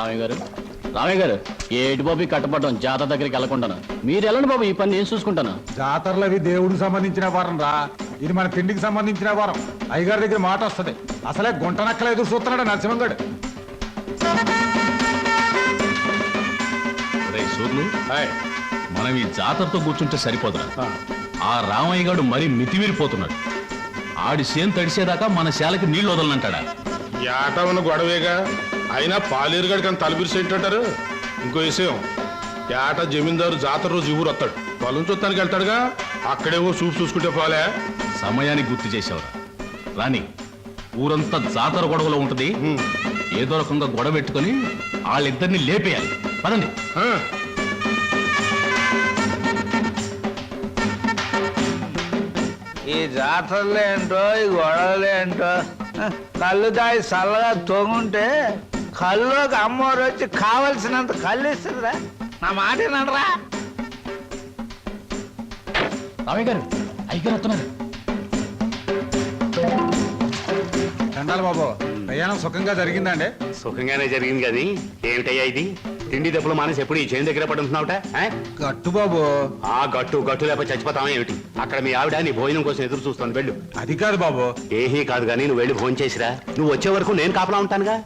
రామయ్య గారు ఏటి బాబు కట్టపడడం జాతర దగ్గరికి వెళ్ళకుండా మీరు వెళ్ళండి బాబు, ఈ పని నేను చూసుకుంటాను. జాతరలు అవి దేవుడికి సంబంధించిన వారం రా, ఇది మన తిండికి సంబంధించిన వారం. అయ్యగారి దగ్గర మాట వస్తుంది. అసలే గుంట నక్కల ఎదురు చూస్తున్నాడు నరసింహంగడు. మనం ఈ జాతరతో కూర్చుంటే సరిపోదురా. ఆ రామయ్య గారు మరీ మితిమీరిపోతున్నాడు. ఆడి సేను తడిసేదాకా మన శాలకి నీళ్లు వదలనంటాడా? ఏట ఉన్న గొడవేగా, అయినా పాలేరుగాడికి అని తలపిరిసేంటారు. ఇంకో విషయం, ఏట జమీందారు జాతర రోజు ఊరు వస్తాడు, పొలం చూస్తానికి వెళ్తాడుగా, అక్కడేవో చూపు చూసుకుంటే పోలే. సమయానికి గుర్తు చేసేవరా రాని. ఊరంతా జాతర గొడవలో ఉంటది. ఏదో రకంగా గొడవ పెట్టుకుని వాళ్ళిద్దరిని లేపేయాలి. పదండి. ఈ జాతరలు ఏంటో, ఈ గొడవలు ఏంటో, కళ్ళు తాగి చల్లగా తొంగుంటే కళ్ళుకి అమ్మవారు వచ్చి కావలసినంత కళ్ళు ఇస్తుందిరా. నా మాట ఏనంటరా. రామయ్య గారు అయ్యగారు వస్తున్నారు. చండాలి బాబు, ప్రయాణం సుఖంగా జరిగిందండి? సుఖంగానే జరిగింది కానీ ఏమిటయ్యా ఇది? తిండి దెబ్బలు మానేసి ఎప్పుడు ఈ చేను దగ్గర పడుతున్నావుట? గట్టు బాబు. ఆ గట్టు లేకపోతే చచ్చిపోతావా ఏమిటి? అక్కడ మీ ఆవిడ నీ భోజనం కోసం ఎదురు చూస్తాను, వెళ్ళు. అది కాదు బాబు. ఏమీ కాదు కానీ నువ్వు వెళ్ళి భోజనం చేసిరా. నువ్వు వచ్చే వరకు నేను కాపలా ఉంటానుగా.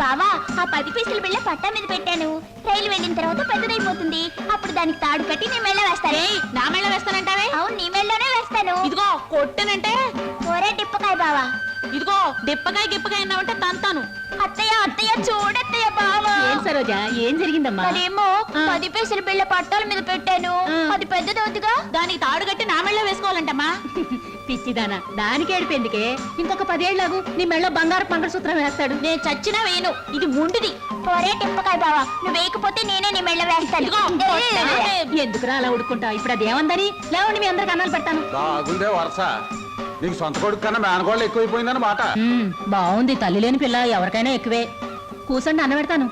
బావా, ఆ 10 పైసలు బిళ్ళ పట్టా మీద పెట్టాను. రైలు వెళ్ళిన తర్వాత పెద్దదైపోతుంది. అప్పుడు దానికి తాడు కట్టి నీ మెళ్ళ వేస్తాను. నా మెళ్ళ వేస్తానంటావే? అవును, నీ మెళ్ళలోనే వేస్తాను. ఇదిగో కొట్టనంటే ఒరే డిప్పకాయ బావా. ఇదిగో డిప్పకాయ గిప్పకాయ అన్నావంటే తంతాను. అత్తయ్య అత్తయ్య చూడత్తయ్య బావా. ఏం సరోజా, ఏం జరిగిందమ్మా? మరేమో 10 పైసలు బిళ్ళ పట్టాల మీద పెట్టాను. అది పెద్దదవుతుగా, దానికి తాడు కట్టి నా మెళ్ళ వేసుకోవాలంటమ్మా. పిచ్చిదానా, దానికి ఏడిపోయిందికే. ఇంకొక 10 ఏళ్లకు నీ మెళ్ళ బంగారు మంగళసూత్రం వేస్తాడు. నేను చచ్చినా వేయను, ఇది ముండిది. ఒరే డిప్పకాయ బావా, నువ్వు వేయకపోతే నేనే నీ మెళ్ళ వేస్తాను. ఎందుకురా అలా ఉడుకుంటా? ఇప్పుడు అది ఏమందని లేవండి, మీ అందరికి అన్నాలు పెడతాను. బాగుందే వరుస. నీకు సొంత కొడుకు కన్నా మేనగోళ్ళు ఎక్కువైపోయిందని మాట. బాగుంది, తల్లి లేని పిల్ల ఎవరికైనా ఎక్కువే. కూసండి, అన్న పెడతాను.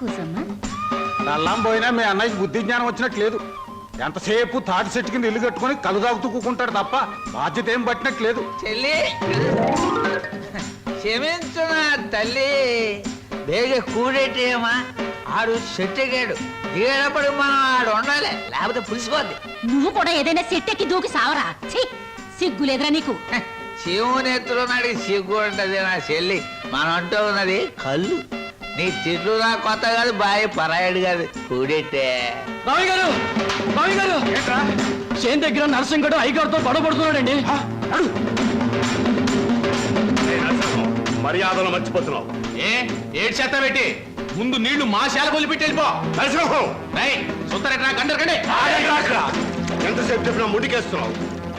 కూసమ్మా. నల్లం పోయినా మీ అన్నయ్యకి బుద్ధి జ్ఞానం వచ్చినట్టు లేదు. ఎంతసేపు తాటి చెట్టు కింద ఇల్లు కట్టుకుని కలు తాగుతూ కూకుంటాడు తప్ప బాధ్యత ఏం పట్టినట్లేదు. చెల్లి క్షమించునా తల్లి, బేగ కూడేటేమా. ఆడు చెట్టెగాడు, దిగేటప్పుడు మనం ఆడు ఉండాలి, లేకపోతే పులిసిపోద్ది. నువ్వు కూడా ఏదైనా చెట్టెక్కి దూకి సావరా. సిగ్గులేదురా నీకు? శివునెత్తులో నాడికి సిగ్గు ఉంటది నా చెల్లి. మనం అంటూ ఉన్నది కళ్ళు. నీ తిట్లు నా కొత్త కాదు, బాయ్ పరాయడు కాదు, కూడెట్టే. రామయ్య గారు, రామయ్య గారు, చేను దగ్గర నరసింహగడు అయ్యగారితో గొడవ పడుతున్నాడండి. మర్యాదలు మర్చిపోతున్నావు. ఏడు చేత పెట్టి ముందు నీళ్లు మా శాల కొలిపెట్టి వెళ్ళిపో. ఎంతసేపు చెప్పినా ముందుకేస్తున్నావు.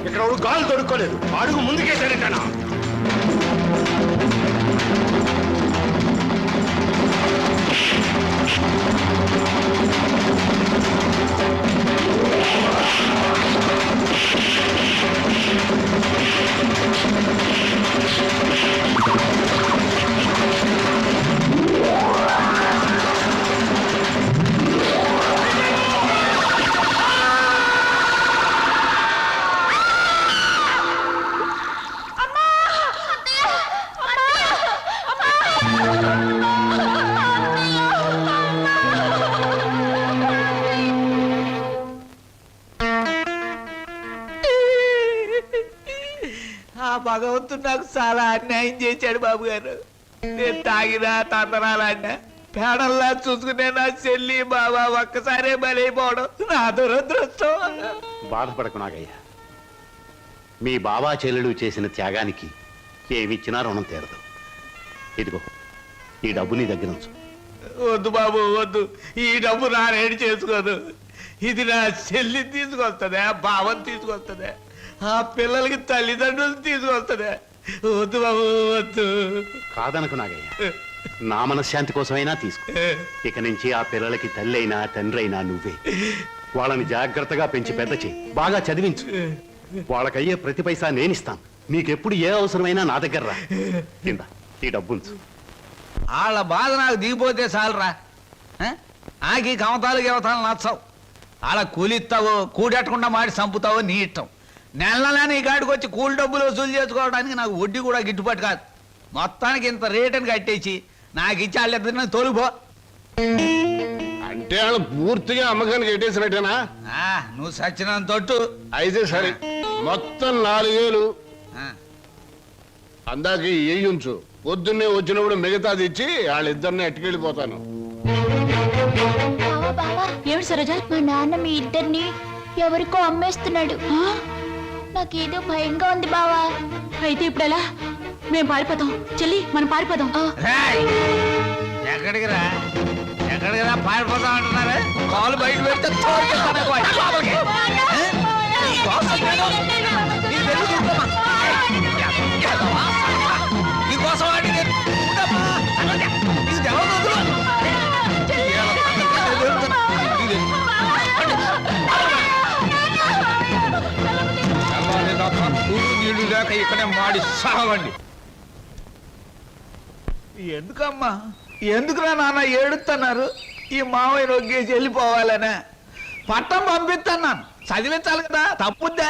ఇక్కడ గాలు దొరుకోలేదు, అడుగు ముందుకేసారేటనా? భగవంతుడు నాకు చాలా అన్యాయం చేశాడు బాబు గారు. నేను తాగినా తందనాలన్నా పేడల్లా చూసుకునే నా చెల్లి బాబా ఒక్కసారే బలైపోవడం నా దురదృష్టం. బాధపడకు నాగయ్య, మీ బాబా చెల్లెలు చేసిన త్యాగానికి ఏమిచ్చినా రుణం తీరదు. ఇదిగో ఈ డబ్బు నీ దగ్గర ఉంచు. వద్దు బాబు వద్దు, ఈ డబ్బు నా రేడి చేసుకోదు. ఇది నా చెల్లి తీసుకొస్తుందా, బావని తీసుకొస్తుందా, ఆ పిల్లలకి తల్లిదండ్రులు తీసుకొస్తుందా? వద్దు బాబు వద్దు. కాదనకు నాగయ్య, నా మనశ్శాంతి కోసమైనా తీసుకో. ఇక నుంచి ఆ పిల్లలకి తల్లి అయినా తండ్రి అయినా నువ్వే. వాళ్ళని జాగ్రత్తగా పెంచి పెద్ద చేయి, బాగా చదివించు. వాళ్ళకయ్యే ప్రతి పైసా నేనిస్తాను. నీకెప్పుడు ఏ అవసరమైనా నా దగ్గర రా. కింద ఈ డబ్బుంచు. వాళ్ళ బాధ నాకు దిగిపోతే చాలరా. నాకు ఈ కమతాలు గవతాలు నచ్చవు. అలా కూలిస్తావో కూడెట్టకుండా మాడి చంపుతావో నీ ఇష్టం. నెల నెల నీ కాడికి వచ్చి కూలి డబ్బులు వసూలు చేసుకోవడానికి నాకు వడ్డీ కూడా గిట్టుబాటు కాదు. మొత్తానికి ఇంత రేటుని కట్టేసి నాకు ఇచ్చి వాళ్ళిద్దరిని తోలుపో. అంటే వాళ్ళు పూర్తిగా అమ్మకానికి ఎట్టేసినట్టేనా? నువ్వు సచ్చినంత తొట్టు. అయితే సరే, మొత్తం 4000 ఆ, అందాక ఉంచు. పొద్దున్నే వచ్చినప్పుడు మిగతాది ఇచ్చి వాళ్ళిద్దరిని ఎట్టుకెళ్ళిపోతాను. బావా బావా, ఏమిటి సరోజ? మా నాన్న మీ ఇద్దరిని ఎవరికో అమ్మేస్తున్నాడు. నాకేదో భయంగా ఉంది బావా. అయితే ఇప్పుడు ఎలా? మేము పారిపోతాం చెల్లి, మనం పారిపోదాం. రేయ్, ఎక్కడికి రా పారిపోతాం అంటున్నారా? కాలు బయట పెడితే తోలుకెళ్తాను ఎక్కువ. లోపలికి. నీ కోసం నేను నీ వెళ్ళు చూడమ్మా. నీ కోసం ఆడి నేను ఉండమ్మా. నీకు తెలవదు వదులు. నీళ్లు లేక ఇక్కడే మాడి సావండి. ఎందుకమ్మా, ఎందుకురా నాన్న ఏడుస్తున్నారు? ఈ మావయ్య రొగ్గేసి వెళ్ళిపోవాలనే పట్నం పంపిస్తున్నాను, చదివించాలి కదా, తప్పుద్దా?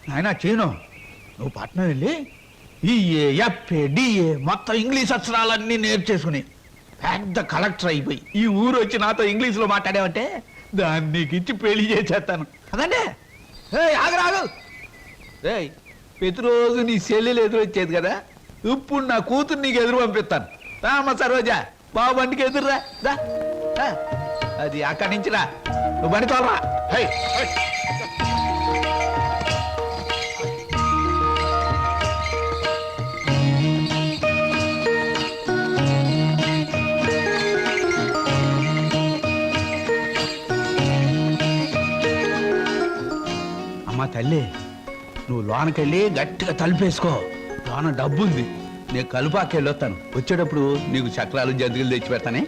నాయనా చీను, నువ్వు పట్నం వెళ్ళి ఈ ఎఫ్ఏ డిఏ మొత్తం ఇంగ్లీష్ అక్షరాలన్నీ నేర్చేసుకుని పెద్ద కలెక్టర్ అయిపోయి ఈ ఊరు వచ్చి నాతో ఇంగ్లీష్లో మాట్లాడావంటే దాన్ని నీకు ఇచ్చి పెళ్లి చేసేస్తాను. అదండి ఆగరాగు. రేయ్, ప్రతిరోజు నీ చెల్లెలు ఎదురు వచ్చేది కదా, ఇప్పుడు నా కూతురు నీకు ఎదురు పంపిస్తాను. రామ్మ సరోజా, బాబు బండికి ఎదురురా. అది అక్కడి నుంచి రా, నువ్వు బండి తోలరా. అమ్మా తల్లి, నువ్వు లోనకెళ్ళి గట్టిగా తలుపేసుకో. లోన డబ్బు ఉంది, నేను కలుపాకెళ్ళి వస్తాను. వచ్చేటప్పుడు నీకు చక్రాలు జంతికలు తెచ్చి పెడతానే.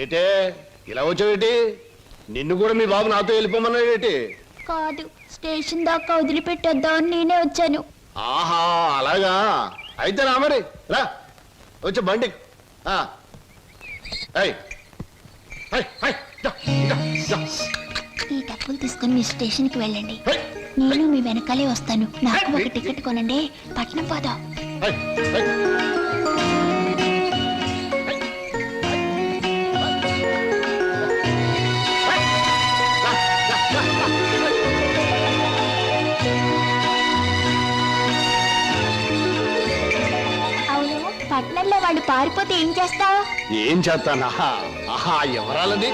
ఏటే ఇలా వచ్చావేటి? నిన్ను కూడా మీ బాబు నాతో వెళ్ళిపోమన్నాడేటి? కాదు, స్టేషన్ దాకా వదిలిపెట్టొద్దామని నేనే వచ్చాను. ఆహా, అలాగా? అయితే రా మరి, రా వచ్చి బండి. ఈ డబ్బులు తీసుకుని మీ స్టేషన్కి వెళ్ళండి, నేను మీ వెనకాలే వస్తాను. నాకు ఒక టికెట్ కొనండి, పట్నం పోదాం. అవును, పట్నంలో వాళ్ళు పారిపోతే ఏం చేస్తావు? ఏం చేస్తానా? ఆహా, ఎవరాలది?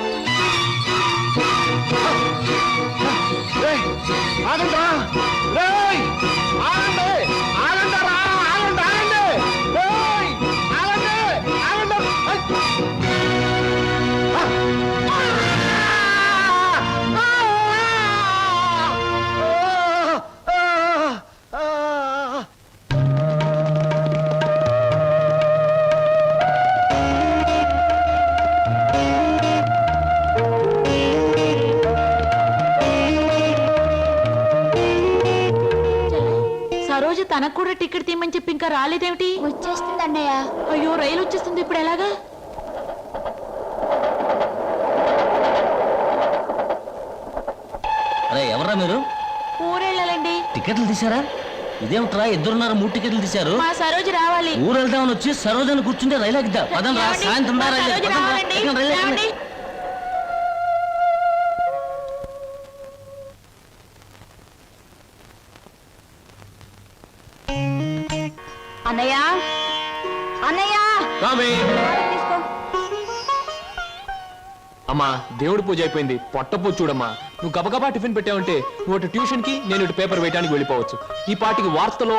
సరోజ తనకు కూడా టికెట్ తీయమని చెప్పి ఇంకా రాలేదేమిటి? వచ్చేస్తుంది అన్నయ్య. అయ్యో, రైలు వచ్చేస్తుంది, ఇప్పుడు ఎలాగా? అరే ఎవరా మీరు? ఊరెళ్ళాలండి. టికెట్లు తీసారా? ఇదేమిట్రా, ఇద్దరున్నారు 3 టికెట్లు తీశారు. మా సరోజ రావాలి. ఊరు వెళ్దామని వచ్చి సరోజని కూర్చుంటే రైలు ఎక్కుదా? పదంరా, ఏమండి? సాయంత్రం మా రా రైలు. సరోజ పదంరా, రావాలండి. ఎక్కండి, రైలు ఎక్కండి. ఏమండి? అన్నయ్య, అన్నయ్య, తీసుకో. అమ్మా, దేవుడి పూజ అయిపోయింది, పొట్టపూ చూడమ్మా. నువ్వు గబగబా టిఫిన్ పెట్టావంటే నువ్వు ట్యూషన్ కి, నేను ఇటు పేపర్ వేయడానికి వెళ్ళిపోవచ్చు. ఈ పాటికి వార్తలో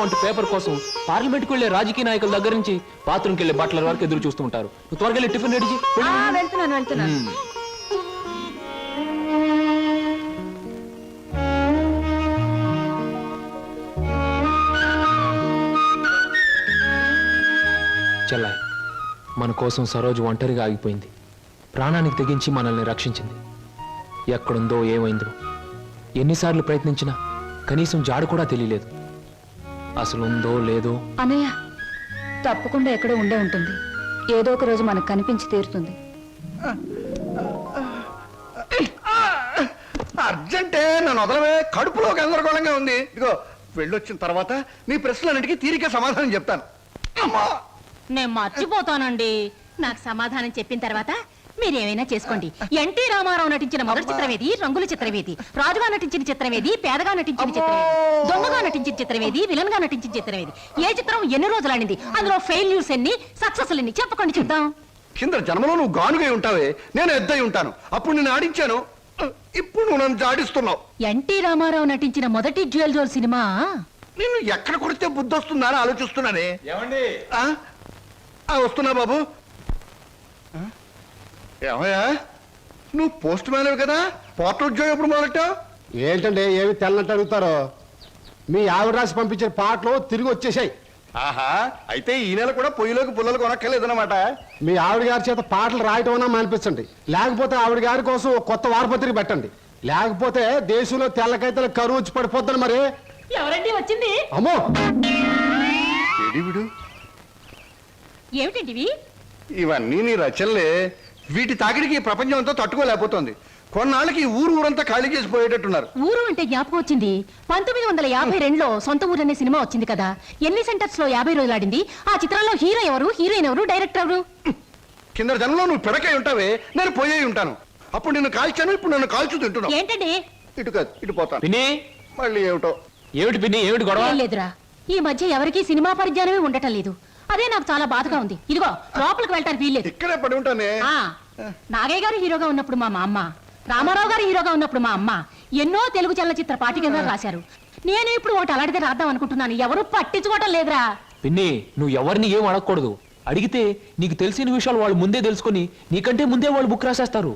అంటూ పేపర్ కోసం పార్లమెంట్కి వెళ్లే రాజకీయ నాయకుల దగ్గర నుంచి బాత్రూమ్కి వెళ్లే బట్టల వరకు ఎదురు చూస్తూ ఉంటారు. నువ్వు త్వరగా వెళ్ళి టిఫిన్ రెడీ చేయి. వెళ్తున్నాను. చెల్లాయి, మన కోసం సరోజు ఒంటరిగా ఆగిపోయింది. ప్రాణానికి తెగించి మనల్ని రక్షించింది. ఎక్కడుందో ఏమైందో ఎన్నిసార్లు ప్రయత్నించినా కనీసం జాడు కూడా తెలియలేదు. అసలు ఉందో లేదో. అన్నయ్య తప్పకుండా ఎక్కడో ఉండే ఉంటుంది. ఏదో ఒక రోజు మనకు కనిపించి తీరుతుంది. అర్జెంటే నన్ను వదలవే, కడుపులో గందరగోళంగా ఉంది. ఇదిగో వెళ్ళొచ్చిన తర్వాత నీ ప్రశ్నలన్నిటికీ తీరిక సమాధానం చెప్తాను. అమ్మా నేను మర్చిపోతానండి. నాకు సమాధానం చెప్పిన తర్వాత మీరేమైనా చేసుకోండి. ఎన్టీ రామారావు నటించిన మొదటి చిత్రమేది? రంగుల చిత్రమేది? రాజుగా నటించిన చిత్రమేది? పేదగా నటించిన చిత్రమేది? దొంగగా నటించిన చిత్రమేది? విలన్ గా నటించిన చిత్రమేది? ఏ చిత్రం ఎన్ని రోజులు ఆడింది? అందులో ఫెయిల్యూర్స్ ఎన్ని, సక్సెస్ ఎన్ని? చెప్పకండి చూద్దాం. కింద జన్మలో నువ్వు గానుగై ఉంటావే, నేను ఎద్దై ఉంటాను. అప్పుడు నేను ఆడించాను, ఇప్పుడు నువ్వు నన్ను జాడిస్తున్నావు. ఎన్టీ రామారావు నటించిన మొదటి జ్యువెల్ జోల్ సినిమా నిన్ను ఎక్కడ కొడితే బుద్ధి వస్తుందా అని ఆలోచిస్తున్నానే. ఏమండి? వస్తున్నా బాబు. ఏమయ్యా, నువ్వు పోస్ట్ మ్యాన్ కదా, పోర్ట్ ఉద్యోగం ఎప్పుడు మొదలెట్టావు? ఏంటండి ఏమి తెల్లనట్టు అడుగుతారో? మీ ఆవిడ రాసి పంపించిన పాటలు తిరిగి వచ్చేసాయి. ఆహా, అయితే ఈ నెల కూడా పొయ్యిలోకి పుల్లలు కొనక్కర్లేదన్నమాట. మీ ఆవిడ గారి చేత పాటలు రాయటం అన్నా మానిపించండి. లేకపోతే ఆవిడ గారి కోసం ఒక కొత్త వారపత్రిక పెట్టండి. లేకపోతే దేశంలో తెల్లకైతే కరువు వచ్చి పడిపోద్దని మరి. ఎవరండి వచ్చింది? అమ్మో, విడు ఏమిటండి ఇవన్నీ నీ రచనలే. వీటి తాకిడికి ఈ ప్రపంచం అంతా తట్టుకోలేకపోతుంది. కొన్నాళ్ళకి ఈ ఊరంతా ఖాళీ చేసి పోయేటట్టున్నారు. ఊరు అంటే జ్ఞాపకం వచ్చింది. 1952లో సొంత ఊరు అనే సినిమా వచ్చింది కదా. ఎన్ని సెంటర్స్ లో 50 రోజులు ఆడింది? ఆ చిత్రంలో హీరో ఎవరు, హీరోయిన్ ఎవరు, డైరెక్టర్ ఎవరు? కింద జనంలో నువ్వు పిడకై ఉంటావే, నేను పోయే ఉంటాను. అప్పుడు నిన్ను కాల్చాను, ఇప్పుడు నన్ను కాల్చు తింటున్నావు. ఏంటండి? ఇటు కాదు, ఇటు పోతాను. పిన్ని, మళ్ళీ ఏమిటో. ఏమిటి పిన్ని, ఏమిటి గొడవ? ఏం లేదురా, ఈ మధ్య ఎవరికీ సినిమా పరిజ్ఞానమే ఉండటం లేదు. అదే నాకు చాలా బాధగా ఉంది. ఇదిగో లోపలికి వెళ్ళటానికి వీల్లేదు. ఇక్కడే పడి ఉంటానే. నాగయ్య గారు హీరోగా ఉన్నప్పుడు మా అమ్మ, రామారావు గారు హీరోగా ఉన్నప్పుడు మా అమ్మ ఎన్నో తెలుగు చలనచిత్ర పాఠికగా రాశారు. నేను ఇప్పుడు ఒకటి అలాంటిదే రాద్దాం అనుకుంటున్నాను. ఎవరు పట్టించుకోవటం లేదురా. పిన్ని, నువ్వు ఎవరిని ఏం అడగకూడదు. అడిగితే నీకు తెలిసిన విషయాలు వాళ్ళు ముందే తెలుసుకొని నీకంటే ముందే వాళ్ళు బుక్ రాసేస్తారు.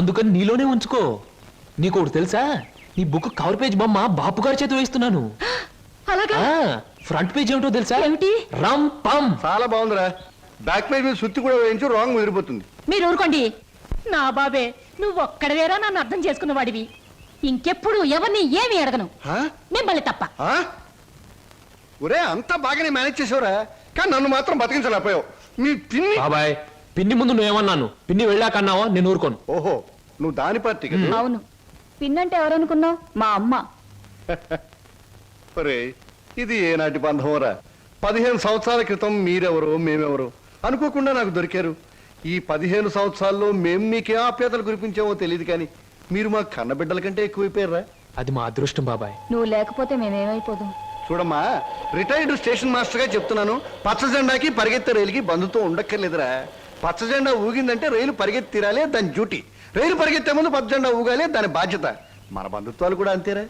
అందుకని నీలోనే ఉంచుకో. నీకు ఒకటి తెలుసా? నీ బుక్ కవర్ పేజ్ బొమ్మ బాపు గారి చేత వేస్తున్నాను. అలాగా? ఫ్రంట్ పేజ్ ఏమిటో తెలుసా? ఏమిటి? రమ్ పమ్. చాలా బాగుందిరా. బ్యాక్ పేజ్ మీద సుత్తి కూడా వేయించు, రాంగ్ ముదిరిపోతుంది. మీరు ఊరుకోండి. నా బాబే, నువ్వు ఒక్కడవేరా నన్ను అర్థం చేసుకున్న వాడివి. ఇంకెప్పుడు ఎవరిని ఏమి అడగను, మిమ్మల్ని తప్ప. ఒరే, అంతా బాగానే మేనేజ్ చేసావురా, కానీ నన్ను మాత్రం బతికించలేకపోయావు. మీ పిన్ని. బాబాయ్, పిన్ని ముందు నువ్వేమన్నాను? పిన్ని వెళ్ళాకన్నావా? నేను ఊరుకోను. ఓహో, నువ్వు దాని పార్టీ కదా. అవును. పిన్నంటే ఎవరనుకున్నావు? మా అమ్మ. ఒరే, ఇది ఏనాటి బంధంరా? 15 సంవత్సరాల క్రితం మీరెవరో మేమెవరో అనుకోకుండా నాకు దొరికారు. ఈ 15 సంవత్సరాల్లో మేము మీకే ఆప్యాతలు కురిపించామో తెలియదు, కానీ మీరు మా కన్నబిడ్డల కంటే ఎక్కువైపోయారా. అది మా అదృష్టం బాబాయ్. నువ్వు లేకపోతే మేమేమైపోదాం. చూడమ్మా, రిటైర్డ్ స్టేషన్ మాస్టర్ గా చెప్తున్నాను, పచ్చ జెండాకి పరిగెత్తే రైలుకి బంధుతో ఉండక్కర్లేదురా. పచ్చ జెండా ఊగిందంటే రైలు పరిగెత్తి తీరాలే దాని డ్యూటీ. రైలు పరిగెత్తే ముందు పచ్చ జెండా ఊగాలే దాని బాధ్యత. మన బంధుత్వాలు కూడా అంతేరా.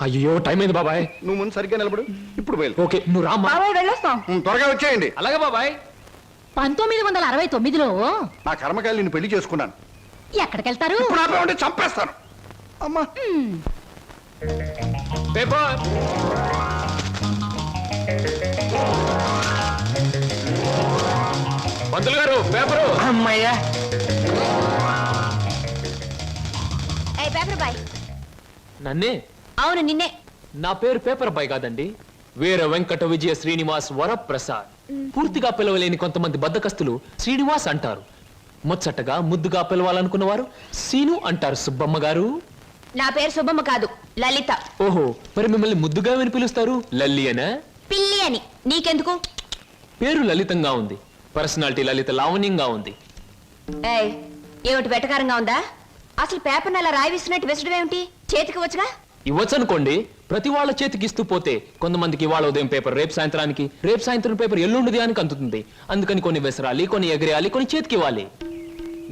అయ్యో, టైం అయింది బాబాయ్. నువ్వు ముందు సరిగ్గా నిలబడు, ఇప్పుడు బయలు. ఓకే, నువ్వు రామ్మా. వెళ్ళొస్తాం. త్వరగా వచ్చేయండి. అలాగే బాబాయ్. 1969లో నా కర్మకాయలు నేను పెళ్లి చేసుకున్నాను. ఎక్కడికెళ్తారు? ఇప్పుడు ఆపేమంటే చంపేస్తాను. అమ్మా, పేపర్. పంతులు గారు, పేపరు. అమ్మయ్యా. Paper boy. నన్నే? అవును, నిన్నే. నా పేరు పేపర్ బాయ్ కాదండి, వీర వెంకట విజయ శ్రీనివాస్ వరప్రసాద్. పూర్తిగా పిలవలేని కొంతమంది బద్దకస్తులు శ్రీనివాస్ అంటారు. ముచ్చటగా ముద్దుగా పిలవాలనుకున్న వారు సీను అంటారు. సుబ్బమ్మ గారు. నా పేరు శుభమ్మ కాదు, లలిత. ఓహో, మరి మిమ్మల్ని ముద్దుగా విని పిలుస్తారు లల్లి అనా? పిల్లి అని. నీకెందుకు? పేరు లలితంగా ఉంది, పర్సనాలిటీ లలిత లావణ్యంగా ఉంది. ఏయ్, ఏమిటి వెటకారంగా ఉందా? అసలు పేపర్ అలా రాయిస్తున్నట్టు విసడం ఏమిటి? చేతికి వచ్చుగా. ఇవ్వచ్చనుకోండి, ప్రతి వాళ్ళ చేతికి ఇస్తూ పోతే కొంతమందికి ఇవాళ ఉదయం పేపర్ రేపు సాయంత్రానికి, రేపు సాయంత్రం పేపర్ ఎల్లుండి అని అందుతుంది. అందుకని కొన్ని విసరాలి, కొన్ని ఎగరేయాలి, కొన్ని చేతికి ఇవ్వాలి.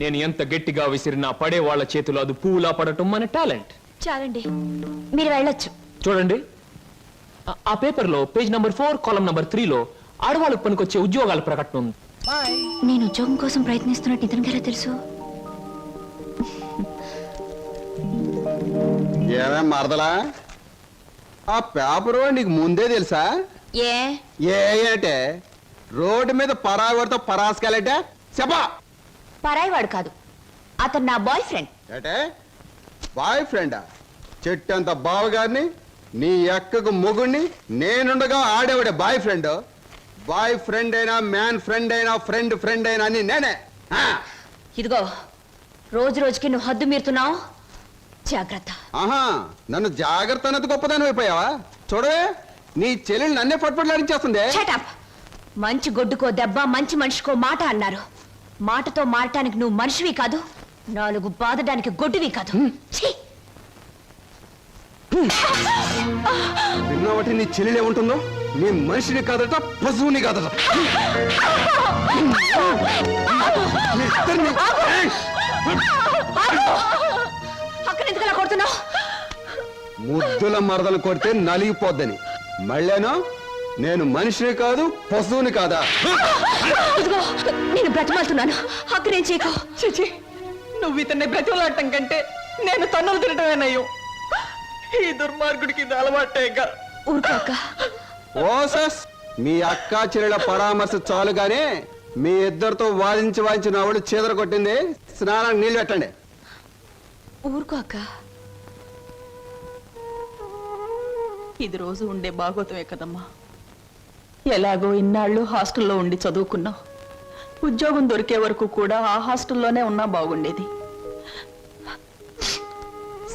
నేను ఎంత గట్టిగా విసిరినా పడే వాళ్ళ చేతిలో అది పువ్వులా పడటం మన టాలెంట్. చాలండి, మీరు వెళ్ళొచ్చు. చూడండి, ఆ పేపర్లో పేజ్ నంబర్ 4 కాలం నంబర్ 3లో ఆడవాళ్ళకు పనికొచ్చే ఉద్యోగాల ప్రకటన ఉంది. నేను ఉద్యోగం కోసం ప్రయత్నిస్తున్నట్టు ఇతనికి ఎలా తెలుసు? ఏమే మరదలా, ఆ పేపరు నీకు ముందే తెలుసా? ఏ ఏంటే రోడ్డు మీద పరాగడితో పరాసుకెళ్ళటే చెప్పా. పరాయివాడు కాదు, అతను నా బాయ్ ఫ్రెండ్. ఏటే బాయ్ ఫ్రెండా? చెట్టంత బావగారిని నీ ఎక్కకు మొగుణ్ణి నేనుండగా ఆడేవాడే బాయ్ ఫ్రెండ్. బాయ్ ఫ్రెండ్ అయినా మ్యాన్ ఫ్రెండ్ అయినా ఫ్రెండ్ ఫ్రెండ్ అయినా అని నేనే. ఇదిగో రోజు రోజుకి నువ్వు హద్దు మీరుతున్నావు, జాగ్రత్త. ఆహా, నన్ను జాగ్రత్త అన్నది గొప్పదాని అయిపోయావా? చూడవే, నీ చెల్లెలు నన్నే పట్టుపట్లాడించేస్తుంది. Shut up. మంచి గొడ్డుకో దెబ్బ, మంచి మనిషికో మాట అన్నారు. మాటతో మారటానికి నువ్వు మనిషివి కాదు, 4 బాదడానికి గొడ్డువి కాదు. ఛీ! విన్నావటి నీ చెల్లెలు ఏముంటుందో? నీ మనిషిని కాదట, పశువుని కాదట. మీ ఇద్దరిని- అక్కడ ఎందుకు అలా కొడుతున్నావు? ముద్దుల మరదలు కొడితే నలిగిపోద్దని. మళ్ళేనో నేను మనిషిని కాదు, పశువుని కాదా? ఇదిగో నేను బ్రతిమాలుతున్నాను, అక్కడేం చేయకు. చిచి, నువ్వు ఇతన్ని బ్రతిమలాడటం కంటే నేను తన్నులు తినటమేనయ్యో. ఈ దుర్మార్గుడికి ఇది అలవాటేగా. ఊరుకోక. ఓసస్, మీ అక్క చెల్లెల పరామర్శ చాలుగానే మీ ఇద్దరితో వాదించి నా వాళ్ళు చీదర కొట్టింది. స్నానానికి నీళ్ళు పెట్టండి. ఊరుకోక. ఇది రోజు ఉండే భాగవతమే కదమ్మా. ఎలాగో ఇన్నాళ్ళు హాస్టల్లో ఉండి చదువుకున్నావు. ఉద్యోగం దొరికే వరకు కూడా ఆ హాస్టల్లోనే ఉన్నా బాగుండేది.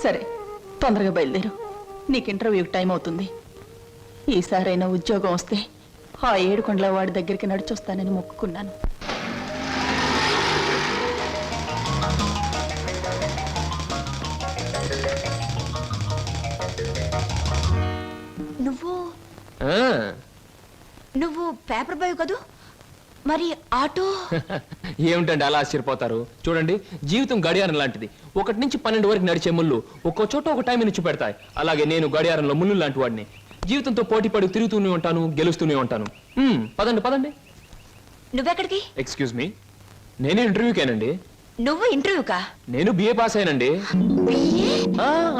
సరే, తొందరగా బయలుదేరు, నీకు ఇంటర్వ్యూకి టైం అవుతుంది. ఈసారైనా ఉద్యోగం వస్తే ఆ 7 కొండల వాడి దగ్గరికి నడిచొస్తానని మొక్కుకున్నాను. నువ్వు పేపర్ బాయ్ కదూ, మరి ఆటో? ఏమిటండి అలా ఆశ్చర్యపోతారు? చూడండి, జీవితం గడియారం లాంటిది. 1 నుంచి 12 వరకు నడిచే ముళ్ళు ఒక్కో చోట ఒక టైం నుంచి పెడతాయి. అలాగే నేను గడియారంలో ముళ్ళు లాంటి వాడిని. జీవితంతో పోటీ పడి తిరుగుతూనే ఉంటాను, గెలుస్తూనే ఉంటాను. పదండి పదండి. నువ్వెక్కడికి? ఎక్స్క్యూజ్ మీ, నేను ఇంటర్వ్యూకేనండి. నువ్వు ఇంటర్వ్యూకా? నేను బిఏ పాస్ అయినండి.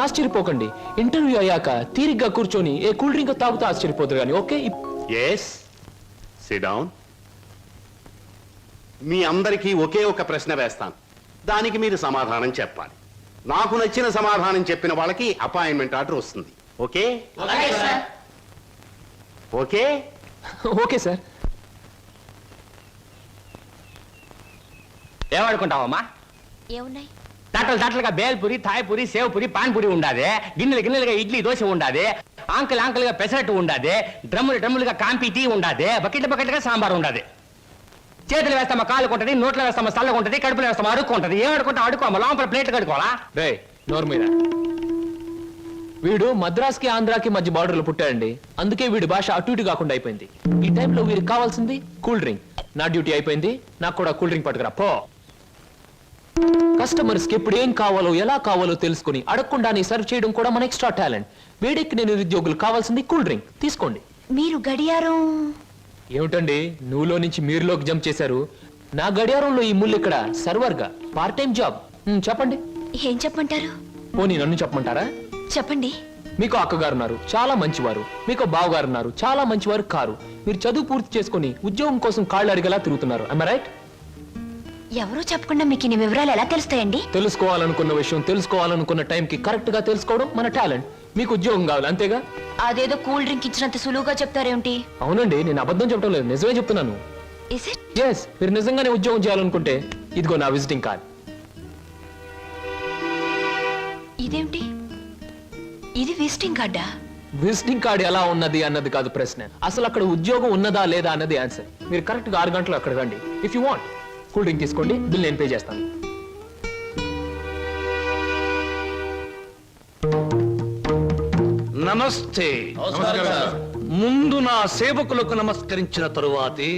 ఆశ్చర్యపోకండి, ఇంటర్వ్యూ అయ్యాక తీరిగ్గా కూర్చొని ఏ కూల్ డ్రింక్ తాగుతూ ఆశ్చర్యపోతారు కానీ. Okay, yes, sit down. మీ అందరికీ ఒకే ఒక ప్రశ్న వేస్తాను, దానికి మీరు సమాధానం చెప్పాలి. నాకు నచ్చిన సమాధానం చెప్పిన వాళ్ళకి అపాయింట్మెంట్ ఆర్డర్ వస్తుంది. ఓకే? Okay okay sir. ఏమనుకుంటావమ్మా? ఏమున్నాయి? తట్టలుగా బేల్పూరి, థాయ్పూరి, సేవ్పూరి, పాన్పూరి ఉండాది. గిన్నెలుగా ఇడ్లీ దోశ ఉండాది. ఆంకలుగా పెసరట్టు ఉండాది. డ్రమ్ములుగా కాంపి టీ ఉండాది. బకెట్లుగా సాంబార్ ఉండాది. చేతులు వేస్తామా కాలు కొంటది, నోట్లో వేస్తామా చల్లగా ఉంటది, కడుపులో వేస్తామా అడుక్కుంటది. ఏమడుకుంటా అడుకోమా, లోపల ప్లేట్ కడుకోవాలా? రే నోరు మీద. వీడు మద్రాస్కి ఆంధ్రాకి మధ్య బార్డర్లో పుట్టాడండి. అందుకే వీడి భాష అటు ఇటు కాకుండా అయిపోయింది. ఈ టైంలో వీరికి కావాల్సింది కూల్ డ్రింక్. నా డ్యూటీ అయిపోయింది, నాకు కూడా కూల్ డ్రింక్ పట్టుకురా పో. కస్టమర్స్ కి ఎప్పుడు ఏం కావాలో ఎలా కావాలో తెలుసుకుని అడగకుండానే సర్వ్ చేయడం కూడా మన ఎక్స్ట్రా టాలెంట్. వీడికి నేను నిరుద్యోగులు కావాల్సింది కూల్ డ్రింక్. తీసుకోండి. మీరు గడియారం? ఏమిటండి నువ్వులో నుంచి మీరులోకి జంప్ చేశారు? నా గడియారంలో ఈ ముళ్ళు ఇక్కడ సర్వర్ గా పార్ట్ టైం జాబ్. చెప్పండి. ఏం చెప్పమంటారు? పోనీ నన్ను చెప్పమంటారా? చెప్పండి. మీకు అక్కగారు ఉన్నారు, చాలా మంచివారు. మీకు బావగారు ఉన్నారు, చాలా మంచివారు కారు. మీరు చదువు పూర్తి చేసుకుని ఉద్యోగం కోసం కాళ్ళు అడిగేలా తిరుగుతున్నారు. I right? ఎవరో చెప్పకుండా మీకు ఇన్ని వివరాలు ఎలా తెలుస్తాయండి? తెలుసుకోవాలనుకున్న విషయం తెలుసుకోవాలనుకున్న టైంకి కరెక్ట్ గా తెలుసుకోవడం మన టాలెంట్. మీకు ఉద్యోగం కావాలి అంతేగా? అదేదో కూల్ డ్రింక్ ఇచ్చినంత సులువుగా చెప్తారేమిటి? అవునండి, నేను అబద్ధం చెప్పడం లేదు, నిజమే చెప్తున్నాను. Is it? ఎస్, మీరు నిజంగానే ఉద్యోగం చేయాలనుకుంటే ఇదిగో నా విజిటింగ్ కార్డ్. ఇదేమిటి? ఇది విజిటింగ్ కార్డా? విజిటింగ్ కార్డ్ ఎలా ఉన్నది అన్నది కాదు ప్రశ్న, అసలు అక్కడ ఉద్యోగం ఉన్నదా లేదా అన్నది ఆన్సర్. మీరు కరెక్ట్ గా 6 గంటలు అక్కడ రండి. If you want cool drink తీసుకోండి, బిల్ నేను పే చేస్తాను. నమస్తే. ముందు నా సేవకులకు నమస్కరించిన తరువాతే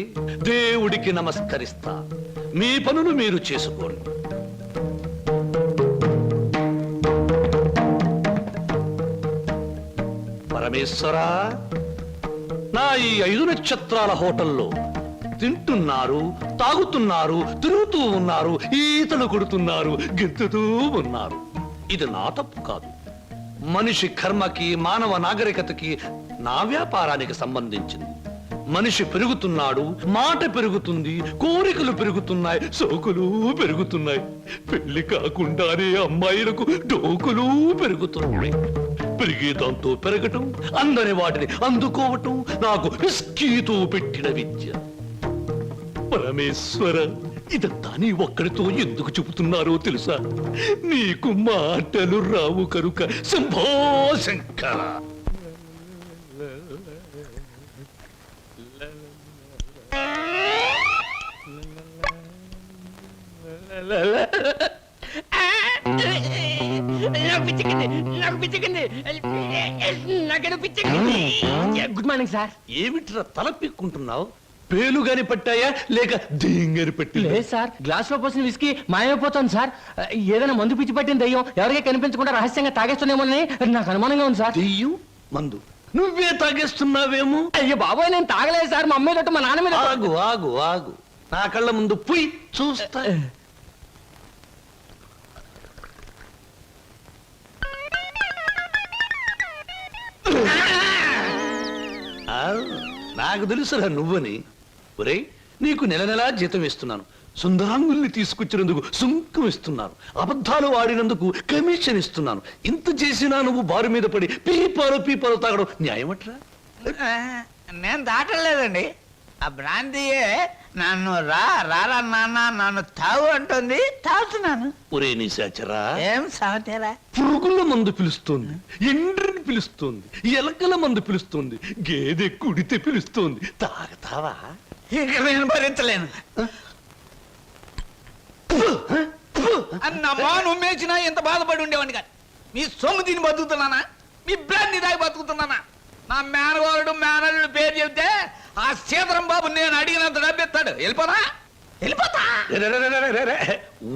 దేవుడికి నమస్కరిస్తా. మీ పనులు మీరు చేసుకోండి. పరమేశ్వరా, నా ఈ 5 నక్షత్రాల హోటల్లో తింటున్నారు, తాగుతున్నారు, తిరుగుతూ ఉన్నారు, ఈతలు కొడుతున్నారు, గెంతుతూ ఉన్నారు. ఇది నా తప్పు కాదు. మనిషి కర్మకి, మానవ నాగరికతకి, నా వ్యాపారానికి సంబంధించింది. మనిషి పెరుగుతున్నాడు, మాట పెరుగుతుంది, కోరికలు పెరుగుతున్నాయి, సోకులు పెరుగుతున్నాయి. పెళ్లి కాకుండానే అమ్మాయిలకు డోకులు పెరుగుతున్నాయి. పెరిగేదాంతో పెరగటం, అందని వాటిని అందుకోవటం నాకు విస్కీతో పెట్టిన విద్య. పరమేశ్వర, ఇదంతా నీ ఒక్కడితో ఎందుకు చెబుతున్నారో తెలుసా? నీకు మాటలు రావు కనుక. Shambho Shankara. Good morning sir. ఏమిట్రా తల పిక్కుంటున్నావు? పేలుగాని పట్టాయా లేక దేంగని పట్టి? లేదు సార్, గ్లాస్ లో పోసిన విస్కీ మాయమైపోతుంది సార్. ఏదైనా మందు పిచ్చి పట్టిన దయ్యం ఎవరికీ కనిపించకుండా రహస్యంగా తాగేస్తున్నామోనని నాకు అనుమానంగా ఉంది సార్. దెయ్యం మందు నువ్వే తాగేస్తున్నావేమో. అయ్యో బాబోయ్, నేను తాగలేదు సార్. మా అమ్మాయి తోటి మా నాన్న మీద. ఆగు ఆగు ఆగు, నా కళ్ళ ముందు పోయి చూస్తా. నాకు తెలుసురా నువ్వని. ఒరేయ్, నీకు నెల నెలా జీతం ఇస్తున్నాను, సుందరాంగుల్ని తీసుకొచ్చినందుకు సుంకం ఇస్తున్నాను, అబద్ధాలు ఆడినందుకు కమిషన్ ఇస్తున్నాను. ఇంత చేసినా నువ్వు బారు మీద పడి పీపాలు తాగడం న్యాయమట్రా? నేను దాటలేదండి. ఆ బ్రాంతియే నన్ను రారా నాన్న నన్ను తాగు అంటుంది, తాగుతున్నాను. ఒరే నిశాచరా, ఏం సమతేరా? పురుగుల మందు పిలుస్తోంది, ఎండ్రిని పిలుస్తోంది, ఎలకల మందు పిలుస్తోంది, గేదె కుడితే పిలుస్తోంది. తాగతావా? ఇక నేను భరించలేను. అన్నమ్మా, నువ్వేసినా ఎంత బాధపడి ఉండేవాడిని కాదు. మీ సొమ్ము తిని బతుకుతున్నానా? మీ బ్రాంతి దాగి బతుకుతున్నానా? నా మేనగోరుడు మేనల్లుడు పేరు చెబితే ఆ సీతరం బాబు నేను అడిగినంత డబ్బిస్తాడు. వెళ్ళిపోతా వెళ్ళిపోతా.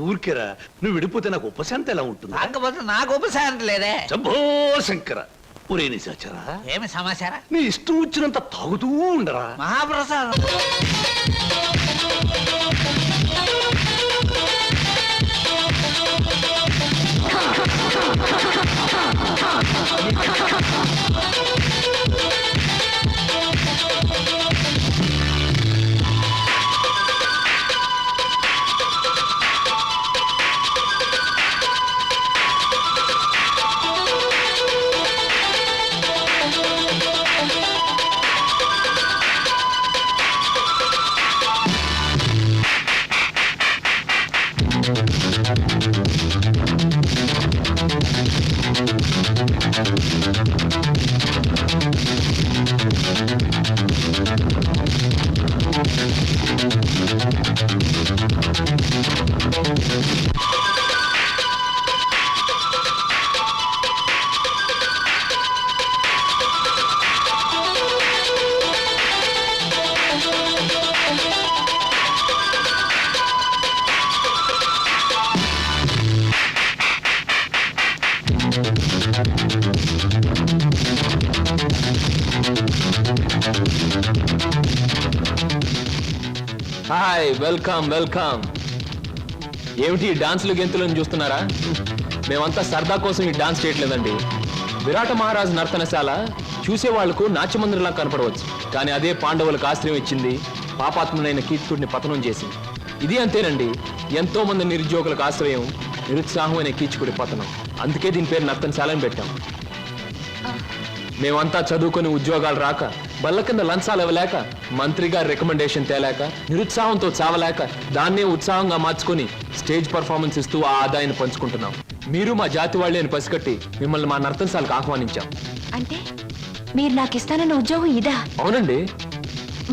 ఊరికేరా, నువ్వు విడిపోతే నాకు ఉపశాంతి ఎలా ఉంటుంది? కాకపోతే నాకు ఉపశాంతి లేదే. శంభో శంకర. ఒరే నిశాచరా, ఏమి సమాచారం? నీ ఇష్టం వచ్చినంత తాగుతూ ఉండరా. మహాప్రసాదం. Hi, welcome welcome. ఏమిటి డాన్సులు గెంతులను చూస్తున్నారా? మేమంతా సరదా కోసం ఈ డాన్స్ చేయట్లేదండి. విరాట మహారాజు నర్తనశాల చూసే వాళ్లకు నాట్యమందిరంలా కనపడవచ్చు, కానీ అదే పాండవులకు ఆశ్రయం ఇచ్చింది, పాపాత్ముడైన కీచకుడిని పతనం చేసింది. ఇది అంతేనండి, ఎంతో మంది నిరుద్యోగులకు ఆశ్రయం, నిరుత్సాహమైన కీచకుడి పతనం. అందుకే దీని పేరు నర్తనశాల అని పెట్టాం. మేమంతా చదువుకొని ఉద్యోగాలు రాక, బల్ల కింద లంచాలు ఇవ్వలేక, మంత్రి గారి రికమెండేషన్ తేలేక, నిరుత్సాహంతో చావలేక, దాన్నే ఉత్సాహంగా మార్చుకొని స్టేజ్ పర్ఫార్మెన్స్ ఇస్తూ ఆ ఆదాయాన్ని పంచుకుంటున్నాం. మీరు మా జాతి వాళ్ళే అని పసిగట్టి మిమ్మల్ని మా నర్తనశాలకు ఆహ్వానించాం. అంటే మీరు నాకు ఇస్తానన్న ఉద్యోగం ఇదా? అవునండి.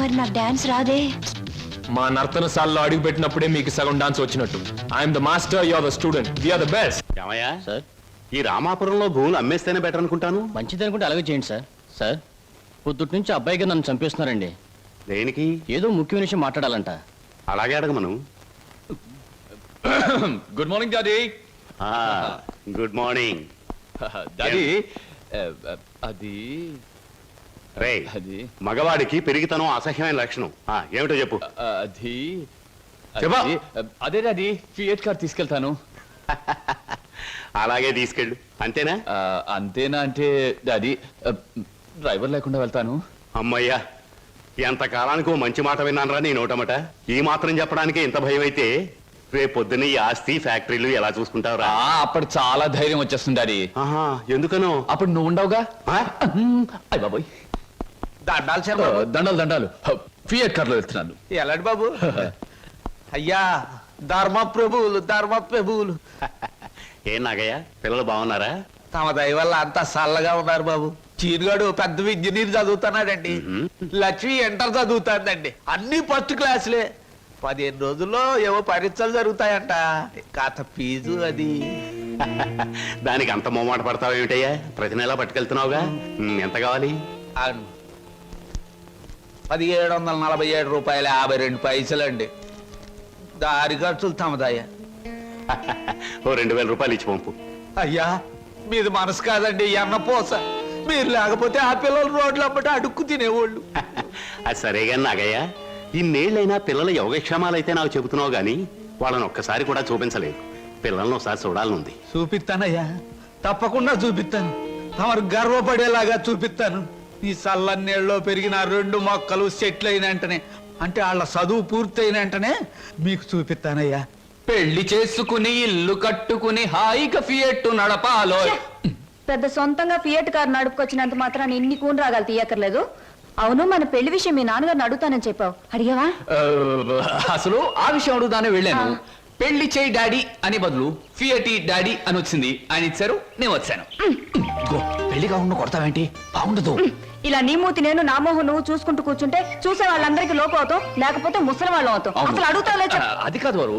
మరి నాకు డాన్స్ రాదే? మా నర్తనశాలలో అడుగు పెట్టినప్పుడే మీకు సగం డాన్స్ వచ్చినట్టు. I'm the master, you are the student, we are the best. ఏమయ్యా సార్, ఈ రామాపురంలో భూములు అమ్మేస్తేనే బెటర్ అనుకుంటాను. మంచిది అనుకుంటే అలాగే చేయండి సార్. సార్, పొద్దుటి నుంచి అబ్బాయిగా నన్ను చంపేస్తున్నారండి. దేనికి? ఏదో ముఖ్యమైన విషయం మాట్లాడాలంట. అలాగే అడగమను. Good morning daddy. Good morning daddy. అది రే, మగవాడికి పెరిగితనం అసహ్యమైన లక్షణం. ఏమిటో చెప్పు. అది చెప్పు. అదే డాడీ, ఫియట్ కార్ తీసుకెళ్తాను. అలాగే తీసుకెళ్ళు. అంతేనా? అంతేనా అంటే డాడీ, డ్రైవర్ లేకుండా వెళ్తాను. అమ్మయ్యా, ఎంత కాలానికి ఓ మంచి మాట విన్నానరా నీ నోటమట. ఈ మాత్రం చెప్పడానికి ఇంత భయం అయితే రేపు పొద్దున్న ఈ ఆస్తి ఫ్యాక్టరీలు ఎలా చూసుకుంటావురా? అప్పుడు చాలా ధైర్యం వచ్చేస్తుంది డాడీ. ఆహా, ఎందుకనో? అప్పుడు నువ్వు ఉండవుగా. అయ్య బాబోయ్, దండాలు చెప్పు. దండాలు ఫియట్ కార్లో వెళ్తున్నాను. ఎలాంటి బాబు? అయ్యా ధర్మ ప్రభువులు ఏం నాగయ్య, పిల్లలు బాగున్నారా? తమ దయ వల్ల అంతా చల్లగా ఉన్నారు బాబు. చీరుగాడు పెద్ద ఇంజనీర్ చదువుతున్నాడండి. లక్ష్మి ఇంటర్ చదువుతాందండి. అన్ని ఫస్ట్ క్లాసులే. 15 రోజుల్లో ఏవో పరీక్షలు జరుగుతాయంట. కాత ఫీజు అది. దానికి అంత మొమ్మాట పడతావు ఏమిటయ్యా? ప్రతి నెలా పట్టుకెళ్తున్నావుగా. ఎంత కావాలి? 1747 రూపాయలు 52 పైసలండి. దారి ఖర్చులు తమదయ్యా. ఓ 2000 రూపాయలు ఇచ్చి పంపు. అయ్యా మీది మనసు కాదండి, ఎన్నపోస. మీరు లేకపోతే ఆ పిల్లలు రోడ్లు అప్పటి అడుక్కు తినేవాళ్ళు. అది సరేగా నాగయ్య, ఇన్నేళ్ళైనా పిల్లల యోగక్షేమాలైతే నాకు చెబుతున్నావు గాని వాళ్ళని ఒక్కసారి కూడా చూపించలేదు. పిల్లల్ని ఒకసారి చూడాలనుంది. చూపిస్తానయ్యా, తప్పకుండా చూపిస్తాను. తమరు గర్వపడేలాగా చూపిస్తాను. ఈ చల్లన్నీళ్ళలో పెరిగిన 2 మొక్కలు సెటిల్ అయిన వెంటనే, అంటే వాళ్ళ చదువు పూర్తయిన వెంటనే మీకు చూపిస్తానయ్యా. పెళ్లి చేసుకుని ఇల్లు కట్టుకుని హాయిగా ఫియట్ నడపాలో. పెద్ద సొంతంగా ఫియట్ కార్ నడుపుకొచ్చినంత మాత్రాన్ని ఇన్ని కూని రాగాలు తీయక్కర్లేదు. అవును, మన పెళ్లి విషయం మీ నాన్నగారిని అడుగుతానని చెప్పావు, అడిగావా? అసలు ఆ విషయం అడుగుదానే వెళ్ళాను. పెళ్లి చేయి డాడీ అని బదులు ఫియటి డాడీ అని వచ్చింది. ఆయన ఇచ్చారు, నేను వచ్చాను. పెళ్లి కాకుండా కొడతావేంటి? బాగుండదు. ఇలా నీ మూతి నేను, నా మోహం నువ్వు చూసుకుంటూ కూర్చుంటే చూసే వాళ్ళందరికీ లోపం అవుతాం, లేకపోతే ముసలి వాళ్ళం అవుతాం. అసలు అడుగుతావులే. అది కాదు వారు,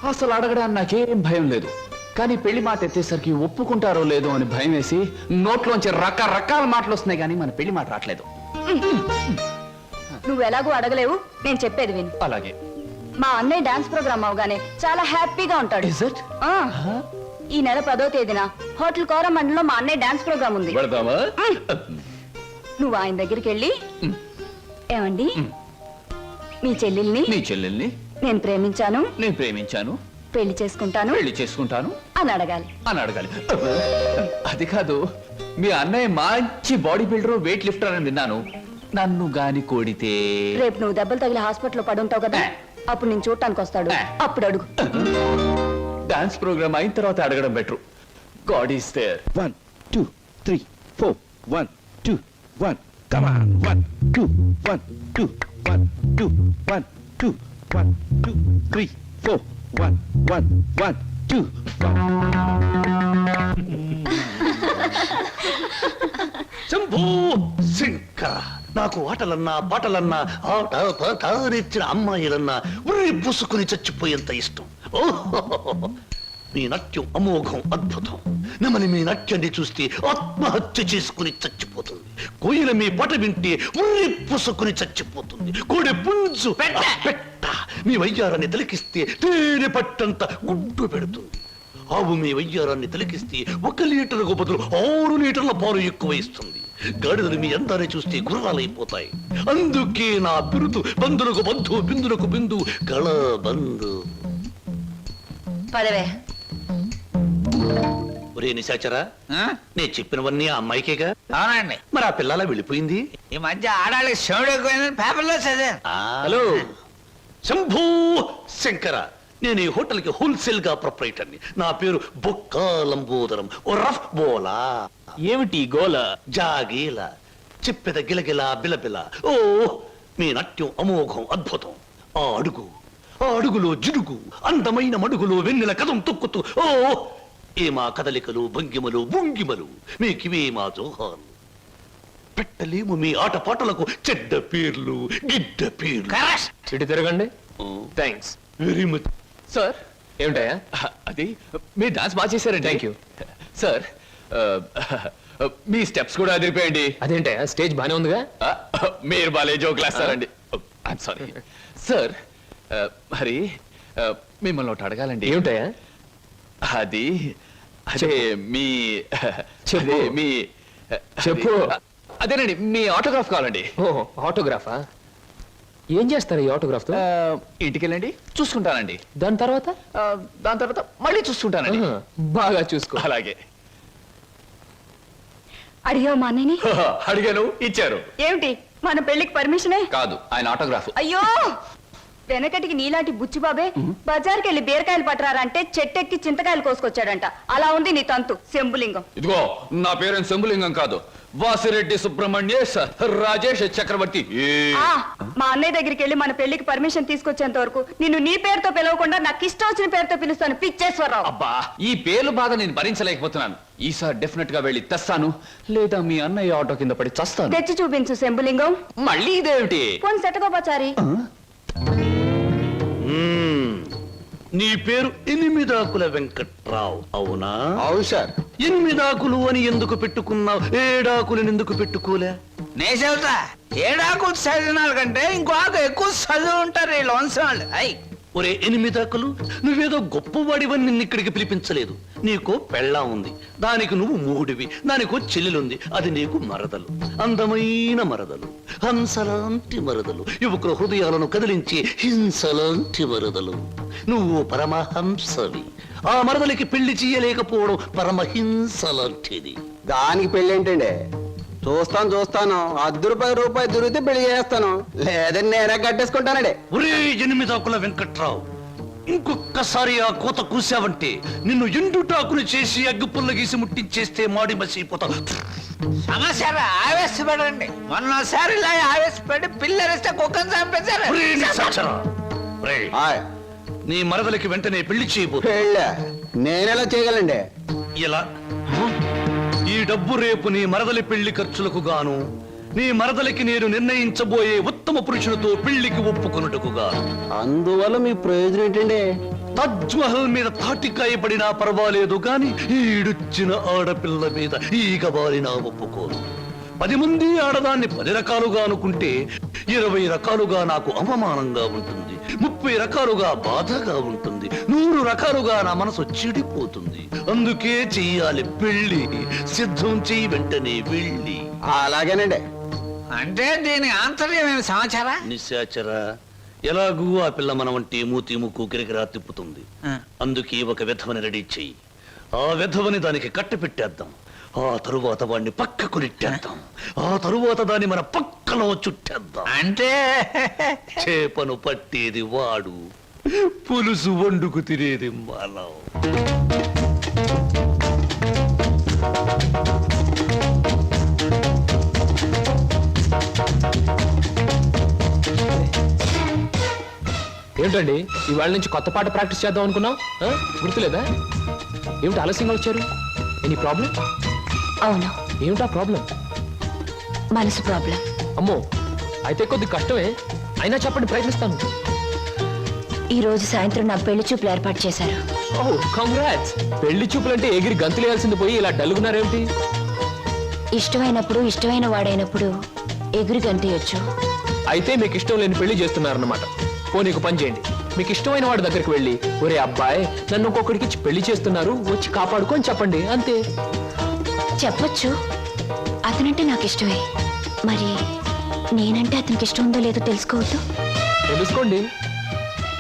అసలు అడగడానికి నాకేం భయం లేదు. కానీ పెళ్లి మాట ఎత్తేసరికి ఒప్పుకుంటారో లేదో అని భయం వేసి నోట్లోంచి రకరకాల మాటలు వస్తున్నాయి, కానీ మన పెళ్లి మాట రావట్లేదు. నువ్వు ఎలాగో అడగలేవు, నేను చెప్పేది విను. అలాగే. మా అన్నయ్య డాన్స్ ప్రోగ్రామ్ అవగానే చాలా హ్యాపీగా ఉంటాడు. ఆ, ఈ నెల 10వ తేదీన హోటల్ కోరమండలో మా అన్నయ్య డాన్స్ ప్రోగ్రామ్ ఉంది. నువ్వు ఆయన దగ్గరికి వెళ్ళి, ఏమండి మీ చెల్లెల్ని నేను ప్రేమించాను, పెళ్లి చేసుకుంటాను అని అడగాలి. అది కాదు, మీ అన్నయ్య మంచి బాడీ బిల్డర్, వెయిట్ లిఫ్టర్ అని విన్నాను. నన్ను గాని కోడితే రేపు నువ్వు దెబ్బలు తగిలి హాస్పిటల్లో పడుంటావు కదా, అప్పుడు నేను చూడటానికి వస్తాడు. అప్పుడు అడుగు. డాన్స్ ప్రోగ్రామ్ అయిన తర్వాత అడగడం better. God is there. 1 2 3 4 1 2 1 come on 1 2 1 2 1 2 1 2 1 2 3 4 1 1 1 2 Shambhu Shankara, నాకు ఆటలన్నా పాటలన్నా ఆట పాట నేర్చిన అమ్మాయిలన్నా ఉర్రి పూసుకుని చచ్చిపోయేంత ఇష్టం. ఓహో, మీ నాట్యం అమోఘం, అద్భుతం. నమని మీ నాట్యాన్ని చూస్తే ఆత్మహత్య చేసుకుని చచ్చిపోతుంది. కోయిల మీ పాట వింటే ఉర్రి పూసుకుని చచ్చిపోతుంది. కోడి పుంజు పెట్ట మీ వయ్యారాన్ని తిలకిస్తే తేనె పట్టంత గుడ్డు పెడుతుంది. ఆవు మీ వయ్యారాన్ని తిలకిస్తే 1 లీటర్కు బదులు 6 లీటర్ల పాలు ఎక్కువ ఇస్తుంది. గాడిదలు మీ అందాన్ని చూస్తే గుర్రాలైపోతాయి. అందుకే నా బిరుదు బంధులకు బంధు, బిందులకు బిందు, గళ బంధు. పదవే. ఒరే నిశాచరా, నేను చెప్పినవన్నీ ఆ అమ్మాయికేగా? అవునండి. మరి ఆ పిల్లలా వెళ్ళిపోయింది. ఈ మధ్య ఆడాళ్ళకి శివుడు ఎక్కువైందని పేపర్లో చదివా. హలో శంభూ శంకర, నేను ఈ హోటల్ కి హోల్సేల్ గా ప్రొపరైటర్ని. నా పేరు బొక్క లంబోదరం, ఓ రఫ్ బోలా. ఏమిటి గోల? జాగీల చెప్పెద గిలగిల బిలబిల. ఓ మీ నాట్యం అమోఘం, అద్భుతం. ఆ అడుగులో జిడుగు, అందమైన మడుగులో వెన్నెల కథం తొక్కుతూ. ఓ ఏ మా కదలికలు, భంగిమలు, భుంగిమలు, మీకివే మా జోహాలు. పెట్టలేము మీ ఆట పాటలకు చెడ్డ పేర్లు, గిడ్డ పేర్లు. ఇటు తిరగండి. Thanks very much sir. ఏమిటయా? అది మీరు డాన్స్ బాగా చేశారండి. Thank you sir. మీ స్టెప్స్ కూడా అదిరిపోయండి. అదేంటయా, స్టేజ్ బానే ఉందిగా. మీరు బాలే జోకులు వేస్తారండి. Sorry sir. మరి మిమ్మల్ని ఒకటి అడగాలండి. ఏమిటయా? అది అదే మీ అదే మీ చెప్పు. అదేనండి, మీ ఆటోగ్రాఫ్ కావాలండి. ఓ ఆటోగ్రాఫా? ఏం చేస్తారు ఈ ఆటోగ్రాఫ్ తో? ఇంటికి వెళ్ళండి, చూసుకుంటానండి. దాని తర్వాత దాని తర్వాత మళ్ళీ చూసుకుంటానండి. బాగా చూసుకో. అలాగే. అడిగావు మా అన్నయ్యని? అడిగాను, ఇచ్చారు. ఏమిటి? మన పెళ్లికి పర్మిషనే కాదు, ఆయన ఆటోగ్రాఫ్. అయ్యో వెనకటికి నీలాంటి బుచ్చిబాబే బజార్కి వెళ్ళి బీరకాయలు పట్టరారంటే చెట్టెక్కి చింతకాయలు కోసుకొచ్చాడంట. అలా ఉంది నీ తంతు శంభులింగం. ఇదిగో, నా పేరు శంభులింగం కాదు, వాసిరెడ్డి సుబ్రహ్మణ్యేశ్ రాజేష్ చక్రవర్తి. మా అన్నయ్య దగ్గరికి వెళ్ళి మన పెళ్లికి పర్మిషన్ తీసుకొచ్చేంత వరకు నిన్ను నీ పేరుతో పిలవకుండా నాకు ఇష్టం వచ్చిన పేరుతో పిలుస్తాను. పిచ్చేశ్వరరావు. అబ్బా, ఈ పేర్లు బాధ నేను భరించలేకపోతున్నాను. ఈసారి డెఫినెట్ గా వెళ్ళి తెస్తాను, లేదా మీ అన్నయ్య ఆటో కింద పడి చస్తాను. తెచ్చి చూపించు శంభులింగం. మళ్ళీ ఇదేమిటి? పోని సెటగోపచారి. నీ పేరు ఎనిమిదాకుల వెంకట్రావు అవునా? అవును సార్. ఎనిమిదాకులు అని ఎందుకు పెట్టుకున్నావు? ఏడాకులను ఎందుకు పెట్టుకోలే? నే చెబుతా, ఏడాకు చదివినాల కంటే ఇంకో ఆకు ఎక్కువ చదువు ఉంటారు వీళ్ళు వంశాలు. అయ్ ఒరే ఎనిమిదాకులు, నువ్వేదో గొప్పవాడివని నిన్ను ఇక్కడికి పిలిపించలేదు. నీకో పెళ్ళా ఉంది, దానికి నువ్వు మూడివి, దానికో చెల్లెలుంది, అది నీకు మరదలు. అందమైన మరదలు, హంసలాంటి మరదలు, యువకుల హృదయాలను కదిలించే హింసలాంటి మరదలు. నువ్వు పరమహంసవి. ఆ మరదలికి పెళ్లి చేయలేకపోవడం పరమహింసలాంటిది. దానికి పెళ్ళి ఏంటండి? చూస్తాను ₹10 దొరికితే పెళ్లి చేస్తాను, లేదని నేనే కట్టేసుకుంటానండి. ఒరే ఎనిమిదాకుల వెంకట్రావు, ఇంకొక్కసారి ఆ కోత కూసావంటే నిన్ను ఎండుటాకులు చేసి అగ్గిపుల్ల గీసి ముట్టించేస్తే మాడి మసిపోతావు. సమస్య ఆవేశపడండి. మొన్నసారి ఇలా ఆవేశపడి పిల్లరిస్తే కుక్కను చంపేశారు. ఒరే నిశాచరా, ఒరే, హాయ్. నీ మరదలికి వెంటనే పెళ్లి చేయబోతు. పెళ్ళా? నేనెలా చేయగలండి? ఎలా? ఈ డబ్బు రేపు నీ మరదలి పెళ్లి ఖర్చులకు గాను, నీ మరదలికి నేను నిర్ణయించబోయే ఉత్తమ పురుషునితో పెళ్లికి ఒప్పుకొనుటకు గాను. అందువల్ల మీ ప్రయోజనం ఏంటండి? తాజ్ మహల్ మీద తాటికాయ పడినా పర్వాలేదు గాని ఈడుచ్చిన ఆడపిల్ల మీద ఈగ బారినా ఒప్పుకోను. 10 మంది ఆడదాన్ని 10 రకాలుగా అనుకుంటే 20 రకాలుగా నాకు అవమానంగా ఉంటుంది, 30 రకాలుగా బాధగా ఉంటుంది, 100 రకాలుగా నా మనసు చెడిపోతుంది. అందుకే చెయ్యాలి పెళ్లి. సిద్ధం చెయ్యి, వెంటనే వెళ్ళి. అలాగేనండి. అంటే దీని ఆంతర్యమైన సమాచారా? నిశాచరా, ఎలాగూ ఆ పిల్ల మన వంటి మూతి ముక్కు కిరికిరా తిప్పుతుంది. అందుకే ఒక విధవని రెడీ చెయ్యి. ఆ విధవని దానికి కట్ట పెట్టేద్దాం. ఆ తరువాత వాడిని పక్కకు నెట్టేద్దాం. ఆ తరువాత దాన్ని మన పక్కలో చుట్టేద్దాం. అంటే చేపను పట్టేది వాడు, పులుసు వండుకు తినేది మనం. ఏంటండి, ఇవాళ నుంచి కొత్త పాట ప్రాక్టీస్ చేద్దాం అనుకున్నాం, గుర్తులేదా? ఏమిటి ఆలస్యంగా వచ్చారు? Any problem? అవును, ఏమిటా ప్రాబ్లం? మనసు ప్రాబ్లం. అమ్మో, అయితే కొద్ది కష్టమే, అయినా చెప్పండి, ప్రయత్నిస్తాను. ఈ రోజు సాయంత్రం నా పెళ్లి చూపులు ఏర్పాటు చేశారు. ఓహ్, కంగ్రాట్స్. పెళ్లి చూపులంటే ఎగిరి గంతులేయాల్సింది పోయి ఇలా డల్గున్నారేమిటి? ఇష్టమైనప్పుడు, ఇష్టమైన వాడైనప్పుడు ఎగురు గంతేయొచ్చు. అయితే మీకు ఇష్టం లేని పెళ్లి చేస్తున్నారన్నమాట. నీకు పని చేయండి, మీకు ఇష్టమైన వాడి దగ్గరికి వెళ్ళి, ఒరే అబ్బాయి, నన్ను ఒక్కొక్కడికి ఇచ్చి పెళ్లి చేస్తున్నారు, వచ్చి కాపాడుకొని చెప్పండి, అంతే. చెప్పొచ్చు, అతనంటే నాకు ఇష్టమే. మరి నేనంటే అతనికి ఇష్టం ఉందో లేదో తెలుసుకోవద్దు? తెలుసుకోండి.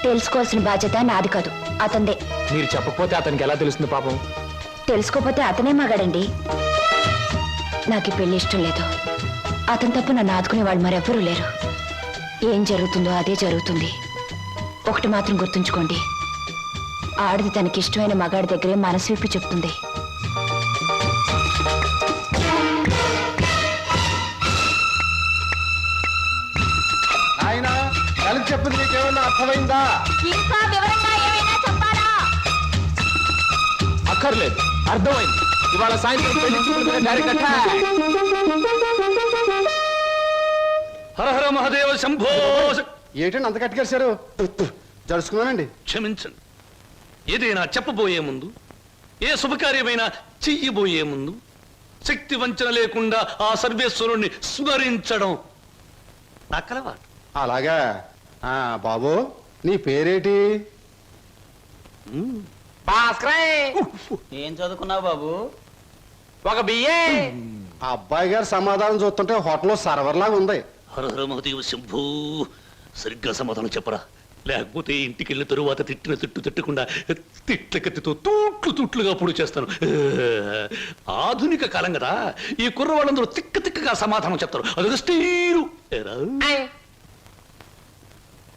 తెలుసుకోవాల్సిన బాధ్యత నాది కాదు, అతందే. మీరు చెప్పకపోతే అతనికి ఎలా తెలుస్తుంది పాపం? తెలుసుకోపోతే అతనే మగాడండి. నాకు ఈ పెళ్లి ఇష్టం లేదు. అతని తప్ప నన్ను ఆదుకునే వాళ్ళు మరెవ్వరూ లేరు. ఏం జరుగుతుందో అదే జరుగుతుంది. ఒకటి మాత్రం గుర్తుంచుకోండి, ఆడది తనకి ఇష్టమైన మగాడి దగ్గరే మనసు విప్పి చెప్తుంది. ఆయన కలిసి చెప్పింది మీకేమన్నా అర్థమైందా? ఇంకా వివరంగా ఏమైనా చెప్పాలా? అక్కర్లేదు, అర్థమైంది. ఇవాళ సాయంత్రం పెళ్లి చూపులు డైరెక్ట్ అటాక్. హర హర మహాదేవ శంభో. ఏంటండి అంత కట్టుకేశారు? జరుచుకున్నానండి. క్షమించండి. ఏదైనా చెప్పబోయే ముందు, ఏ శుభకార్యమైనా చెయ్యబోయే ముందు శక్తి వంచన లేకుండా ఆ సర్వేశ్వరుణ్ణి స్మరించడం నా కలవాటు. అలాగా. బాబు, నీ పేరేటి? ఏం చదువుకున్నావు బాబు? ఒక బిఏ. అబ్బాయి గారు సమాధానం చూస్తుంటే హోటల్లో సర్వర్ లాగా ఉంది. హర హర మహాదేవ శంభో. సరిగ్గా సమాధానం చెప్పరా, లేకపోతే ఇంటికి వెళ్ళిన తరువాత తిట్టిన తిట్టు తిట్టకుండా తిట్ల కత్తితో తూట్లుగా పొడి చేస్తాను. ఆధునిక కాలం కదా, ఈ కుర్రవాళ్ళందరూ తిక్కగా సమాధానం చెప్తారు. అదొక స్టీరు.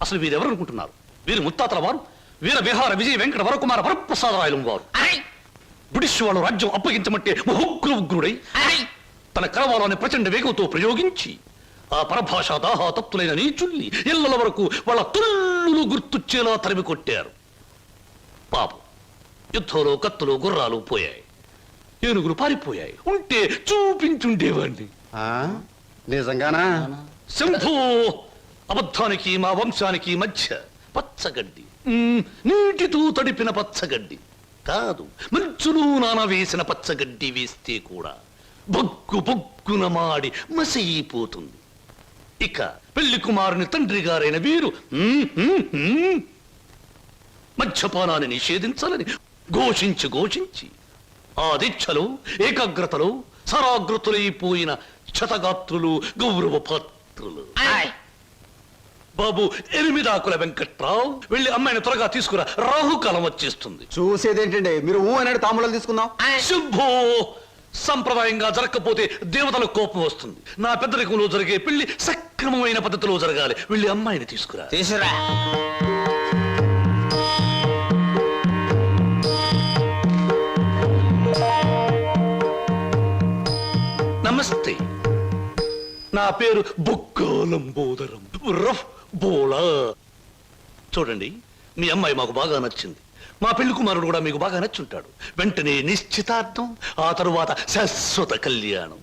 అసలు వీరెవరు అనుకుంటున్నారు? వీరు ముత్తాతల వారు, వీర విహార విజయ వెంకట వరకుమార వరప్రసాదరాయలు వారు. బ్రిటిష్ వాళ్ళు రాజ్యం అప్పగించమంటే ఉగ్రుడై తన కరవాలని ప్రచండ వేగంతో ప్రయోగించి ఆ పరభాష దాహాతత్తులైన నీచుల్ని ఇళ్ల వరకు వాళ్ళ తుల్లులు గుర్తుచ్చేలా తరిమి కొట్టారు. పాపం, యుద్ధంలో కత్తులు గుర్రాలు పోయాయి, ఏనుగులు పారిపోయాయి. ఉంటే చూపించుండేవాణ్ణి. నిజంగానా? శంభో! అబద్ధానికి మా వంశానికి మధ్య పచ్చగడ్డి, నీటితో తడిపిన పచ్చగడ్డి కాదు, మంచులు నానవేసిన పచ్చగడ్డి వేస్తే కూడా బొగ్గున మాడి మసైపోతుంది. ఇక పెళ్లి కుమారుని తండ్రి గారైన వీరు మద్యపానాన్ని నిషేధించాలని ఘోషించి ఆ దీక్షలో ఏకాగ్రతలో సరాగ్రతులైపోయిన క్షతగాత్రులు, గౌరవ పాత్రులు. బాబు ఎనిమిదాకుల వెంకట్రావు, వెళ్ళి అమ్మాయిని త్వరగా తీసుకురా, రాహుకాలం వచ్చేస్తుంది. చూసేదేంటండి, మీరు అన్నాడు తాములు తీసుకుందాం. శుభో! సంప్రదాయంగా జరగకపోతే దేవతలకు కోపం వస్తుంది. నా పెద్దరికంలో జరిగే పెళ్లి సక్రమమైన పద్ధతిలో జరగాలి. వెళ్ళి అమ్మాయిని తీసుకురా. నమస్తే, నా పేరు బొక్కాలంబోదరం రఫ్ బోళా. చూడండి, మీ అమ్మాయి మాకు బాగా నచ్చింది. మా పెళ్లి కుమారుడు కూడా మీకు బాగా నచ్చుంటాడు. వెంటనే నిశ్చితార్థం, ఆ తరువాత శాశ్వత కళ్యాణం.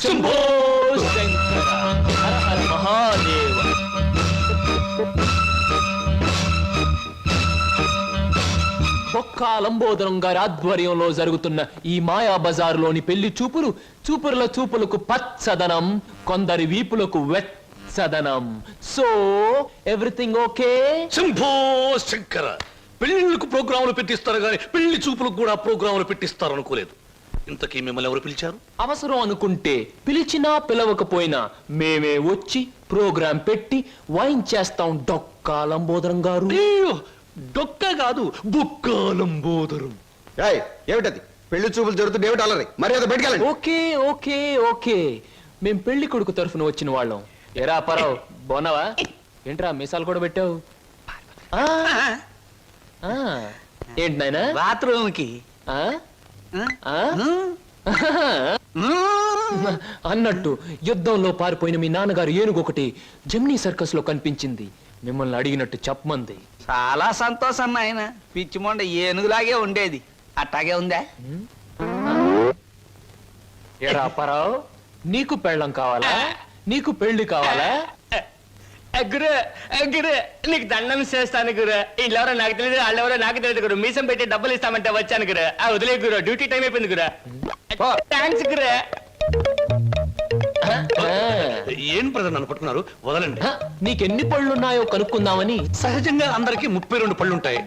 శంభో శంకర, హర హర మహాదేవ. బొక్కా లంబోదరం గారి ఆధ్వర్యంలో జరుగుతున్న ఈ మాయా బజారులోని పెళ్లి చూపులకు పచ్చదనం, కొందరి వీపులకు వెచ్చదనం. So everything okay? Shambho Shankara, పెళ్లిళ్ళకు ప్రోగ్రాములు పెట్టిస్తారు కానీ పెళ్లి చూపులకు కూడా ప్రోగ్రాములు పెట్టిస్తారు అనుకోలేదు. ఇంతకీ మిమ్మల్ని ఎవరు పిలిచారు? అవసరం అనుకుంటే పిలిచినా పిలవకపోయినా మేమే వచ్చి ప్రోగ్రాం పెట్టి వాయించేస్తాం. డొక్కా లంబోదరం గారు. డొక్క కాదు, బొక్కాలంబోదరం. ఏమిటది? పెళ్లి చూపులు జరుగుతుంది, ఏమిటి అలరి? మర్యాద బయటకెళ్ళండి. ఓకే ఓకే ఓకే, మేం పెళ్లి కొడుకు తరఫున వచ్చిన వాళ్ళం. ఎరా పరావు, బాగున్నావా? ఏంట్రా మీసాలు కూడా పెట్టావు? ఏంటి నాయనా? బాత్రూమ్ కి అన్నట్టు యుద్ధంలో పారిపోయిన మీ నాన్నగారు ఏనుగొకటి జమ్నీ సర్కస్ లో కనిపించింది. మిమ్మల్ని అడిగినట్టు చెప్పమంది. చాలా సంతోషం నాయన. పిచ్చి మొండ ఏనుగులాగే ఉండేది, అట్టాగే ఉందా? ఎరా పరావు, నీకు పెళ్ళం కావాలా? నీకు పెళ్లి కావాలా? గురు నీకు దండం చేస్తాను గురు. వీళ్ళెవరో నాకు తెలియదు, వాళ్ళెవరో నాకు తెలియదు గురు. మీసం పెట్టి డబ్బులు ఇస్తామంటే వచ్చాను గురు. వదిలే గురు, డ్యూటీ టైం అయిపోయింది గురు. థ్యాంక్స్ గురు. ఏం ప్రజలు అనుకుంటున్నారు? వదలండి. నీకెన్ని పళ్ళున్నాయో కనుక్కుందామని. సహజంగా అందరికి 32 పళ్ళుంటాయి.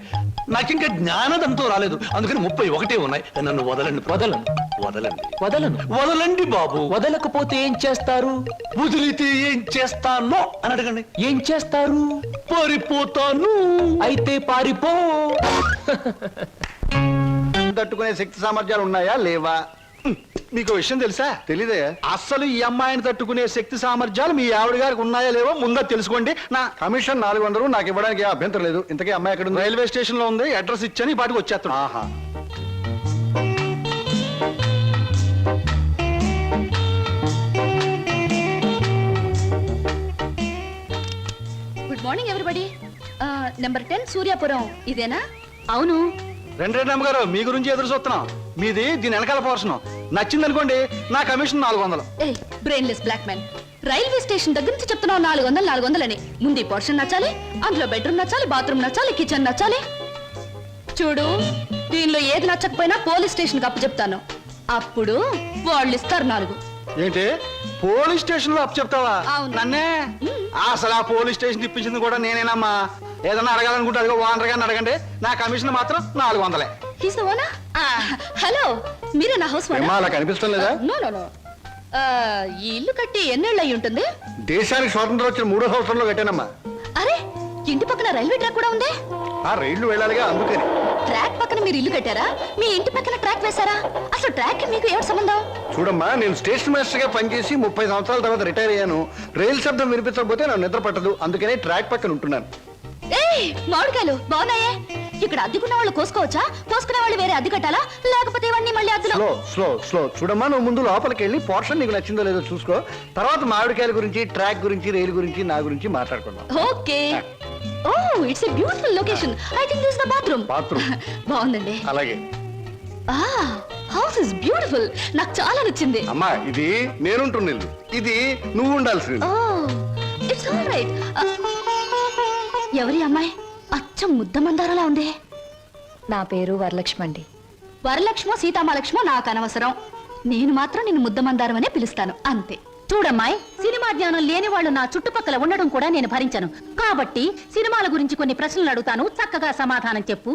నాకింకా జ్ఞానదంతో రాలేదు, అందుకని 31 ఉన్నాయి. నన్ను వదలండి. వదలండి బాబు. వదలకపోతే ఏం చేస్తారు? వదిలితే ఏం చేస్తానో అని అడగండి. ఏం చేస్తారు? పారిపోతాను. అయితే పారిపో. తట్టుకునే శక్తి సామర్థ్యాలు ఉన్నాయా లేవా? మీకు విషయం తెలుసా? తెలీదే. అస్సలు ఈ అమ్మాయిని తట్టుకునే శక్తి సామర్థ్యాలు మీ ఆవిడ గారికి ఉన్నాయా లేవో ముందా తెలుసుకోండి. నా కమిషన్ 400 నాకు ఇవ్వడానికి ఏ అభ్యంతరం లేదు. ఇంతకీ అమ్మాయి ఎక్కడ ఉంది? రైల్వే స్టేషన్ లో ఉంది. అడ్రస్ ఇచ్చాను, ఈ పాటికి వచ్చేస్తాను. ఆహా. Good morning everybody. Number 10 Suryapuram ఇదేనా? అవును. రెండు అమ్మగారు, మీ గురించి ఎదురు చూస్తున్నాం. మీది దీని వెనకాల పోర్షన్ నచ్చింది అనుకోండి, నా commission 400. Brainless black man, railway station దగ్గర నుంచి చెప్తున్నావు 400 అని. ముందు ఈ పోర్షన్ నచ్చాలి, అందులో బెడ్రూమ్ నచ్చాలి, బాత్రూమ్ నచ్చాలి, కిచెన్ నచ్చాలి. చూడు, దీనిలో ఏది నచ్చకపోయినా పోలీస్ స్టేషన్ కి అప్పు చెప్తాను. అప్పుడు వాళ్ళు ఇస్తారు 4. ఏంటి పోలీస్ స్టేషన్ లో అప్పు చెప్తావా? అవును. నన్నే? అసలు ఆ పోలీస్ స్టేషన్ ఇప్పించింది కూడా నేనేనమ్మా. ఏదన్నా అడగాలనుకుంటే అదిగో ఓనర్ గారిని అడగండి. నా కమిషన్ మాత్రం 400. హలో, మీరే నా హౌస్ అలా కనిపిస్తాం లేదా? ఈ ఇల్లు కట్టి ఎన్నేళ్ళు అయి ఉంటుంది? దేశానికి స్వాతంత్రం వచ్చిన 3వ సంవత్సరంలో కట్టానమ్మా. అరే, ఇంటి పక్కన రైల్వే ట్రాక్ కూడా ఉంది. ఆ రైళ్లు వెళ్ళాలిగా, అందుకని. ట్రాక్ పక్కన మీరు ఇల్లు కట్టారా? మీ ఇంటి పక్కన ట్రాక్ వేశారా? అసలు ట్రాక్ కి మీకు ఏమిటి సంబంధం? చూడమ్మా, నేను స్టేషన్ మాస్టర్ గా పనిచేసి 30 సంవత్సరాల తర్వాత రిటైర్ అయ్యాను. రైలు శబ్దం వినిపించకపోతే నాకు నిద్ర పట్టదు, అందుకనే ట్రాక్ పక్కన ఉంటున్నాను. ఏయ్, మామిడికాయలు బాగున్నాయే. ఇక్కడ అద్దెకున్న వాళ్ళు కోసుకోవచ్చా? కోసుకునే వాళ్ళు వేరే అద్దె కట్టాలా? లేకపోతే ఇవన్నీ మళ్ళీ అద్దెలో? స్లో స్లో స్లో చూడమ్మా, నువ్వు ముందు లోపలికి వెళ్ళి పోర్షన్ నీకు నచ్చిందో లేదో చూసుకో. తర్వాత మామిడికాయల గురించి, ట్రాక్ గురించి, రైలు గురించి, నా గురించి మాట్లాడుకుందాం. Okay. Oh, it's a beautiful location. I think this the bathroom. Bathroom బాగుందండి. అలాగే. House is beautiful. నాకు చాలా నచ్చింది. అమ్మా, ఇది నేనుంటున్న ఇల్లు, ఇది నువ్వు ఉండాల్సింది. ఓ, ఇట్స్ ఆల్ రైట్. ఎవరి అమ్మాయి? అచ్చం ముద్ద మందారలా ఉంది. నా పేరు వరలక్ష్మి అండి. వరలక్ష్మో సీతామలక్ష్మో నాకు అనవసరం. నేను మాత్రం నిన్ను ముద్ద మందారం అనే పిలుస్తాను, అంతే. చూడమ్మాయి, సినిమా జ్ఞానం లేని వాళ్ళు నా చుట్టుపక్కల ఉండడం కూడా నేను భరించను. కాబట్టి సినిమాల గురించి కొన్ని ప్రశ్నలు అడుగుతాను, చక్కగా సమాధానం చెప్పు.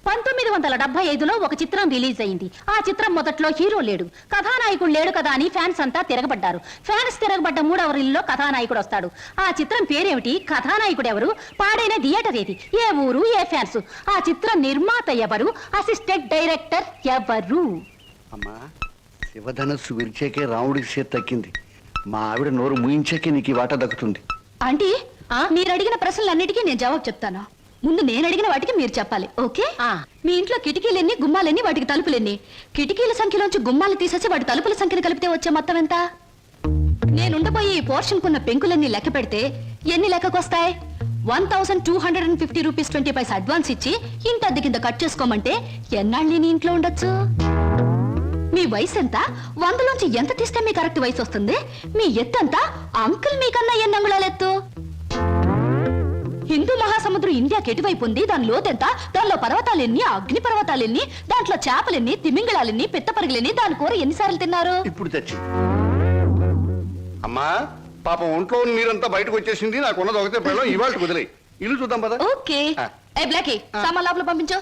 1975లో ఒక చిత్రం రిలీజ్ అయింది. ఆ చిత్రం మొదట్లో హీరో లేడు, కథానాయకుడు లేడు కదా అని ఫ్యాన్స్ అంతా తిరగబడ్డారు. ఫ్యాన్స్ తిరగబడ్డ 3వ రీల్లో కథానాయకుడు వస్తాడు. ఆ చిత్రం పేరేమిటి? కథానాయకుడు ఎవరు? పాడైన థియేటర్ ఏది? ఏ ఊరు? ఏ ఫ్యాన్స్? ఆ చిత్రం నిర్మాత ఎవరు? అసిస్టెంట్ డైరెక్టర్ ఎవరు? అమ్మా, శివధనస్సు విరిచాకే రాముడికి చేతి తక్కింది. మా ఆవిడ నోరు ముయించాకే నీకు ఈ వాటా దక్కుతుంది. ఆంటీ, మీరు అడిగిన ప్రశ్నలన్నిటికీ నేను జవాబు చెప్తాను. ముందు నేను అడిగిన వాటికి మీరు చెప్పాలి, ఓకే? మీ ఇంట్లో కిటికీలెన్ని, గుమ్మాలెన్ని, వాటికి తలుపులెన్ని? కిటికీల సంఖ్యలోంచి గుమ్మాలు తీసేసి వాటి తలుపుల సంఖ్యను కలిపితే వచ్చే మొత్తం ఎంత? నేనుండబోయే ఈ పోర్షన్ కున్న పెంకులన్నీ లెక్క పెడితే ఎన్ని లెక్కకొస్తాయి? 1250 రూపీస్ 20 పైసా అడ్వాన్స్ ఇచ్చి ఇంత అద్దె కింద కట్ చేసుకోమంటే ఎన్నాళ్ళు నీ ఇంట్లో ఉండొచ్చు? మీ వయసు ఎంత? 100లోంచి ఎంత తీస్తే మీ కరెక్ట్ వయసు వస్తుంది? మీ ఎత్తు ఎంత? అంకుల్ మీకన్నా ఎన్ని అంగుళాల ఎత్తు? హిందూ మహాసముద్రం ఇండియాకి ఎటువైపు ఉంది? దాని లోతెంత? దానిలో పర్వతాలెన్ని, అగ్ని పర్వతాలెన్ని, దాంట్లో చేపలెన్ని, తిమింగళాలెన్ని, పిత్తపరిగలెన్ని, దాని కూర ఎన్నిసార్లు తిన్నారు? ఇప్పుడు తెచ్చి అమ్మా, పాపం ఒంట్లో నీరంతా బయటకు వచ్చేసింది. నాకు ఉన్నది ఒకటే పిల్లలు, ఇవాళ కుదిరాయి. ఇల్లు చూద్దాం పద. ఓకే. ఏ బ్లాకీ, సామాన్ లోపల పంపించు.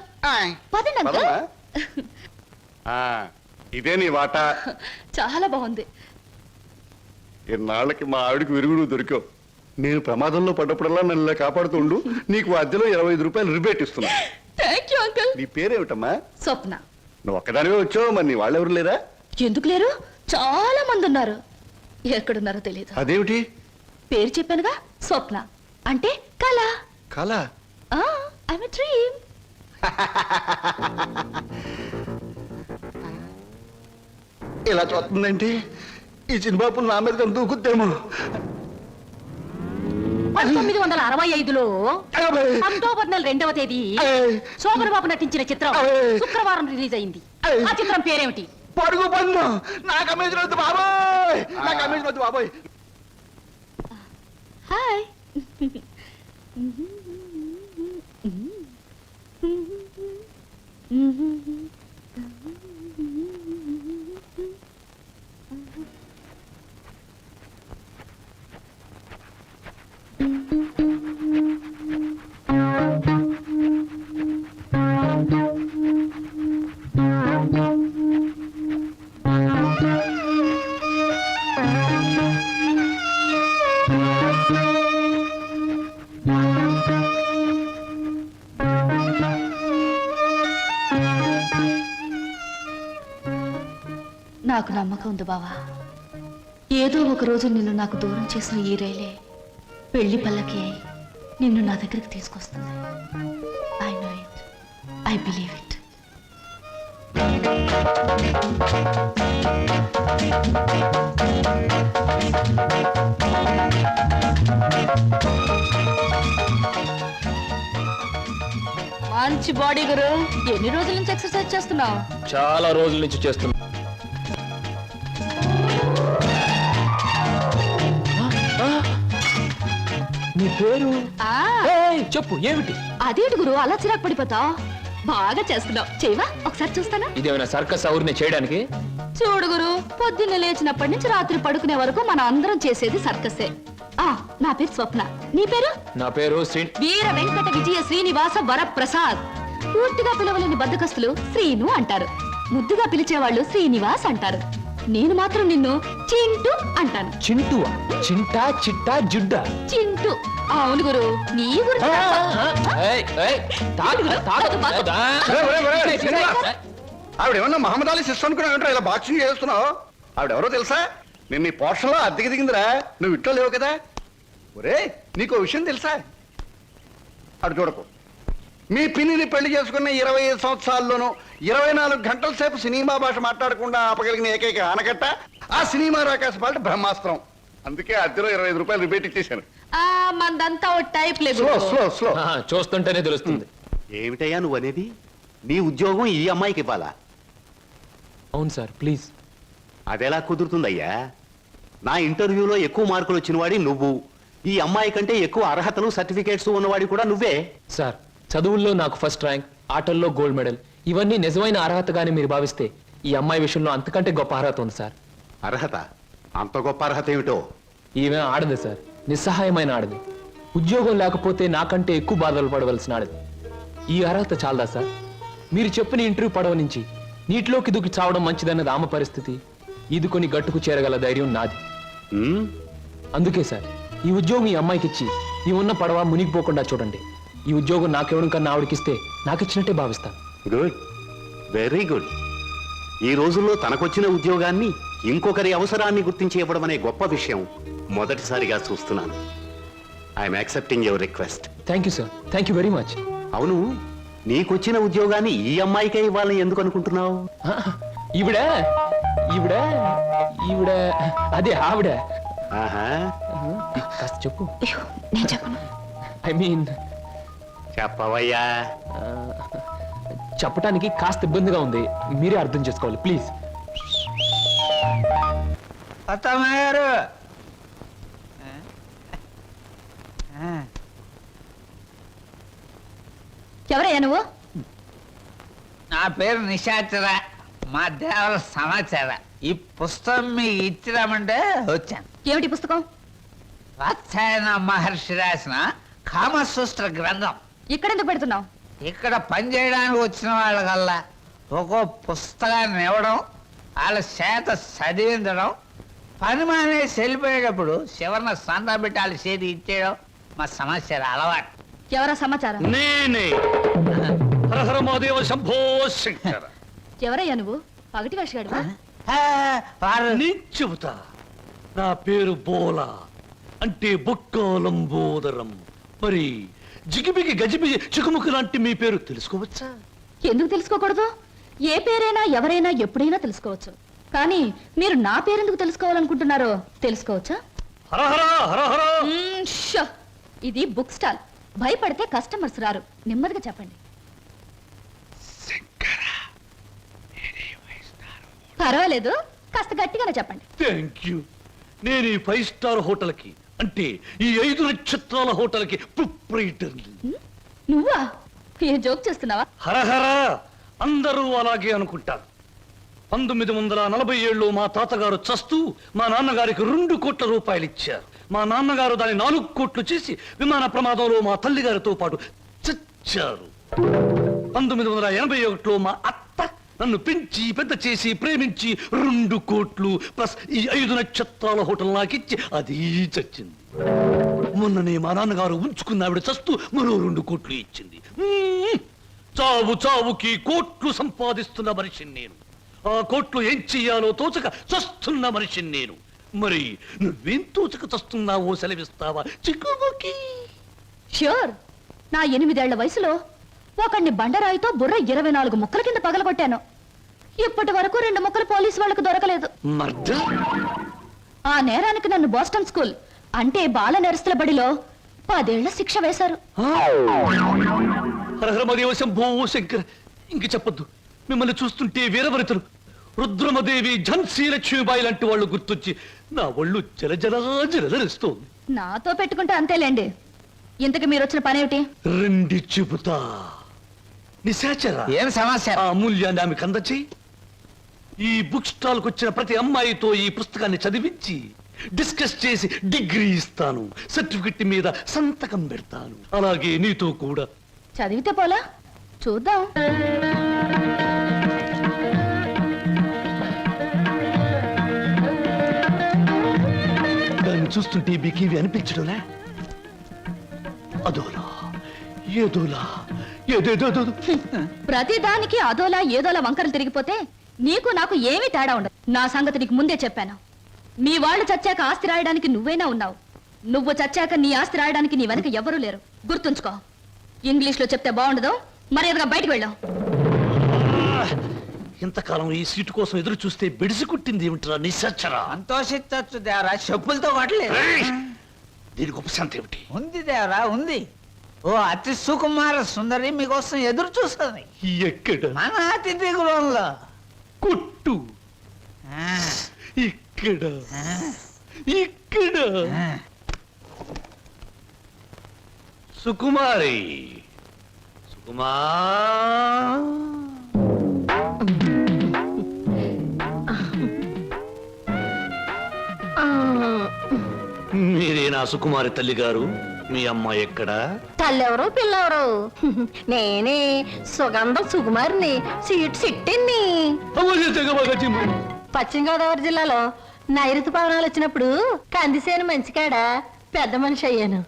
పదండి అంకుల్. ఇదే నీ వాటా. చాలా బాగుంది. ఇన్నాళ్ళకి మా ఆవిడకి విరుగుడు దొరికావు. నేను ప్రమాదంలో పడ్డప్పుడల్లా నన్ను ఇలా కాపాడుతుండు. నీకు అద్దెలో 25 రూపాయలు రిబేట్ ఇస్తున్నా. Thank you uncle. నీ పేరేమిటమ్మా? స్వప్న. నువ్వు ఒక్కదానివే వచ్చావు, మరి నీ వాళ్ళెవరు లేరా? ఎందుకు లేరు? చాలా మంది ఉన్నారు. ఎక్కడున్నారో తెలియదు. అదేమిటి? పేరు చెప్పానుగా, స్వప్న అంటే కళ. కళ? I'm a dream. ఇలా చూస్తుందంటే ఈ చిన్నబాబు నా మీద దూకుద్దేమో. 1965లో అక్టోబర్ నెల 2వ తేదీ శోభన్ బాబు నటించిన చిత్రం శుక్రవారం రిలీజ్ అయింది. ఆ చిత్రం పేరేమిటి? పరుగు పన్ను. నాకు అమేజ్ వద్దు బాబోయ్, నాకు అమేజ్ వద్దు బాబోయ్. హాయ్. నాకు నమ్మకం ఉంది బావా. ఏదో ఒక రోజు నిన్ను నాకు దూరం చేసిన ఈ రైలే పెళ్లి పల్లకి అయి నిన్ను నా దగ్గరికి తీసుకొస్తుంది. I know it, I believe it. మంచి బాడీ గురు. ఎన్ని రోజుల నుంచి ఎక్సర్సైజ్ చేస్తున్నావు? చాలా రోజుల నుంచి చేస్తున్నా. నీ పేరు? చెప్పు, ఏమిటి? అదేంటి గురు అలా చిరాకు పడిపోతావు? బాగా చేస్తున్నావు. చేయవా? ఒకసారి చూస్తానా? ఇదేమైనా సర్కస్ ఊరిని చేయడానికి? చూడు గురు, పొద్దున్న లేచినప్పటి నుంచి రాత్రి పడుకునే వరకు మనం అందరం చేసేది సర్కసే. నా పేరు స్వప్న. నీ పేరు? నా పేరు వీర వెంకట విజయ శ్రీనివాస వరప్రసాద్. పూర్తిగా పిలవలేని బద్దకస్తులు శ్రీను అంటారు, ముద్దుగా పిలిచేవాళ్ళు శ్రీనివాస్ అంటారు. నేను మాత్రం నిన్ను చింటూ అంటాను. చింటూ? చింటా, చిట్టా, జుడ్డా? చింటూ. అవును గురు నీ గురించి ఏయ్, ఏయ్, తాగు, తాగు, తాగుదా? ఆవిడేమన్నా మహమ్మద్ అలీ సిస్టర్ అనుకున్నావు ఇలా బాక్సింగ్ చేస్తున్నావు? ఆవిడెవరో తెలుసా? నేను నీ పోర్షన్లో అద్దెకి దిగిందిరా, నువ్వు ఇంట్లో లేవు కదా. ఒరే నీకు విషయం తెలుసా? అటు చూడకు, మీ పిన్నిని పెళ్లి చేసుకున్న 25 సంవత్సరాల్లోనూ 24 గంటల సేపు సినిమా భాష మాట్లాడకుండా ఆపగలిగిన ఏకైక ఆనకట్ట ఆ సినిమా రాకాశ పాట బ్రహ్మాస్త్రం. అందుకే అద్దెలో 25 రూపాయలు రిబేట్ ఇచ్చేశాను. మందంతా టైప్ లేదు స్లో స్లో స్లో. చూస్తుంటేనే తెలుస్తుంది. ఏమిటయ్యా నువ్వు అనేది? నీ ఉద్యోగం ఈ అమ్మాయికి ఇవ్వాలా? అవును సార్, ప్లీజ్. అదెలా కుదురుతుందయ్యా? నా ఇంటర్వ్యూలో ఎక్కువ మార్కులు వచ్చిన వాడి నువ్వు, ఈ అమ్మాయి కంటే ఎక్కువ అర్హతలు సర్టిఫికేట్స్ ఉన్నవాడి కూడా నువ్వే. సార్, చదువుల్లో నాకు ఫస్ట్ ర్యాంక్, ఆటల్లో గోల్డ్ మెడల్, ఇవన్నీ నిజమైన అర్హతగానే మీరు భావిస్తే ఈ అమ్మాయి విషయంలో అంతకంటే గొప్ప అర్హత ఉంది సార్. అర్హత? అంత గొప్ప అర్హత ఏమిటో? ఈమె ఆడదు సార్, నిస్సహాయమైన ఆడది. ఉద్యోగం లేకపోతే నాకంటే ఎక్కువ బాధలు పడవలసిన ఆడది. ఈ అర్హత చాలదా సార్? మీరు చెప్పిన ఇంటర్వ్యూ పడవ నుంచి నీటిలోకి దూకి చావడం మంచిదన్నది ఆమె పరిస్థితి. ఈదుకొని గట్టుకు చేరగల ధైర్యం నాది. అందుకే సార్, ఈ ఉద్యోగం ఈ అమ్మాయికి ఇచ్చి ఈ ఉన్న పడవ మునిగిపోకుండా చూడండి. ఈ ఉద్యోగం నాకెవడం కన్నా ఆవిడకిస్తే నాకిచ్చినట్టే భావిస్తాను. Good, very good. ఈ రోజుల్లో తనకొచ్చిన ఉద్యోగాన్ని ఇంకొకరి అవసరాన్ని గుర్తించి ఇవ్వడం అనే గొప్ప విషయం మొదటిసారిగా చూస్తున్నాను. I'm accepting your request. Thank you sir, thank you very much. అవును, నీకొచ్చిన ఉద్యోగాన్ని ఈ అమ్మాయికే ఇవ్వాలని ఎందుకు అనుకుంటున్నావు? ఈవిడ ఈవిడ ఈవిడ అదే ఆవిడ. ఆహా, కాస్త చెప్పు. నేను చెప్పను. ఐ మీన్ చెప్పవయ్యా. చెప్పడానికి కాస్త ఇబ్బందిగా ఉంది, మీరే అర్థం చేసుకోవాలి ప్లీజ్. అత్తమ్మారు ఎవరయ్యా నువ్వు? నా పేరు నిశాచర, మా దేవర సమాచార. ఈ పుస్తకం మీకు ఇచ్చిరామంటే వచ్చాను. ఏమిటి పుస్తకం? వాత్సాయన మహర్షి రాసిన కామసూత్ర గ్రంథం. ఇక్కడెందుకు పెడుతున్నావు? ఇక్కడ పనిచేయడానికి వచ్చిన వాళ్ళకల్లా ఒక్కో పుస్తకాన్ని ఇవ్వడం, వాళ్ళ చేత చదివించడం, పని మానేసి వెళ్ళిపోయేటప్పుడు చివరిన సందా పెట్టి వాళ్ళ చేతి ఇచ్చేయడం మా సమాచారం అలవాటు. ఎవరా సమాచారం? నేనే హరహర మహాదేవ శంభో శంకర. ఎవరయ్యా నువ్వు? పగటి వేషగాడు? వారు నేను చెబుతా. నా పేరు బోలా, అంటే బొక్కాలంబోదరం. మరి జిగిబిగి గజిబిగి చికుముకు లాంటి మీ పేరు తెలుసుకోవచ్చా? ఎందుకు తెలుసుకోకూడదు? ఏ పేరైనా ఎవరైనా ఎప్పుడైనా తెలుసుకోవచ్చు. కానీ మీరు నా పేరెందుకు తెలుసుకోవాలనుకుంటున్నారో తెలుసుకోవచ్చా? హరహర హరహర. షో! ఇది బుక్ స్టాల్. భయపడితే కస్టమర్స్ రారు. నెమ్మదిగా చెప్పండి. పర్వాలేదు, కాస్త గట్టిగానే చెప్పండి. Thank you. నేను ఈ 5 స్టార్ హోటల్కి, అంటే ఈ 5 నక్షత్రాల హోటల్కి ప్రొప్రైటర్ని. నువ్వా? ఏ జోక్ చేస్తున్నావా? హరహర. అందరూ అలాగే అనుకుంటారు. 1947లో మా తాతగారు చస్తూ మా నాన్నగారికి 2 కోట్ల రూపాయలు ఇచ్చారు. మా నాన్నగారు దాన్ని 4 కోట్లు చేసి విమాన ప్రమాదంలో మా తల్లిగారితో పాటు చచ్చారు. 1981లో మా అత్త నన్ను పెంచి పెద్ద చేసి ప్రేమించి 2 కోట్లు ప్లస్ ఈ 5 నక్షత్రాల హోటల్ నాకిచ్చి అది చచ్చింది. మొన్ననే మా నాన్నగారు ఉంచుకున్న ఆవిడ చస్తూ మరో 2 కోట్లు ఇచ్చింది. చావు చావుకి కోట్లు సంపాదిస్తున్న మనిషిని నేను. ఆ కోట్లు ఏం చెయ్యాలో తోచక చస్తున్న మనిషిని నేను. మరి నువ్వేం తోచక చస్తున్నావో సెలవిస్తావా చిక్కుముకి? ష్యూర్. నా 8 ఏళ్ల వయసులో ఒకడిని బండరాయితో బుర్ర 24 ముక్కల కింద పగలగొట్టాను. ఇప్పటి వరకు 2 ముక్కలు పోలీసు వాళ్ళకు దొరకలేదు. ఆ నేరానికి నన్ను బోస్టన్ స్కూల్, అంటే బాల నెరస్తుల బడిలో 10 ఏళ్ల శిక్ష వేశారు. హరహరమదేవ శంభో శంకర. ఇంక చెప్పొద్దు. మిమ్మల్ని చూస్తుంటే వీరవరితలు రుద్రమదేవి, ఝన్సీ లక్ష్మీబాయి లాంటి వాళ్ళు గుర్తొచ్చి నా ఒళ్ళు జలజలస్తోంది. నాతో పెట్టుకుంటే అంతేలేండి. ఇంతకు మీరు వచ్చిన పనేమిటి? రండి చెబుతా. నిశాచర, ఏం సమస్య? ఆ అమూల్యాన్ని ఆమెకు అందచేయి. ఈ బుక్ స్టాల్ కు వచ్చిన ప్రతి అమ్మాయితో ఈ పుస్తకాన్ని చదివించి డిస్కస్ చేసి డిగ్రీ ఇస్తాను. సర్టిఫికెట్ మీద సంతకం పెడతాను. అలాగే నీతో కూడా. చదివితే పోలా? చూద్దాం. దాన్ని చూస్తుంటే మీకేవి అనిపించడంలే? అదోలా ఏదోలా ఏదేదో ప్రతిదానికి అదోలా ఏదోలా వంకరలు తిరిగిపోతే నీకు నాకు ఏమీ తేడా ఉండదు. నా సంగతి నీకు ముందే చెప్పాను. మీ వాళ్ళు చచ్చాక ఆస్తి రాయడానికి నువ్వైనా ఉన్నావు. నువ్వు చచ్చాక నీ ఆస్తి రాయడానికి నీ వెనక ఎవరూ లేరు. గుర్తుంచుకో. ఇంగ్లీష్లో చెప్తే బాగుండదు. మర్యాదగా బయటకు వెళ్ళాం. ఇంతకాలం ఈ సీటు కోసం ఎదురు చూస్తే బిడిసి కుట్టింది ఏమిట్రా నిశాచరా? సంతోషించచ్చు దేవరా, చెప్పులతో కొట్టలేదు. దీనికి ఉపశాంతి ఏమిటి? ఉంది దేవరా, ఉంది. ఓ అతి సుకుమార సుందరి మీకోసం ఎదురు చూస్తుంది ఎక్కడ? మన అతిథి గృహంలో. కుట్టు ఇక్కడ ఇక్కడ సుకుమారి సుకుమా మీరేనా సుకుమారి తల్లి గారు? మీ అమ్మాయి ఎక్కడా? తల్లెవరు పిల్లెవరు? నేనే సుగంధం సుకుమారిని, సీట్ సిట్టిని. పశ్చిమ గోదావరి జిల్లాలో నైరుతు పవనాలు వచ్చినప్పుడు కందిసేను మంచికాడ పెద్ద మనిషి అయ్యాను.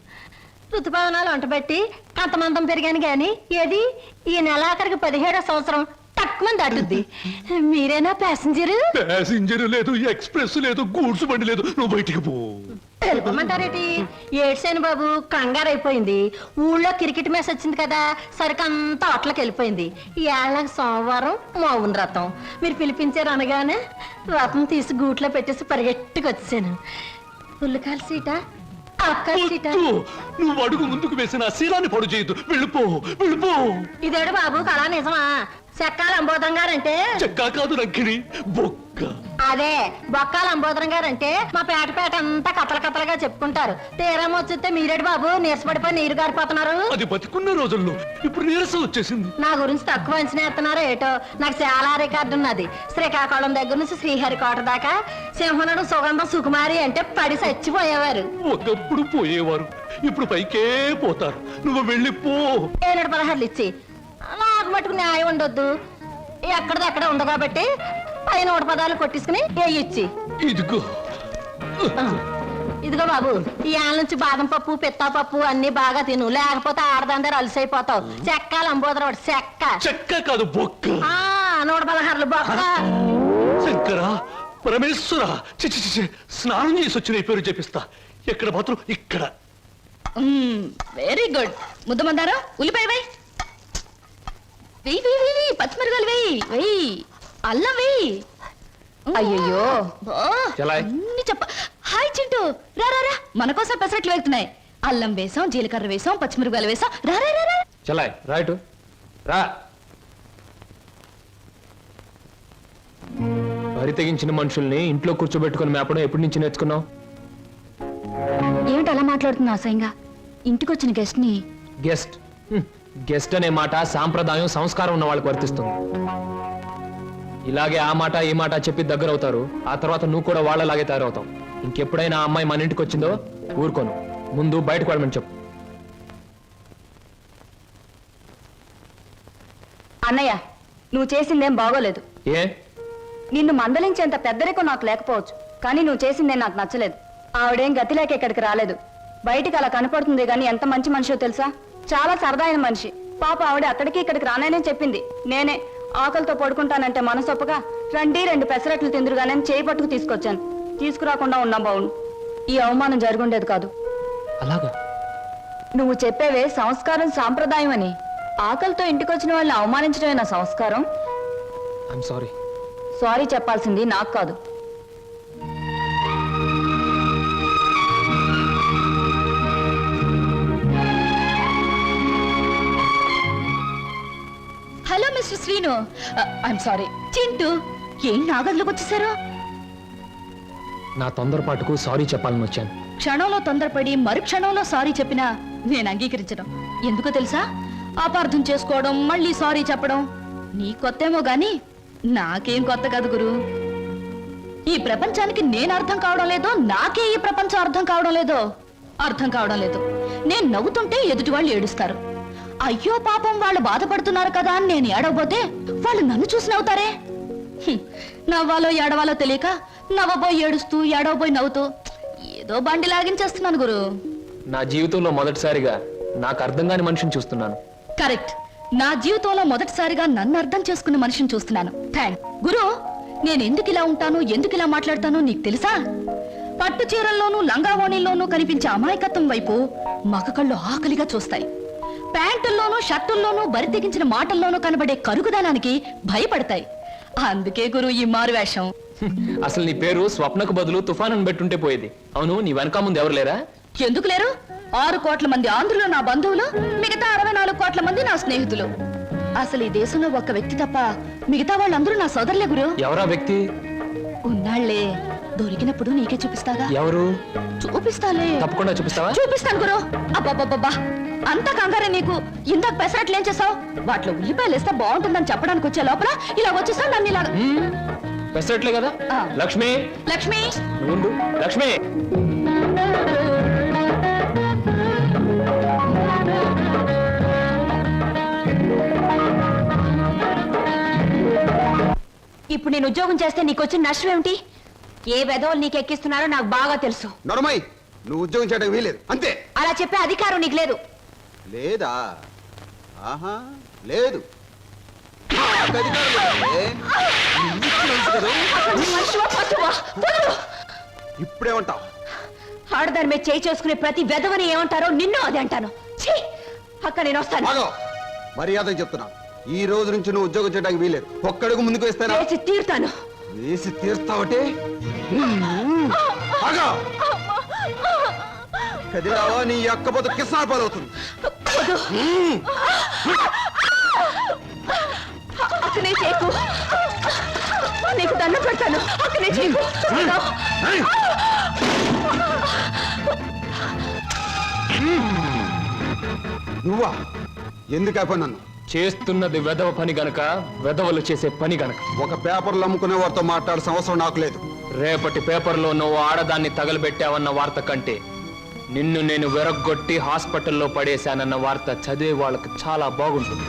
ఋతుపవనాలు వంటబెట్టి కంతమంతం పెరిగాను గాని ఏది ఈ నెలాఖరికి 17వ సంవత్సరం తక్కువ దాటుద్ది. మీరేనా ప్యాసింజరు? ప్యాసింజర్ లేదు, ఎక్స్ప్రెస్ లేదు, గూడ్స్ బండి లేదు. నువ్వు బయటికి పో. వెళ్ళిపోమంటారేటి? ఏడ్సేను బాబు, కంగారైపోయింది. ఊళ్ళో క్రికెట్ మ్యాచ్ వచ్చింది కదా, సరికంతా అట్లకి వెళ్ళిపోయింది. ఈ ఏళ్ళకి సోమవారం మౌన రథం. మీరు పిలిపించారు అనగానే రథం తీసి గూట్లో పెట్టేసి పరిగెట్టుకు వచ్చాను. పుల్లకాల సీట, అక్క సీట. నువ్వు అడుగు ముందుకు వేసిన శీలాన్ని పొడు చేయొద్దు. వెళ్ళిపో వెళ్ళిపో. ఇదేడు బాబు కళా నిజమా? చెక్కాల అంబోధం గారంటే చెక్కా కాదు రంకిణి, బొక్క. అదే బొక్కాల అంబోధరం గారంటే మా పేట అంతా కథలుగా చెప్పుకుంటారు. తీరం వచ్చితే మీరేడు బాబు నీరసపడిపోయి నీరు గారిపోతున్నారు. అది బతికున్న రోజుల్లో, ఇప్పుడు నీరసం వచ్చేసింది. నా గురించి తక్కువ అంచనా ఎత్తున్నారో ఏటో. నాకు చాలా రికార్డు ఉన్నది. శ్రీకాకుళం దగ్గర నుంచి శ్రీహరికోట దాకా సింహనుడు సుగంధం సుకుమారి అంటే పడి చచ్చిపోయేవారు. ఒకప్పుడు పోయేవారు, ఇప్పుడు పైకే పోతారు. నువ్వు వెళ్ళిపో. 716 ఇచ్చి నాకు మటుకు న్యాయం ఉండొద్దు. ఎక్కడదెక్కడ ఉంది కాబట్టి పైన 110 కొట్టించుకుని ఇచ్చి. ఇదిగో ఇదిగో బాబు, ఈ ఆల నుంచి బాదం పప్పు పిత్తా పప్పు అన్ని బాగా తిను, లేకపోతే ఆడదందరూ అలసైపోతావు. చెక్కాలి అంబోదరవాడు చెక్క. చెక్క కాదు బొక్క. 116 బొక్క. శంకర పరమేశ్వర, చిచి స్నానం చేసి వచ్చిన ఈ పేరు చెప్పిస్తా. ఎక్కడ మాత్రం ఇక్కడ. Very good. ముద్దమందారం ఉల్లిపాయ వేయి, వెయ్యి పచ్చిమిరకాయలు వెయ్యి, అల్లం వెయ్యి. అయ్యో అన్ని చెప్ప. హాయ్ చింటూ, రా రా రా, మన కోసం పెసరట్లు వెళ్తున్నాయి. అల్లం వేసాం, జీలకర్ర వేసాం, పచ్చిమిరకాయలు వేసాం. రా రా రా. చలాయ్ రైట్ రా. వరి తెగించిన మనుషుల్ని ఇంట్లో కూర్చోబెట్టుకుని మేపడం ఎప్పటి నుంచి నేర్చుకున్నావు? ఏమిటి అలా మాట్లాడుతున్నా అసహ్యంగా? ఇంటికొచ్చిన గెస్ట్ ని. గెస్ట్ గెస్ట్ అనే మాట సాంప్రదాయం సంస్కారం ఉన్న వాళ్ళకి వర్తిస్తుంది. ఇలాగే ఆ మాట ఈ మాట చెప్పి దగ్గర అవుతారు. ఆ తర్వాత నువ్వు కూడా వాళ్ళలాగే తయారవుతావు. ఇంకెప్పుడైనా ఆ అమ్మాయి మన ఇంటికి వచ్చిందో ఊరుకోను. ముందు బయటకు వెళ్ళమని చెప్పు. అన్నయ్య, నువ్వు చేసిందేం బాగోలేదు. ఏ? నిన్ను మందలించేంత పెద్దరికం నాకు లేకపోవచ్చు, కానీ నువ్వు చేసిందేం నాకు నచ్చలేదు. ఆవిడేం గతి లేక ఇక్కడికి రాలేదు. బయటికి అలా కనపడుతుంది గాని ఎంత మంచి మనిషో తెలుసా? చాలా సరదా అయిన మనిషి. పాప ఆవిడ అక్కడికి ఇక్కడికి రాననే చెప్పింది. నేనే ఆకలితో పడుకుంటానంటే మనసొప్పగా రండి 2 పెసరట్లు తిందురుగానే చేయి పట్టుకు తీసుకొచ్చాను. తీసుకురాకుండా ఉన్నా బావును. ఈ అవమానం జరుగుండేది కాదు. అలాగా? నువ్వు చెప్పేవే సంస్కారం సాంప్రదాయం అని. ఆకలితో ఇంటికొచ్చిన వాళ్ళని అవమానించడమే నా సంస్కారం. I'm sorry. సారీ చెప్పాల్సింది నాకు కాదు. Hello mister Srinu. I'm sorry. Chintu, ఏం నాగర్లోకి వచ్చేసారు? నా తొందరపాటుకు సారీ చెప్పాలని వచ్చాను. క్షణంలో తొందరపడి మరు క్షణంలో సారీ చెప్పినా నేను అంగీకరించడం. ఎందుకో తెలుసా? అపార్థం చేసుకోవడం, మళ్ళీ సారీ చెప్పడం నీ కొత్తేమో గాని నాకేం కొత్త కాదు గురు. ఈ ప్రపంచానికి నేను అర్థం కావడం లేదో, నాకే ఈ ప్రపంచం అర్థం కావడం లేదో. అర్థం కావడం లేదు. నేను నవ్వుతుంటే ఎదుటి వాళ్ళు ఏడుస్తారు. అయ్యో పాపం వాళ్ళు బాధపడుతున్నారు కదా అని నేను ఏడవబోతే వాళ్ళు నన్ను చూసి నవ్వుతారే. నవ్వాలో ఏడవాలో తెలియక నవ్వబోయి ఏడుస్తూ, ఏడవబోయి నవ్వుతూ ఏదో బండి లాగించేస్తున్నాను గురు. నా జీవితంలో మొదటిసారిగా నాకు అర్థం కాని మనిషిని చూస్తున్నాను. కరెక్ట్. నా జీవితంలో మొదటిసారిగా నన్ను అర్థం చేసుకున్న మనిషిని చూస్తున్నాను. థ్యాంక్ గురు. నేను ఎందుకు ఇలా ఉంటాను, ఎందుకు ఇలా మాట్లాడతానో నీకు తెలుసా? పట్టు చీరల్లోనూ లంగావోణీల్లోనూ కనిపించే అమాయకత్వం వైపు మగ కళ్ళు ఆకలిగా చూస్తాయి. ప్యాంటుల్లోనూ షర్టుల్లోనూ బరి తెగించిన మాటల్లోనూ కనబడే కరుగుదనానికి భయపడతాయి. అందుకే గురు ఈ మారువేషం. అసలు నీ పేరు స్వప్నకు బదులు తుఫాన్ అని పెట్టుంటే పోయేది. అవును, నీ వెనక ముందు ఎవరు లేరా? ఎందుకు లేరు? 6 కోట్ల మంది ఆంధ్రులు నా బంధువులు, మిగతా 64 కోట్ల మంది నా స్నేహితులు. అసలు ఈ దేశంలో ఒక్క వ్యక్తి తప్ప మిగతా వాళ్ళందరూ నా సోదరులే గురు. ఎవరా వ్యక్తి? ఉన్నాళ్లే, దొరికినప్పుడు నీకే చూపిస్తాగా. ఎవరు? చూపిస్తాలే. తప్పకుండా చూపిస్తావా? చూపిస్తాను గురు. అబ్బబ్బబ్బబ్బా, అంత కంగారే నీకు? ఇందాక పెసరట్లు ఏం చేసావు? వాటిలో ఉల్లిపాయలు వేస్తే బాగుంటుందని చెప్పడానికి వచ్చే లోపల ఇలా వచ్చేసా నన్ను ఇలా. పెసరట్లే కదా. ఆ. లక్ష్మి, లక్ష్మి, నువ్వు ఉండు. లక్ష్మి, ఇప్పుడు నేను ఉద్యోగం చేస్తే నీకు వచ్చిన నష్టం ఏమిటి? ఏ వెధవలు నీకు ఎక్కిస్తున్నారో నాకు బాగా తెలుసు. నడమై, నువ్వు ఉద్యోగం చేయడం వీలేదు అంతే. అలా చెప్పే అధికారం నీకు లేదు. లేదా? ఆహా, లేదు. నాకు అధికారం లేదే. నీకు తెలుసు కదా. మనిషివా, పశువా? వదలు. ఇప్పుడేమంటావు? ఆడదాని మీద చేయి చేసుకునే ప్రతి వెధవని ఏమంటారో నిన్ను అది అంటాను. ఛీ! అక్క నేను వస్తాను. ఆగో, మర్యాద చెప్తున్నా. ఈ రోజు నుంచి నువ్వు ఉద్యోగం చేయడానికి వీలేదు. ఒక్కడుగు ముందుకు వేస్తానా? వేసి తీరుతాను. వేసి తీర్స్తావటే? ఆగో, కదిలావా నీ అక్క పొద్దు కిసాన్ పాలవుతుంది. అక్కనే చేయకు. నీకు దండం పెడతాను. అక్కనే చేయకు. నువ్వా? ఎందుకు అయిపోయి నన్ను చేస్తున్నది వెధవ పని గనక, వెధవలు చేసే పని గనక. ఒక పేపర్లు అమ్ముకునే వారితో మాట్లాడాల్సిన అవసరం నాకు లేదు. రేపటి పేపర్లో నువ్వు ఆడదాన్ని తగలబెట్టావన్న వార్త కంటే నిన్ను నేను వెరగొట్టి హాస్పిటల్లో పడేశానన్న వార్త చదివే వాళ్ళకి చాలా బాగుంటుంది.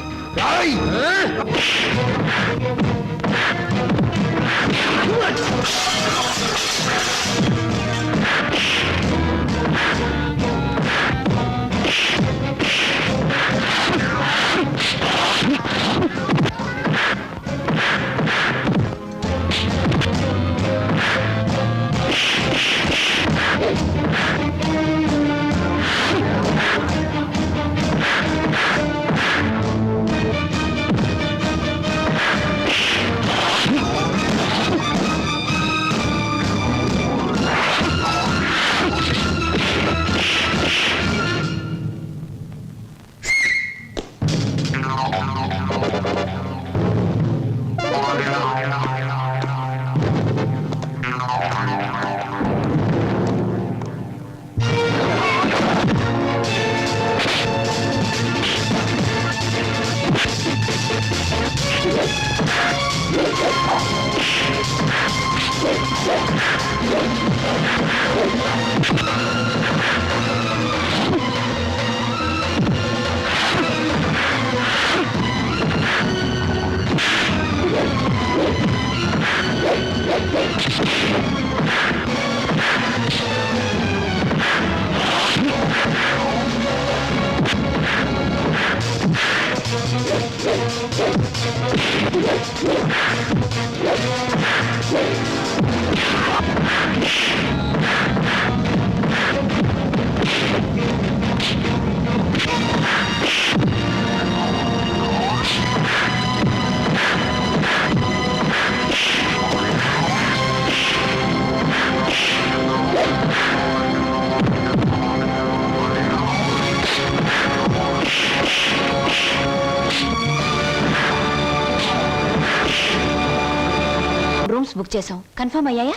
రూమ్స్ బుక్ చేసాం. కన్ఫర్మ్ అయ్యాయా?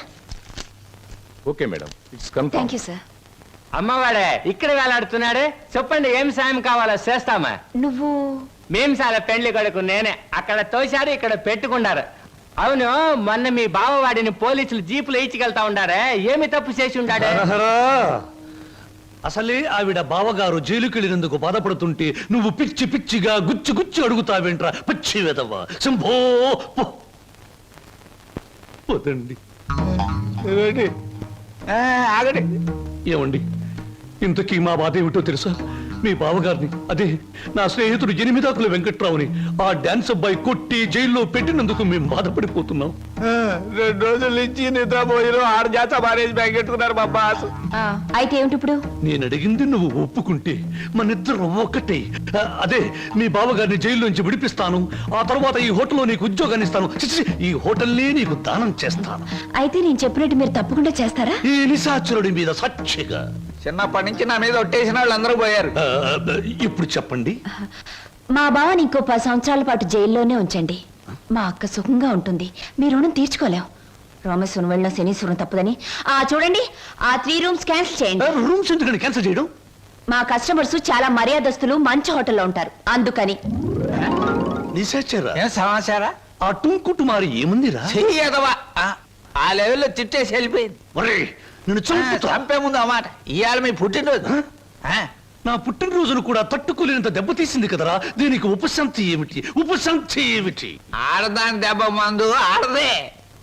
Okay madam, it's confirm. Thank you sir. అమ్మవాడే ఇక్కడ వేలాడుతున్నాడు. చెప్పండి ఏం సాయం కావాలో చేస్తామా. నువ్వు మేం చాలా పెండ్లి కొడుకు నేనే. అక్కడ తోశారు, ఇక్కడ పెట్టుకున్నారు. అవును, మొన్న మీ బావవాడిని పోలీసులు జీపులు ఇచ్చికెళ్తా ఉండారే, ఏమి తప్పు చేసి ఉండాడు? అసలే ఆవిడ బావగారు జైలుకెళ్ళినందుకు బాధపడుతుంటే నువ్వు పిచ్చి పిచ్చిగా గుచ్చి గుచ్చి అడుగుతావేంట్రా పిచ్చి వెదవ. శంభో పోతండి. ఆగండి. ఏమండి, ఇంతకీ మా బాధ ఏమిటో తెలుసా? మీ బావగారిని, అదే నా స్నేహితుడు ఎనిమిదాకుల వెంకట్రావుని ఆ డాన్స్ అబ్బాయి కొట్టి జైల్లో పెట్టినందుకు మేము బాధపడిపోతున్నాం. 2 రోజుల నుంచి నిద్రపోయిన 6 జాత మారేజ్ బ్యాగ్ పెట్టుకున్నారు మా బాస్. అయితే ఏమిటి ఇప్పుడు? నేను అడిగింది నువ్వు ఒప్పుకుంటే మనిద్దరం ఒక్కటే. అదే మీ బావగారిని జైల్లోంచి విడిపిస్తాను, ఆ తర్వాత ఈ హోటల్లో నీకు ఉద్యోగాన్ని ఇస్తాను, ఈ హోటల్నే నీకు దానం చేస్తాను. అయితే నేను చెప్పినట్టు మీరు తప్పకుండా చేస్తారా? ఈ నిశాచరుడి మీద సాక్షిగా. చిన్నప్పటి నుంచి నా మీద ఒట్టేసిన వాళ్ళు అందరూ పోయారు. ఇప్పుడు చెప్పండి. మా బావని ఇంకో 10 సంవత్సరాల పాటు జైల్లోనే ఉంచండి. మా అక్క సుఖంగా ఉంటుంది. మీ రుణం తీర్చుకోలేం. రామేశ్వరం వెళ్ళిన శనీశ్వరం తప్పదని చూడండి, ఆ 3 రూమ్స్ క్యాన్సిల్ చేయండి. రూమ్స్ ఎందుకని క్యాన్సిల్ చేయడం? మా కస్టమర్స్ చాలా మర్యాదస్తులు, మంచి హోటల్లో ఉంటారు, అందుకని. నిశాచరా సమాచారా ఆ టుంకుటుమారి ఏముందిరా? చెయ్యదవా ఆ లెవెల్లో తిట్టేసి వెళ్ళిపోయింది. నేను చంపే ముందు ఆ మాట. ఇవాళ మీ పుట్టినరోజు. నా పుట్టినరోజును కూడా తట్టుకోలేనంత దెబ్బతీసింది కదరా. దీనికి ఉపశాంతి ఏమిటి? ఉపశాంతి ఏమిటి? ఆడదాని దెబ్బ మందు ఆడదే.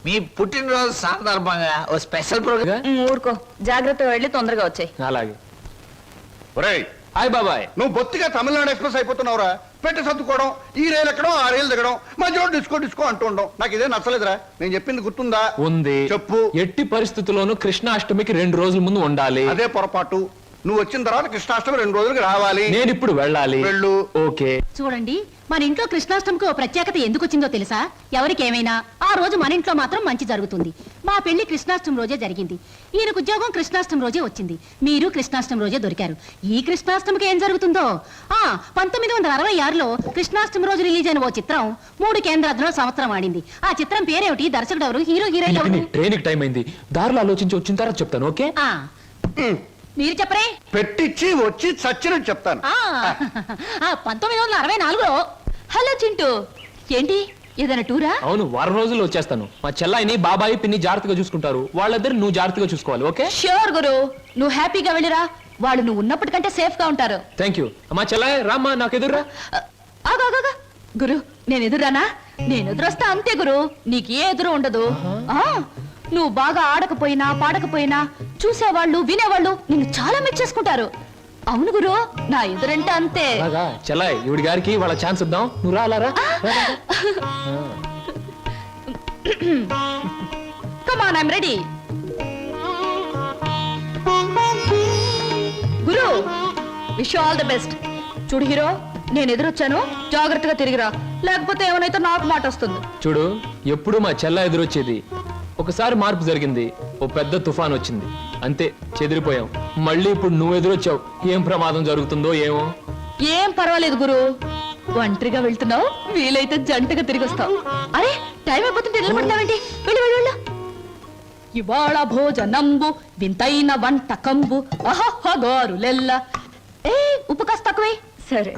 మీ పుట్టినరోజు సందర్భంగా ఓ స్పెషల్ ప్రోగ్రామ్. ఊరుకో, జాగ్రత్తగా వెళ్ళి తొందరగా వచ్చాయి. అలాగే. ఒరేయ్, హాయ్ బాబాయ్. నువ్వు బొత్తిగా తమిళనాడు ఎక్స్ప్రెస్ అయిపోతున్నావురా. పెట్టి సర్దుకోవడం, ఈ రైలు ఎక్కడం, ఆ రైలు దిగడం, మధ్యలో డిస్కో డిస్కో అంటూ ఉండడం నాకు ఇదే నచ్చలేదురా. నేను చెప్పింది గుర్తుందా? ఉంది. చెప్పు. ఎట్టి పరిస్థితుల్లోనూ కృష్ణాష్టమికి 2 రోజుల ముందు ఉండాలి. అదే పొరపాటు. నువ్వు వచ్చిన తర్వాత కృష్ణాష్టమి 2 రోజులకి రావాలి. నేను ఇప్పుడు వెళ్ళాలి. వెళ్ళు. ఓకే. చూడండి, మన ఇంట్లో కృష్ణాష్టమికి ఓ ప్రత్యేకత ఎందుకు వచ్చిందో తెలుసా? ఎవరికేమైనా ఆ రోజు మన ఇంట్లో మాత్రం మంచి జరుగుతుంది. మా పెళ్లి కృష్ణాష్టమి రోజే జరిగింది. ఈయనకు ఉద్యోగం కృష్ణాష్టమి రోజే వచ్చింది. మీరు కృష్ణాష్టమి రోజే దొరికారు. ఈ కృష్ణాష్టమికి ఏం జరుగుతుందో? 1966లో కృష్ణాష్టమి రోజు రిలీజ్ అయిన ఓ చిత్రం 3 కేంద్రాల్లో సంవత్సరం ఆడింది. ఆ చిత్రం పేరేమిటి? దర్శకుడు ఎవరు? హీరో హీరోయిన్ ఎవరు? ట్రైన్ కి టైం అయింది. దారిలో ఆలోచించి వచ్చిన తర్వాత చెప్తాను. ఓకే. మీరు చెప్పరే. పెట్టించి వచ్చి చచ్చినట్టు చెప్తాను. 1964లో. హలో చింటూ, ఏంటి ఏదైనా టూరా? అవును, వారం రోజుల్లో వచ్చేస్తాను. మా చెల్లాయిని బాబాయి పిన్ని జాగ్రత్తగా చూసుకుంటారు. వాళ్ళిద్దరు నువ్వు జాగ్రత్తగా చూసుకోవాలి. ఓకే? ష్యూర్ గురు, నువ్వు హ్యాపీగా వెళ్ళిరా. వాళ్ళు నువ్వు ఉన్నప్పటికంటే సేఫ్ గా ఉంటారు. Thank you. మా చెల్లాయి రామ్మా, నాకు ఎదురురా. గురు, నేను ఎదురానా? నేను ఎదురొస్తా అంతే గురు, నీకు ఏ ఎదురు ఉండదు. నువ్వు బాగా ఆడకపోయినా పాడకపోయినా చూసేవాళ్ళు వినేవాళ్ళు నిన్ను చాలా మెచ్చేసుకుంటారు. అవును గురు, నా ఎదురంటే అంతే. అలాగా చెల్లాయి, ఈవిడి గారికి వాళ్ళ ఛాన్స్ ఇద్దాం. నువ్వు రాలారా? Come on, I'm ready. గురు, wish you all the best. చూడు హీరో, నేను ఎదురొచ్చాను, జాగ్రత్తగా తిరిగిరా, లేకపోతే ఏమైనా నాకు మాట వస్తుంది. చూడు, ఎప్పుడు మా చెల్ల ఎదురొచ్చేది. ఒకసారి మార్పు జరిగింది, ఓ పెద్ద తుఫాన్ వచ్చింది, అంతే చెదిరిపోయాం. మళ్ళీ ఇప్పుడు నువ్వు ఎదురొచ్చావు. ఏం ప్రమాదం జరుగుతుందో ఏమో. ఏం పర్వాలేదు గురు, ఒంటరిగా వెళ్తున్నావు, వీలైతే జంటగా తిరిగి వస్తావు. అరే, టైం అయిపోతుంటే నిలబడతావేంటి? వెళ్ళు వెళ్ళు వెళ్ళు. ఇవాళ భోజనంబు వింతైన వంటకంబు అహహగారులెల్ల. ఉప్పు కాస్త తక్కువే. సరే.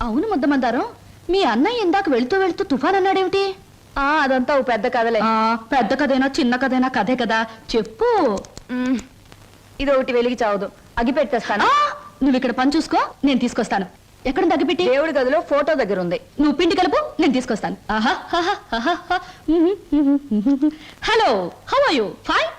అవును ముద్దమందారం, మీ అన్నయ్య ఇందాక వెళ్తూ వెళ్తూ తుఫాన్ అన్నాడేమిటి? అదంతా ఓ పెద్ద కథలే. పెద్ద కథైనా చిన్న కథైనా కథే కదా, చెప్పు. ఇది ఒకటి వెలిగి చావదు, అగి పెట్టేస్తాను. నువ్వు ఇక్కడ పని చూసుకో, నేను తీసుకొస్తాను. ఎక్కడ తగ్గిపెట్టి? దేవుడి గదిలో ఫోటో దగ్గర ఉంది. నువ్వు పిండి కలుపు, నేను తీసుకొస్తాను. Hello, how are you? Fine.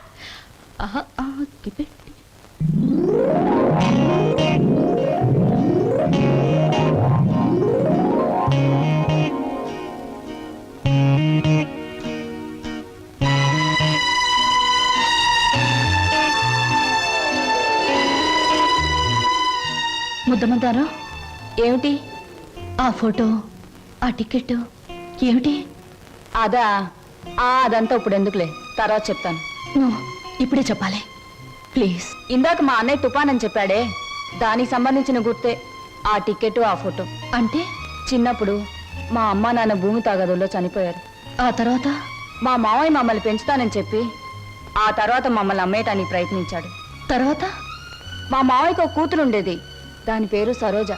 ముద్దమందారా, ఏమిటి? ఆ ఫోటో, ఆ టికెట్ ఏమిటి? అదంతా ఇప్పుడు ఎందుకులే, తర్వాత చెప్తాను. నువ్వు ఇప్పుడే చెప్పాలి ప్లీజ్. ఇందాక మా అన్నయ్య తుఫాన్ అని చెప్పాడే, దానికి సంబంధించిన గుర్తే ఆ టికెట్, ఆ ఫోటో. అంటే చిన్నప్పుడు మా అమ్మ నాన్న భూమి తాగదుల్లో చనిపోయారు. ఆ తర్వాత మా మావయ్య మమ్మల్ని పెంచుతానని చెప్పి ఆ తర్వాత మమ్మల్ని అమ్మేయటానికి ప్రయత్నించాడు. తర్వాత మా మావయ్యకు ఒక కూతురు ఉండేది, దాని పేరు సరోజ.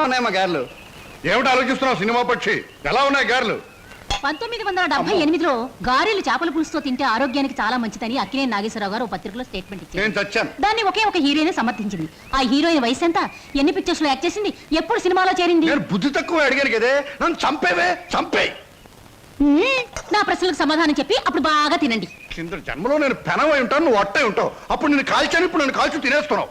ఉన్నాయమ్మా గారెలు. ఏమిటి ఆలోచిస్తున్నావు సినిమా పక్షి? ఎలా ఉన్నాయి గారెలు? 1978లో గారెలు చేపల పులుసుతో తింటే ఆరోగ్యానికి చాలా మంచిదని అక్కినేని నాగేశ్వరరావు గారు ఓ పత్రికలో స్టేట్మెంట్ ఇచ్చారు. నేను చచ్చాను. దాన్ని ఒకే ఒక హీరోయిన్ సమర్థించింది. ఆ హీరోయిన్ వయసు ఎంత, ఎన్ని పిక్చర్స్ లో యాక్ట్ చేసింది, ఎప్పుడు సినిమాలో చేరింది? నేను బుద్ధి తక్కువ అడిగాను కదే, నన్ను చంపేవే, చంపే. నా ప్రశ్నలకు సమాధానం చెప్పి అప్పుడు బాగా తినండి. కింద జన్మలో నేను పెనవై ఉంటాను, నువ్వు అట్టై ఉంటావు. అప్పుడు నేను కాల్చాను, ఇప్పుడు నన్ను కాల్చి తినేస్తున్నావు.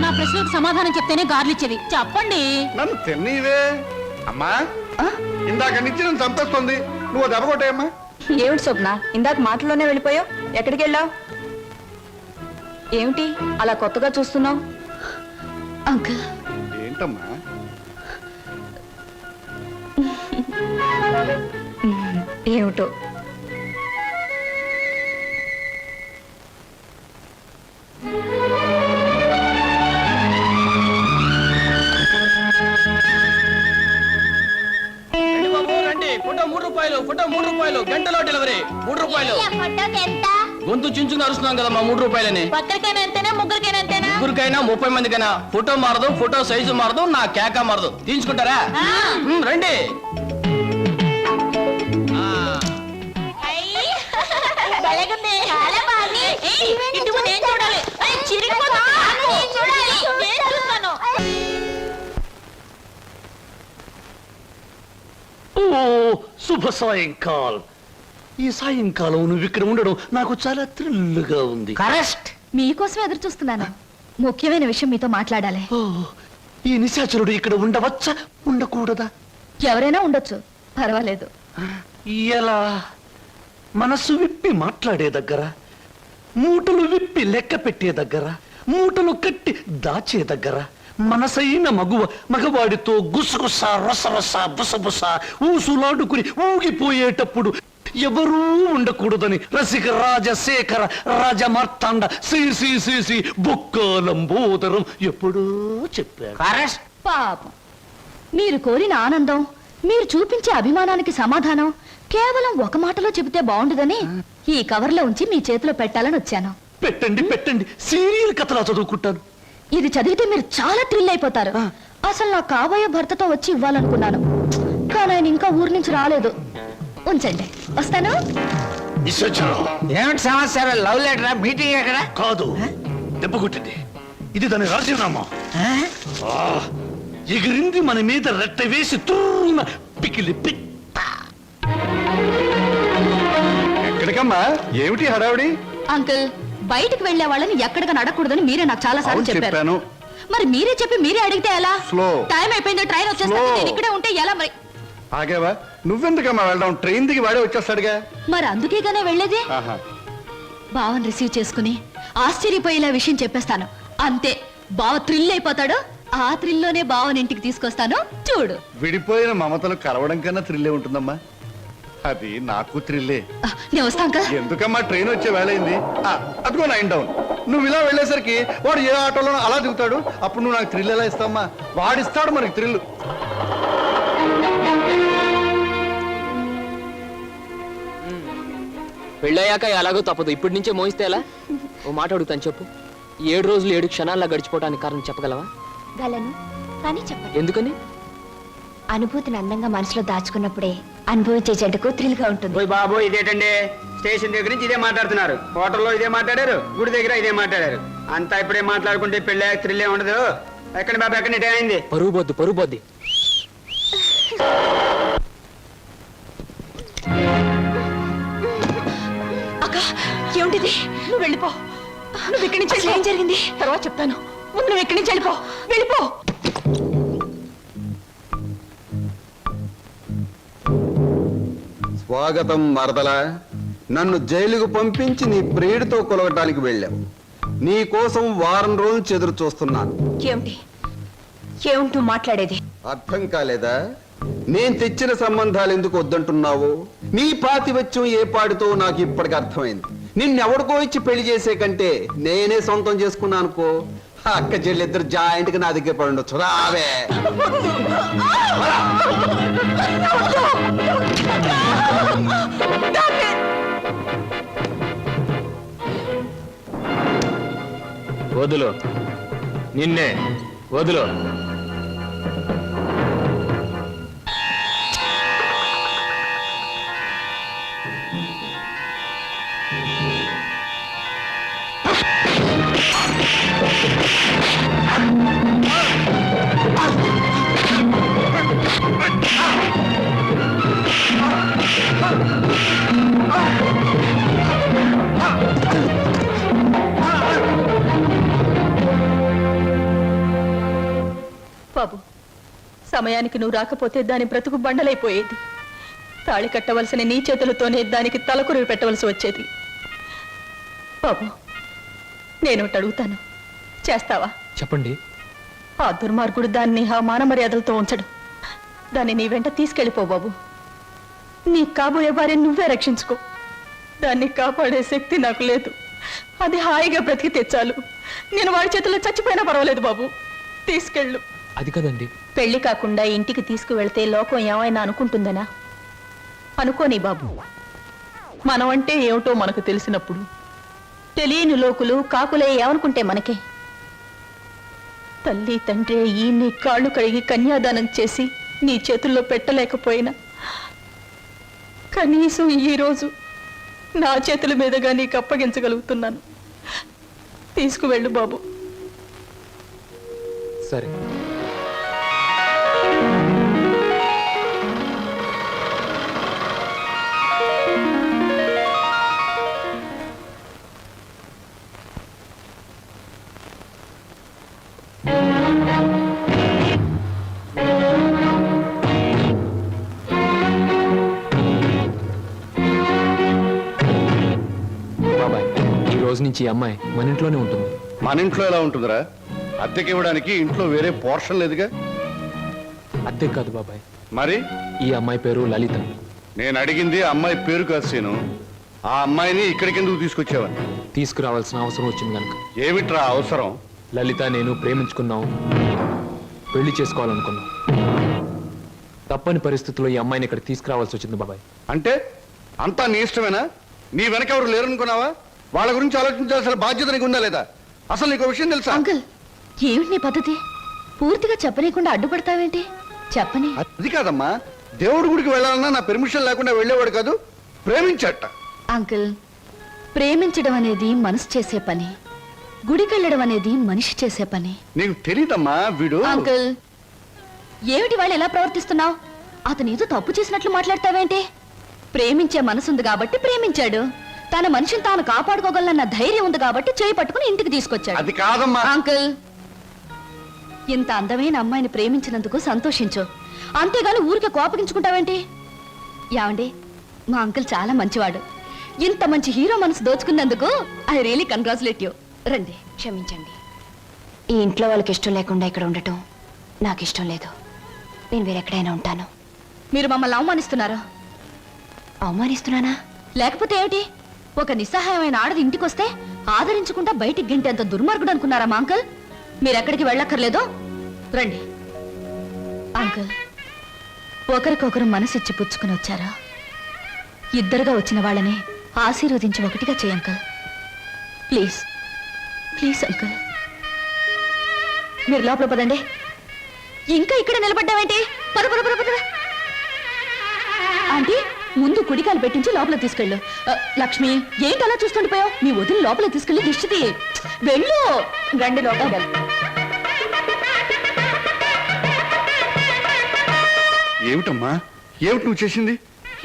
నా ప్రశ్నలకు సమాధానం చెప్తేనే గార్లు ఇచ్చేది. చెప్పండి. నన్ను తిన్నీవే అమ్మా. ఇందాక నుంచి నన్ను చంపేస్తుంది. నువ్వు దెబ్బ కొట్టాయమ్మా. ఏమిటి స్వప్న, ఇందాక మాటల్లోనే వెళ్ళిపోయావు? ఎక్కడికి వెళ్ళావు? ఏమిటి అలా కొత్తగా చూస్తున్నావు? అంకుల్, ఏంటమ్మా? ఏమిటో ఫోటో 3 రూపాయలు, ఫోటో 3 రూపాయలు, గంటలో డెలివరీ 3 రూపాయలు. గొంతు చించుకుని అరుస్తున్నాం కదమ్మా, 3 రూపాయలని. ఒక్కరికైనా ఎంతేనా, ముగ్గురికైనా ఎంతేనా? ముగ్గురికైనా 30 మందికైనా. ఫోటో మారదు, ఫోటో సైజు మారదు, నా కేక మారదు. తీసుకుంటారా? రండి. ఓ శుభ సాయంకాలం. ఈ సాయంకాలం నువ్వు ఇక్కడ ఉండడం నాకు చాలా థ్రిల్గా ఉంది. కరెక్ట్. మీకోసం ఎదురు చూస్తున్నాను. ముఖ్యమైన విషయం మీతో మాట్లాడాలి. ఓ, ఈ నిశాచరుడు ఇక్కడ ఉండవచ్చా, ఉండకూడదా? ఎవరైనా ఉండొచ్చు, పర్వాలేదు. ఎలా? మనసు విప్పి మాట్లాడే దగ్గర, మూటలు విప్పి లెక్క పెట్టే దగ్గర, మూటలు కట్టి దాచే దగ్గర, మనసైన మగువ మగవాడితో గుసగుస రసరస బుసబుస ఊసులాడుకుని ఊగిపోయేటప్పుడు ఎవరూ ఉండకూడదని రసిక రాజశేఖర రాజమార్తాండ శ్రీ బొక్కలంబోదరం ఎప్పుడూ చెప్పాడు. పాపం, మీరు కోరిన ఆనందం, మీరు చూపించే అభిమానానికి సమాధానం కేవలం ఒక మాటలో చెబితే బాగుండదని ఈ కవర్లో ఉంచి మీ చేతిలో పెట్టాలని వచ్చాను. పెట్టండి పెట్టండి, సీరియల్ కథలా చదువుకుంటాను. ఇది చదివితే మీరు చాలా థ్రిల్ అయిపోతారు. అసలు నా కాబోయే భర్తతో వచ్చి ఇవ్వాలనుకున్నాను, కానీ ఆయన ఇంకా ఊరి నుంచి రాలేదు. ఉంచండి, వస్తాను. ఏమిటి సమాచారం? లవ్ లెటరా? మీటింగ్ ఎక్కడ? కాదు, దెబ్బ కొట్టింది. ఇది దాని రాజీనామా. ఎగిరింది మన మీద రెట్ట వేసి తూన పికిలి ఎక్కడికమ్మా? ఏమిటి హడావిడి? అంకుల్, బయటికి వెళ్లే వాళ్ళని ఎక్కడికి నడకూడదని మీరే నాకు చాలా సార్లు చెప్పారు. చెప్పాను. మరి మీరే చెప్పి మీరే అడిగితే ఎలా? Slow. టైం అయిపోయింది, ట్రైన్ వచ్చేస్తుంది. Slow. నేను ఇక్కడే ఉంటే ఎలా మరి? ఆగేవా? నువ్వెందుకమ్మా వెళ్ళడం? ట్రైన్ దిగి వాడే వచ్చేస్తాడుగా. మరి అందుకేగానే వెళ్ళేది. ఆహా. బావని రిసీవ్ చేసుకుని ఆశ్చర్యపోయేలా విషయం చెప్పేస్తాను. అంతే, బావ థ్రిల్ అయిపోతాడు. ఆ థ్రిల్లోనే బావని ఇంటికి తీసుకొస్తాను, చూడు. విడిపోయిన మమతలు కలవడం కన్నా థ్రిల్లే ఉంటుందమ్మా. అది నాకు థ్రిల్లే. నేను వస్తా అంకల్. ఎందుకమ్మా, ట్రైన్ వచ్చే వేళయింది. అదిగో 9 డౌన్. నువ్వు ఇలా వెళ్ళేసరికి వాడు ఏ ఆటోలో అలా దిగుతాడు. అప్పుడు నువ్వు నాకు థ్రిల్ ఎలా ఇస్తావమ్మా? వాడిస్తాడు మనకి థ్రిల్. పెళ్ళయ్యాక ఎలాగో తప్పదు, ఇప్పటి నుంచే మోయిస్తే ఎలా? ఓ మాట అడుగుతాను, చెప్పు. 7 రోజులు 7 క్షణాల్లో గడిచిపోవడానికి కారణం చెప్పగలవా? గలను, కానీ చెప్పండి. ఎందుకని? అనుభూతిని అందంగా మనసులో దాచుకున్నప్పుడే అనుభవించే జంటకు థ్రిల్ గా ఉంటుంది. ఓయ్ బాబు, ఇదేటండి? స్టేషన్ దగ్గర నుంచి ఇదే మాట్లాడుతున్నారు, హోటల్లో ఇదే మాట్లాడారు, గుడి దగ్గర ఇదే మాట్లాడారు. అంతా ఇప్పుడే మాట్లాడుకుంటే పెళ్ళి థ్రిల్లే ఉండదు. ఎక్కడ బాబు, ఎక్కడ టైం అయింది? పరువు బొద్దు. అక్క, ఏమిటిది? నువ్వు వెళ్ళిపో. నువ్వు ఇక్కడి నుంచి ఏం జరిగింది తర్వాత చెప్తాను. ముందు నువ్వు ఇక్కడి నుంచి వెళ్ళిపో. స్వాగతం మరదల. నన్ను జైలుకు పంపించి నీ ప్రియుడితో కొలవటానికి వెళ్ళావు. నీ కోసం వారం రోజులు చెదురు చూస్తున్నాను. ఏమిటి మాట్లాడేది? అర్థం కాలేదా? నేను తెచ్చిన సంబంధాలు ఎందుకు వద్దంటున్నావు? నీ పాతివత్యం ఏ పాడితో నాకు ఇప్పటికి అర్థమైంది. నిన్నెవడికో ఇచ్చి పెళ్లి చేసే కంటే నేనే సొంతం చేసుకున్నా అనుకో, అక్క చెల్లిద్దరు జాయింట్ గా నా దగ్గర పడి ఉండొచ్చు. రావే. వదులు, నిన్నే వదులు. బాబు, సమయానికి నువ్వు రాకపోతే దాని బ్రతుకు బండలైపోయేది. తాళి కట్టవలసిన నీ చేతులతోనే దానికి తలకురువి పెట్టవలసి వచ్చేది. బాబు, నేను ఒకటి అడుగుతాను, చేస్తావా? చెప్పండి. ఆ దుర్మార్గుడు దాన్ని ఆ మానమర్యాదలతో ఉంచడు. దాన్ని నీ వెంట తీసుకెళ్ళిపో బాబు. నీ కాబోయే భార్య నువ్వే రక్షించుకో. దాన్ని కాపాడే శక్తి నాకు లేదు. అది హాయిగా బ్రతికి తెచ్చాలు. నేను వాడి చేతుల్లో చచ్చిపోయినా పర్వాలేదు బాబు, తీసుకెళ్ళు. అది కదండి. పెళ్లి కాకుండా ఇంటికి తీసుకువెళ్తే లోకం ఏమైనా అనుకుంటుందనా? అనుకోని బాబు. మనం అంటే ఏమిటో మనకు తెలిసినప్పుడు తెలియని లోకులు కాకులే ఏమనుకుంటే మనకే? తల్లి తండ్రి ఈ నీ కాళ్ళు కడిగి కన్యాదానం చేసి నీ చేతుల్లో పెట్టలేకపోయినా కనీసం ఈ రోజు నా చేతుల మీదుగా నీకు అప్పగించగలుగుతున్నాను. తీసుకువెళ్ళు బాబు. సరే. బాబాయ్, ఈ రోజు నుంచి ఈ అమ్మాయి మన ఇంట్లోనే ఉంటుంది. మన ఇంట్లో ఎలా ఉంటుందిరా? అద్దెకి ఇవ్వడానికి ఇంట్లో వేరే పోర్షన్ లేదుగా. అద్దె కాదు బాబాయ్, మరి ఈ అమ్మాయి పేరు లలిత. నేను అడిగింది అమ్మాయి పేరు కాదు సీను. ఆ అమ్మాయిని ఇక్కడికి ఎందుకు తీసుకొచ్చావని. తీసుకురావాల్సిన అవసరం వచ్చింది కనుక. ఏమిట్రా అవసరం? లలిత నేను ప్రేమించుకున్నాం, పెళ్లి చేసుకోవాలనుకున్నాం. తప్పని పరిస్థితుల్లో ఈ అమ్మాయిని ఇక్కడ తీసుకురావాల్సి వచ్చింది బాబాయ్. అంటే అంతా నీ ఇష్టమేనా? నీ వెనక ఎవరు లేరనుకున్నావా? వాళ్ళ గురించి ఆలోచించాల్సిన బాధ్యత నీకు ఉందా లేదా? అసలు నీకు విషయం తెలుసా? అంకుల్, ఏమిటి నీ పద్ధతి? పూర్తిగా చెప్పనీయకుండా అడ్డుపడతావేంటి? చెప్పని. అది కాదమ్మా, దేవుడి గుడికి వెళ్ళాలన్నా నా పెర్మిషన్ లేకుండా వెళ్ళేవాడు కాదు, ప్రేమించట. అంకుల్, ప్రేమించడం అనేది మనసు చేసే పని, గుడికెళ్ళడం అనేది మనిషి చేసే పని. నీకు తెలీదమ్మా వీడు. అంకుల్, ఏమిటి వాళ్ళు ఎలా ప్రవర్తిస్తున్నావు? అతను ఏదో తప్పు చేసినట్లు మాట్లాడతావేంటి? ప్రేమించే మనసుంది కాబట్టి ప్రేమించాడు. తన మనిషిని తాను కాపాడుకోగలన్న ధైర్యం ఉంది కాబట్టి చేయి పట్టుకుని ఇంటికి తీసుకొచ్చాడు. అది కాదమ్మా. అంకుల్, ఇంత అందమైన అమ్మాయిని ప్రేమించినందుకు సంతోషించు, అంతేగాని ఊరికే కోపగించుకుంటావేంటి? యావండి, మా అంకుల్ చాలా మంచివాడు. ఇంత మంచి హీరో మనసు దోచుకున్నందుకు ఐ రియలీ కంగ్రాచులేట్ యూ. రండి. క్షమించండి, ఈ ఇంట్లో వాళ్ళకి ఇష్టం లేకుండా ఇక్కడ ఉండటం నాకు ఇష్టం లేదు. నేను వేరెక్కడైనా ఉంటాను. మీరు మమ్మల్ని అవమానిస్తున్నారు. అవమానిస్తున్నానా? లేకపోతే ఏమిటి? ఒక నిస్సహాయమైన ఆడది ఇంటికొస్తే ఆదరించకుండా బయటికి గింటేంత దుర్మార్గుడు అనుకున్నారా మా అంకుల్? మీరెక్కడికి వెళ్ళక్కర్లేదు, రండి. అంకుల్, ఒకరికొకరు మనసిచ్చి పుచ్చుకుని వచ్చారా? ఇద్దరుగా వచ్చిన వాళ్ళని ఆశీర్వదించి ఒకటిగా చేయ అంకుల్. ప్లీజ్ ప్లీజ్ అంకుల్, మీరు లోపల పదండి. ఇంకా ఇక్కడ నిలబడ్డావేంటి? పద పద పద పద. ఆంటీ, ముందు కుడికాలు పెట్టించి లోపల తీసుకెళ్ళు. లక్ష్మి, ఏంటి అలా చూస్తుండిపోయావు? మీ వదిలి లోపల తీసుకెళ్ళి దిష్టి తీయి. వెళ్ళు. రండి లోపల. ఏమిటమ్మా, ఏమిటి నువ్వు చేసింది?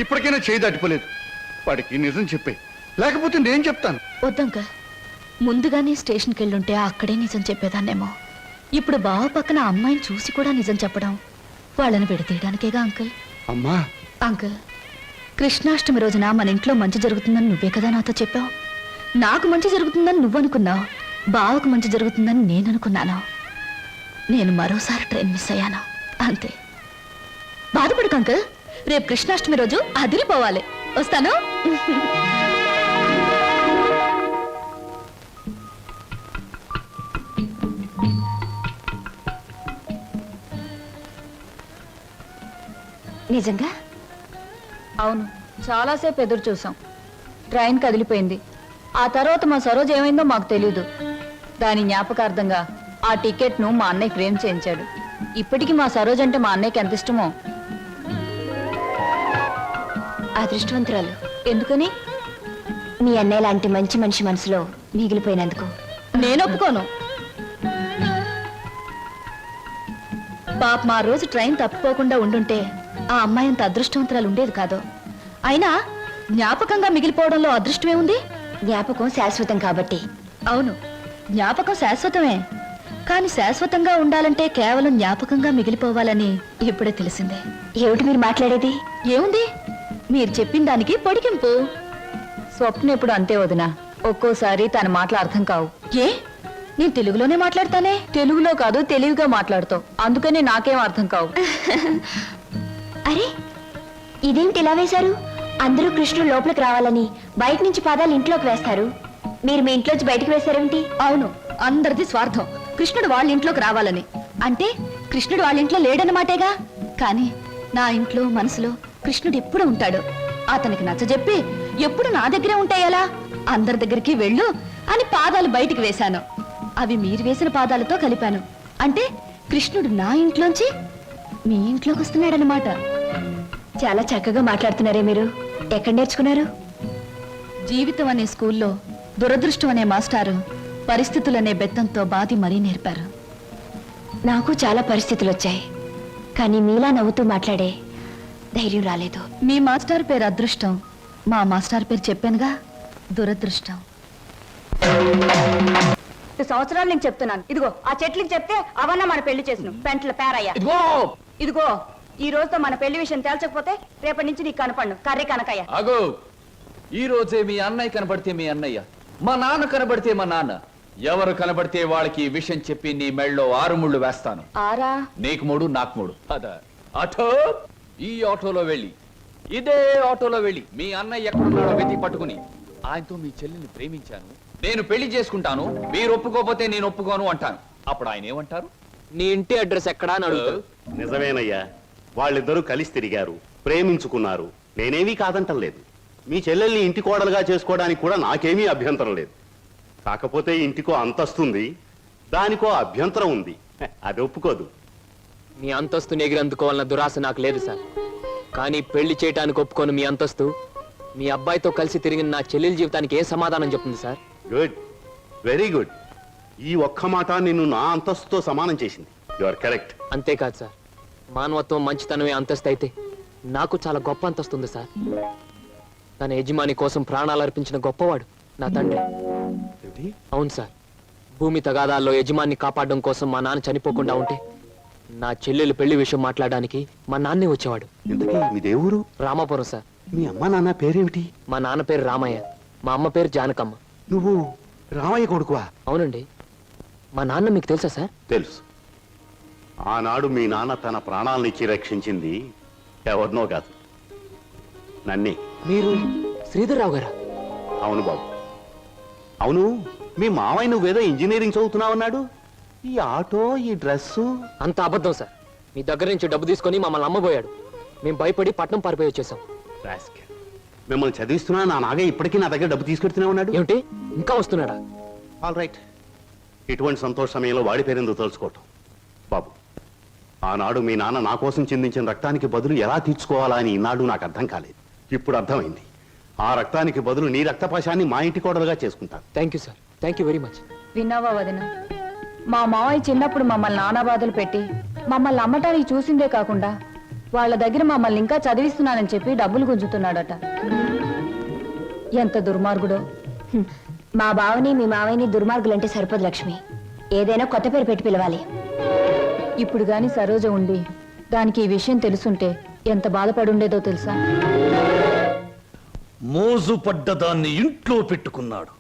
ఇప్పటికైనా చేయి దాటిపోలేదు. వాడికి నిజం చెప్పే, లేకపోతే నేను చెప్తాను. వద్దంకల్, ముందుగానే స్టేషన్కి వెళ్ళుంటే అక్కడే నిజం చెప్పేదాన్నేమో. ఇప్పుడు బావ పక్కన అమ్మాయిని చూసి కూడా నిజం చెప్పడం వాళ్ళని విడతీయడానికేగా అంకుల్. అమ్మా. అంకుల్, కృష్ణాష్టమి రోజున మన ఇంట్లో మంచి జరుగుతుందని నువ్వే కదా నాతో చెప్పావు. నాకు మంచి జరుగుతుందని నువ్వు అనుకున్నావు, బావకు మంచి జరుగుతుందని నేను అనుకున్నాను. నేను మరోసారి ట్రైన్ మిస్ అయ్యాను, అంతే. బాధపడకు అంకుల్, రేపు కృష్ణాష్టమి రోజు అదిరిపోవాలి. వస్తాను. నిజంగా? అవును, చాలాసేపు ఎదురు చూసాం. ట్రైన్ కదిలిపోయింది. ఆ తర్వాత మా సరోజ్ ఏమైందో మాకు తెలీదు. దాని జ్ఞాపకార్థంగా ఆ టికెట్ ను మా అన్నయ్య ఫ్రేమ్ చేయించాడు. ఇప్పటికీ మా సరోజ్ అంటే మా అన్నయ్యకి ఎంత ఇష్టమో. అదృష్టవంతురాలు. ఎందుకని? మీ అన్నయ్య లాంటి మంచి మనిషి మనసులో మిగిలిపోయినందుకు. నేను ఒప్పుకోను. పాప మా రోజు ట్రైన్ తప్పిపోకుండా ఉండుంటే ఆ అమ్మాయి అంత అదృష్టవంతురాలు ఉండేది కాదు. అయినా జ్ఞాపకంగా మిగిలిపోవడంలో అదృష్టమే ఉంది. జ్ఞాపకం శాశ్వతం కాబట్టి. అవును, జ్ఞాపకం శాశ్వతమే. కానీ శాశ్వతంగా ఉండాలంటే కేవలం జ్ఞాపకంగా మిగిలిపోవాలని ఇప్పుడే తెలిసిందే. ఏమిటి మీరు మాట్లాడేది? ఏముంది, మీరు చెప్పిన దానికి పొడిగింపు. స్వప్న ఎప్పుడు అంతే వదినా, ఒక్కోసారి తన మాటలు అర్థం కావు. ఏ, నేను తెలుగులోనే మాట్లాడతానే. తెలుగులో కాదు, తెలివిగా మాట్లాడుతావు, అందుకని నాకేం అర్థం కావు. అరే ఇదేమిటి ఇలా వేశారు? అందరూ కృష్ణుడు లోపలికి రావాలని బయట నుంచి పాదాలు ఇంట్లోకి వేస్తారు. మీరు మీ ఇంట్లోంచి బయటకు వేశారేమిటి? అవును, అందరిది స్వార్థం. కృష్ణుడు వాళ్ళ ఇంట్లోకి రావాలని. అంటే కృష్ణుడు వాళ్ళ ఇంట్లో లేడన్నమాటేగా. కానీ నా ఇంట్లో మనసులో కృష్ణుడు ఎప్పుడు ఉంటాడు. అతనికి నచ్చజెప్పి ఎప్పుడు నా దగ్గరే ఉంటాయలా? అందరి దగ్గరికి వెళ్ళు అని పాదాలు బయటికి వేశాను. అవి మీరు వేసిన పాదాలతో కలిపాను. అంటే కృష్ణుడు నా ఇంట్లోంచి మీ ఇంట్లోకి వస్తున్నాడనమాట. చాలా చక్కగా మాట్లాడుతున్నారే మీరు. ఎక్కడ నేర్చుకున్నారు? జీవితం అనే స్కూల్లో దురదృష్టం అనే మాస్టారు పరిస్థితులనే బెత్తంతో బాధి మరీ నేర్పారు. నాకు చాలా పరిస్థితులు వచ్చాయి, కానీ మీలా నవ్వుతూ మాట్లాడే ధైర్యం రాలేదు. మీ మాస్టర్ పేరు అదృష్టం, మా మాస్టర్ పేరు చెప్పానుగా, దురదృష్టం. సంవత్సరాలు నేను చెప్తున్నాను. ఇదిగో ఆ చెట్లకి చెప్తే అవన్నా మన పెళ్లి చేసిన పెంట్ల పేరయ్యా. ఇదిగో ఈ రోజుతో మన పెళ్లి విషయం తేల్చకపోతే రేపటి నుంచి నీకు కనపడను కర్రీ కనకయ్య. అగో, ఈ రోజే మీ అన్నయ్య కనబడితే మీ అన్నయ్య, మా నాన్న కనబడితే మా నాన్న, ఎవరు కనబడితే వాళ్ళకి ఈ విషయం చెప్పి నీ మెళ్ళలో 6 ముళ్ళు వేస్తాను. ఆరా? నీకు 3, నాకు 3. అదా ఆటో, ఈ ఆటోలో వెళ్ళి, ఇదే ఆటోలో వెళ్ళి మీ అన్నయ్య ఎక్కడున్నాడో వెతికి పట్టుకుని ఆయనతో మీ చెల్లిని ప్రేమించాను, నేను పెళ్లి చేసుకుంటాను, మీరు ఒప్పుకోకపోతే నేను ఒప్పుకోను అంటాను. అప్పుడు ఆయన ఏమంటారు? నీ ఇంటి అడ్రస్ ఎక్కడా అని అడుగుతాడు. నిజమేనయ్యా, వాళ్ళిద్దరూ కలిసి తిరిగారు, ప్రేమించుకున్నారు. నేనేమీ కాదంటం లేదు. మీ చెల్లెల్ని ఇంటి కోడలుగా చేసుకోవడానికి కూడా నాకేమీ అభ్యంతరం లేదు. కాకపోతే ఇంటికో అంతస్తుంది, దానికో అభ్యంతరం ఉంది. అది ఒప్పుకోదు. మీ అంతస్తుని ఎగిరందుకోవాలన్న దురాశ నాకు లేదు సార్. కానీ పెళ్లి చేయటానికి ఒప్పుకోను మీ అంతస్తు మీ అబ్బాయితో కలిసి తిరిగిన నా చెల్లెల జీవితానికి ఏ సమాధానం చెప్తుంది సార్? Good, very good. ఈ ఒక్క మాట నిన్ను నా అంతస్తుతో సమానం చేసింది. You are correct. అంతేకాదు సార్, మానవత్వం మంచితనమే అంతస్తు అయితే నాకు చాలా గొప్ప అంతస్తు ఉంది సార్. తన యజమాని కోసం ప్రాణాలు అర్పించిన గొప్పవాడు నా తండ్రి. అవును సార్, భూమి తగాదాల్లో యజమాన్ని కాపాడడం కోసం మా నాన్న చనిపోకుండా ఉంటే నా చెల్లెలు పెళ్లి విషయం మాట్లాడడానికి మా నాన్నే వచ్చేవాడు. ఇంతకీ మీ దేవురు? రామాపురం సార్. మీ అమ్మ నాన్న పేరేమిటి? మా నాన్న పేరు రామయ్య, మా అమ్మ పేరు జానకమ్మ. నువ్వు రామయ్య కొడుకువా? అవునండి. మా నాన్న మీకు తెలుసా సార్? తెలుసు. ఆనాడు మీ నాన్న తన ప్రాణాలనిచ్చి రక్షించింది ఎవరినో కాదు, నన్నే. మీరు శ్రీధర్రావు గారా? అవును బాబు. అవును, మీ మావయ్య నువ్వేదో ఇంజనీరింగ్ చదువుతున్నావన్నాడు. ఈ ఆటో, ఈ డ్రెస్సు అంత అబద్ధం సార్. మీ దగ్గర నుంచి డబ్బు తీసుకొని మమ్మల్ని అమ్మబోయాడు. మేము భయపడి పట్నం పారిపోయి వచ్చేసాం. మిమ్మల్ని చదివిస్తున్నా నా నాగే ఇప్పటికీ నా దగ్గర డబ్బు తీసుకెడుతూనే ఉన్నాడు. ఏమిటి, ఇంకా వస్తున్నాడా? All right. ఇటువంటి సంతోష సమయంలో వాడి పేరెందుకు తలుచుకోవటం? బాబు, ఆనాడు మీ నాన్న నా కోసం చిందించిన రక్తానికి బదులు ఎలా తీర్చుకోవాలా అని ఈనాడు నాకు అర్థం కాలేదు. ఇప్పుడు అర్థమైంది. ఆ రక్తానికి బదులు నీ రక్తపాశాన్ని మా ఇంటి కోడలుగా చేసుకుంటాను. Thank you sir, thank you very much. విన్నావా వదిన, మా మావయ్య చిన్నప్పుడు మమ్మల్ని నానా బాధలు పెట్టి మమ్మల్ని అమ్మటానికి చూసిందే కాకుండా వాళ్ళ దగ్గర మమ్మల్ని ఇంకా చదివిస్తున్నానని చెప్పి డబ్బులు గుంజుతున్నాడట. ఎంత దుర్మార్గుడో. మా బావని మీ మావయ్యని దుర్మార్గులంటే సరిపోదు లక్ష్మి. ఏదైనా కొత్త పేరు పెట్టి పిలవాలి. ఇప్పుడు గాని సరోజ ఉండి దానికి ఈ విషయం తెలుసుంటే ఎంత బాధపడుండేదో తెలుసా? మోజు పడ్డదాన్ని ఇంట్లో పెట్టుకున్నాడు,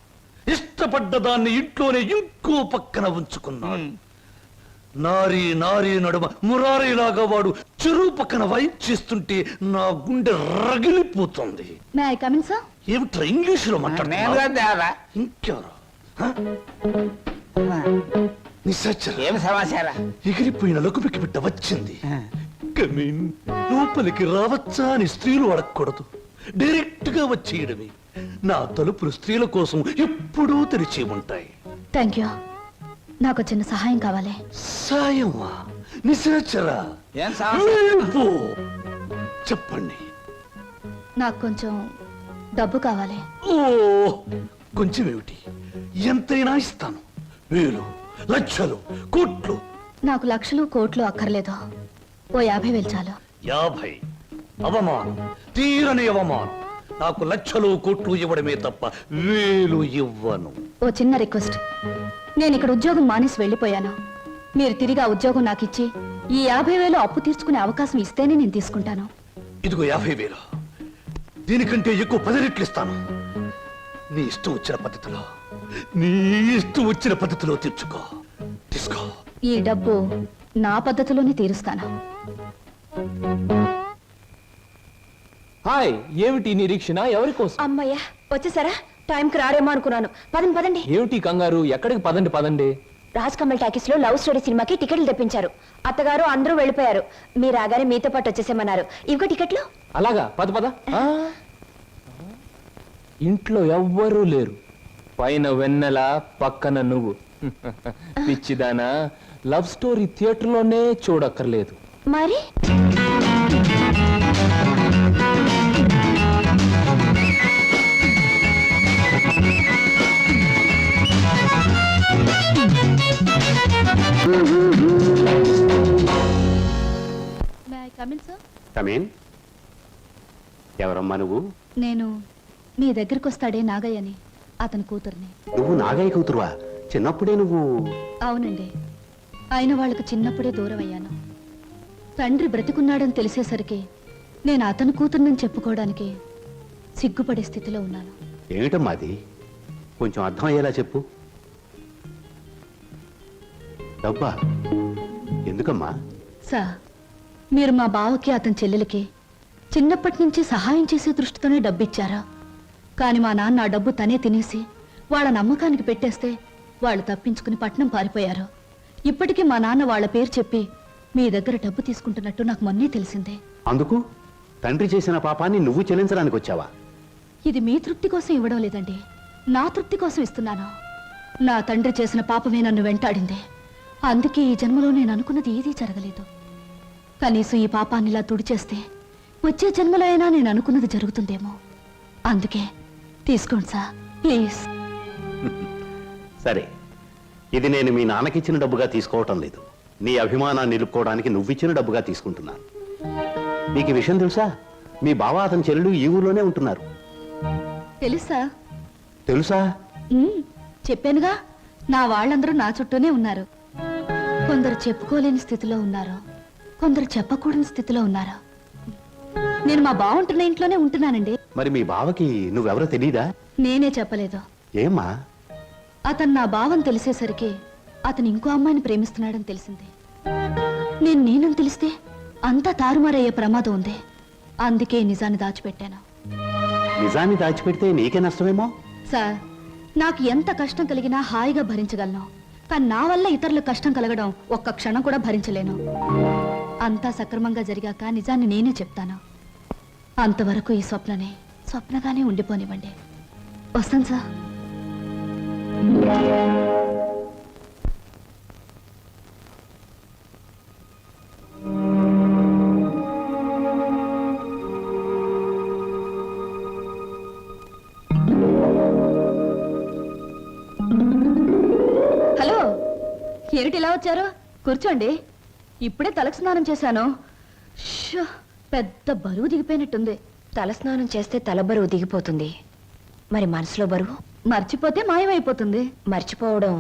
ఇష్టపడ్డదాన్ని ఇంట్లోనే ఇంకో పక్కన ఉంచుకున్నాడు. నారీ నారీ నడుమ మురారీలాగా వాడు చెరువు పక్కన వైప్ చేస్తుంటే నా గుండె రగిలిపోతుంది. May I come in sir? ఏమిట్రా ఇంగ్లీషులో మాట్లాడుతున్నా? ఇంకెవరు? ఏం సమాచారం? ఎగిరిపోయిన లకుమికి బిడ్డ వచ్చింది. కమీన్, లోపలికి రావచ్చా అని స్త్రీలు అడగకూడదు, డైరెక్ట్ గా వచ్చేయడమే. నా తలుపులు స్త్రీల కోసం ఎప్పుడూ తెరిచి ఉంటాయి. Thank you. నాకు చిన్న సహాయం కావాలి. సాయమా? నిశాచరా? ఏం సాయం? చెప్పండి. నాకు కొంచెం డబ్బు కావాలి. ఓ కొంచెం ఏమిటి, ఎంతైనా ఇస్తాను. వేలు, లక్షలు, కోట్లు. నాకు లక్షలు కోట్లు అక్కర్లేదు. ఓ 50,000 చాలు. 50? అవమానం, తీరని అవమానం. నాకు లక్షలు కోట్లు ఇవ్వడమే తప్ప వేలు ఇవ్వను. ఓ చిన్న రిక్వెస్ట్. నేను ఇక్కడ ఉద్యోగం మానేసి వెళ్ళిపోయాను. మీరు తిరిగి ఆ ఉద్యోగం నాకు ఇచ్చి ఈ 50,000 అప్పు తీర్చుకునే అవకాశం ఇస్తేనే నేను తీసుకుంటాను. ఇదిగో 50,000. దీనికంటే ఎక్కువ 10 రెట్లు ఇస్తాను. నీ ఇష్టం వచ్చిన పద్ధతిలో, నీ ఇష్టం వచ్చిన పద్ధతిలో తీర్చుకో. తీసుకో. ఈ డబ్బు నా పద్ధతిలోనే తీరుస్తాను. హాయ్, ఏమిటి నిరీక్షణ? ఎవరి కోసం? అమ్మయ్యా వచ్చేసారా? టైంకి రారేమో అనుకున్నాను. పదండి పదండి. ఏమిటి కంగారు? ఎక్కడికి? పదండి పదండి. రాజ్ కమల్ టాకీస్ లో లవ్ స్టోరీ సినిమాకి టికెట్లు తెప్పించారు. అత్తగారు అందరూ వెళ్ళిపోయారు. మీరు రాగానే మీతో పాటు వచ్చేసేమన్నారు. ఇంకో టికెట్లు. అలాగా? పద పద. ఇంట్లో ఎవ్వరూ లేరు. పైన వెన్నెల, పక్కన నువ్వు. పిచ్చిదానా, లవ్ స్టోరీ థియేటర్లోనే చూడక్కర్లేదు. మరి కమేన్. ఎవరమ్మా నువ్వు? నేను మీ దగ్గరికి వస్తాడే నాగయ్యని, అతని కూతుర్ని. నువ్వు నాగయ్య కూతురువా? చిన్నప్పుడే నువ్వు? అవునండి. ఆయన వాళ్ళకు చిన్నప్పుడే దూరం అయ్యాను. తండ్రి బ్రతికున్నాడని తెలిసేసరికి నేను అతని కూతుర్నని చెప్పుకోవడానికి సిగ్గుపడే స్థితిలో ఉన్నాను. ఏమిటమ్మా అది? కొంచెం అర్థం అయ్యేలా చెప్పు. డబ్బా? ఎందుకమ్మా? సార్, మీరు మా బావకి అతని చెల్లెలకి చిన్నప్పటి నుంచి సహాయం చేసే దృష్టితోనే డబ్బిచ్చారా? కానీ మా నాన్న ఆ డబ్బు తనే తినేసి వాళ్ళ నమ్మకానికి పెట్టేస్తే వాళ్ళు తప్పించుకుని పట్నం పారిపోయారు. ఇప్పటికీ మా నాన్న వాళ్ళ పేరు చెప్పి మీ దగ్గర డబ్బు తీసుకుంటున్నట్టు నాకు మొన్నే తెలిసిందే. అందుకు తండ్రి చేసిన పాపాన్ని నువ్వు చెల్లించడానికి వచ్చావా? ఇది మీ తృప్తి కోసం ఇవ్వడం లేదండి, నా తృప్తి కోసం ఇస్తున్నాను. నా తండ్రి చేసిన పాపమే నన్ను వెంటాడింది. అందుకే ఈ జన్మలో నేను అనుకున్నది ఏదీ జరగలేదు. కనీసం ఈ పాపాన్ని ఇలా తుడిచేస్తే వచ్చే జన్మలో అయినా నేను అనుకున్నది జరుగుతుందేమో. అందుకే తీసుకోండి సార్, ప్లీజ్. సరే, ఇది నేను మీ నాన్నకిచ్చిన డబ్బుగా తీసుకోవటం లేదు. నీ అభిమానాన్ని నిలుపుకోవడానికి నువ్విచ్చిన డబ్బుగా తీసుకుంటున్నాను. నీకు ఈ విషయం తెలుసా? మీ బావ అతని చెల్లెలు ఈ ఊర్లోనే ఉంటున్నారు. తెలుసా? తెలుసా? చెప్పానుగా, నా వాళ్ళందరూ నా చుట్టూనే ఉన్నారు. కొందరు చెప్పుకోలేని స్థితిలో ఉన్నారు, కొందరు చెప్పకూడని స్థితిలో ఉన్నారు. నేను మా బావుంటున్న ఇంట్లోనే ఉంటున్నానండి. మరి మీ బావకి నువ్వెవరో తెలీదా? నేనే చెప్పలేదు. ఏమ్మా? అతను నా బావని తెలిసేసరికి అతను ఇంకో అమ్మాయిని ప్రేమిస్తున్నాడని తెలిసింది. నేనని తెలిస్తే అంతా తారుమారయ్యే ప్రమాదం ఉంది. అందుకే నిజాన్ని దాచిపెట్టాను. నిజాన్ని దాచిపెడితే నీకే నష్టమేమో. సార్, నాకు ఎంత కష్టం కలిగినా హాయిగా భరించగలను. కానీ నా వల్ల ఇతరులకు కష్టం కలగడం ఒక్క క్షణం కూడా భరించలేను. అంతా సక్రమంగా జరిగాక నిజాన్ని నేనే చెప్తాను. అంతవరకు ఈ స్వప్నగానే ఉండిపోనివ్వండి. వస్తాను సార్. హలో, ఏమిటి ఇలా వచ్చారు? కూర్చోండి. ఇప్పుడే తలకు స్నానం చేశాను. షో, పెద్ద బరువు దిగిపోయినట్టుంది. తలస్నానం చేస్తే తల బరువు దిగిపోతుంది. మరి మనసులో బరువు? మర్చిపోతే మాయమైపోతుంది. మర్చిపోవడం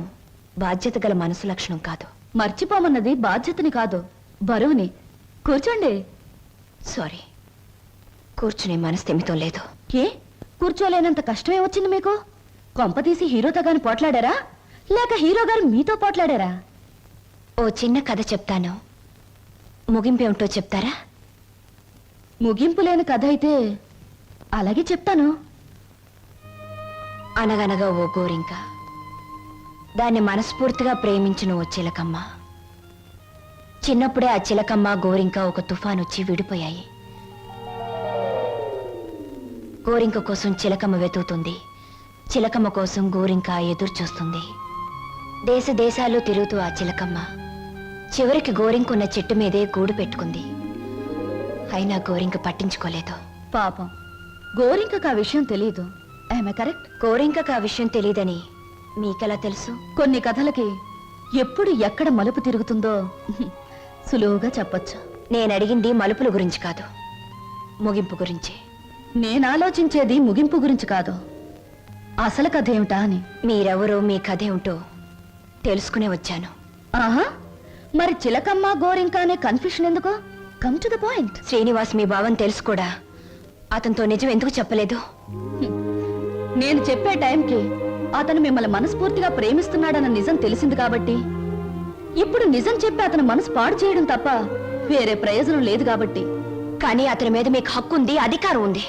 బాధ్యత గల మనసు లక్షణం కాదు. మర్చిపోమన్నది బాధ్యతని కాదు, బరువుని. కూర్చోండి. సారీ, కూర్చునే మనస్థిమితం లేదు. ఏ, కూర్చోలేనంత కష్టమే వచ్చింది మీకు? కొంపతీసి హీరోతో గాని పోట్లాడారా, లేక హీరో గారు మీతో పోట్లాడారా? ఓ చిన్న కథ చెప్తాను, ముగింపేమిటో చెప్తారా? ముగింపు లేని కథ అయితే అలాగే చెప్తాను. అనగనగా ఓ గోరింక, దాన్ని మనస్ఫూర్తిగా ప్రేమించిన ఓ చిలకమ్మ. చిన్నప్పుడే ఆ చిలకమ్మ గోరింక ఒక తుఫాన్ వచ్చి విడిపోయాయి. గోరింక కోసం చిలకమ్మ వెతుకుతుంది, చిలకమ్మ కోసం గోరింక ఎదురు చూస్తుంది. దేశ దేశాలు తిరుగుతూ ఆ చిలకమ్మ చివరికి గోరింకున్న చెట్టు మీదే గూడు పెట్టుకుంది. అయినా గోరింక పట్టించుకోలేదు. పాపం గోరింకకు ఆ విషయం తెలియదు. ఆమె కరెక్ట్. గోరింకకు ఆ విషయం తెలియదని మీకెలా తెలుసు? కొన్ని కథలకి ఎప్పుడు ఎక్కడ మలుపు తిరుగుతుందో సులువుగా చెప్పొచ్చు. నేను అడిగింది మలుపుల గురించి కాదు, ముగింపు గురించి. నేను ఆలోచించేది ముగింపు గురించి కాదు, అసలు కథ ఏమిటా అని. మీరెవరో, మీ కథ ఏమిటో తెలుసుకునే వచ్చాను. ఆహా, మరి చిలకమ్మ గోరింక అనే కన్ఫ్యూషన్ ఎందుకు? Come to the point. Srinivas మీ భావం తెలుసు కూడా అతనితో నిజం ఎందుకు చెప్పలేదు? నేను చెప్పే టైంకి అతను మిమ్మల్ని మనస్ఫూర్తిగా ప్రేమిస్తున్నాడన్న నిజం తెలిసింది కాబట్టి, ఇప్పుడు నిజం చెప్పి అతను మనసు పాడు చేయడం తప్ప వేరే ప్రయోజనం లేదు కాబట్టి. కానీ అతని మీద మీకు హక్కు ఉంది, అధికారం ఉంది.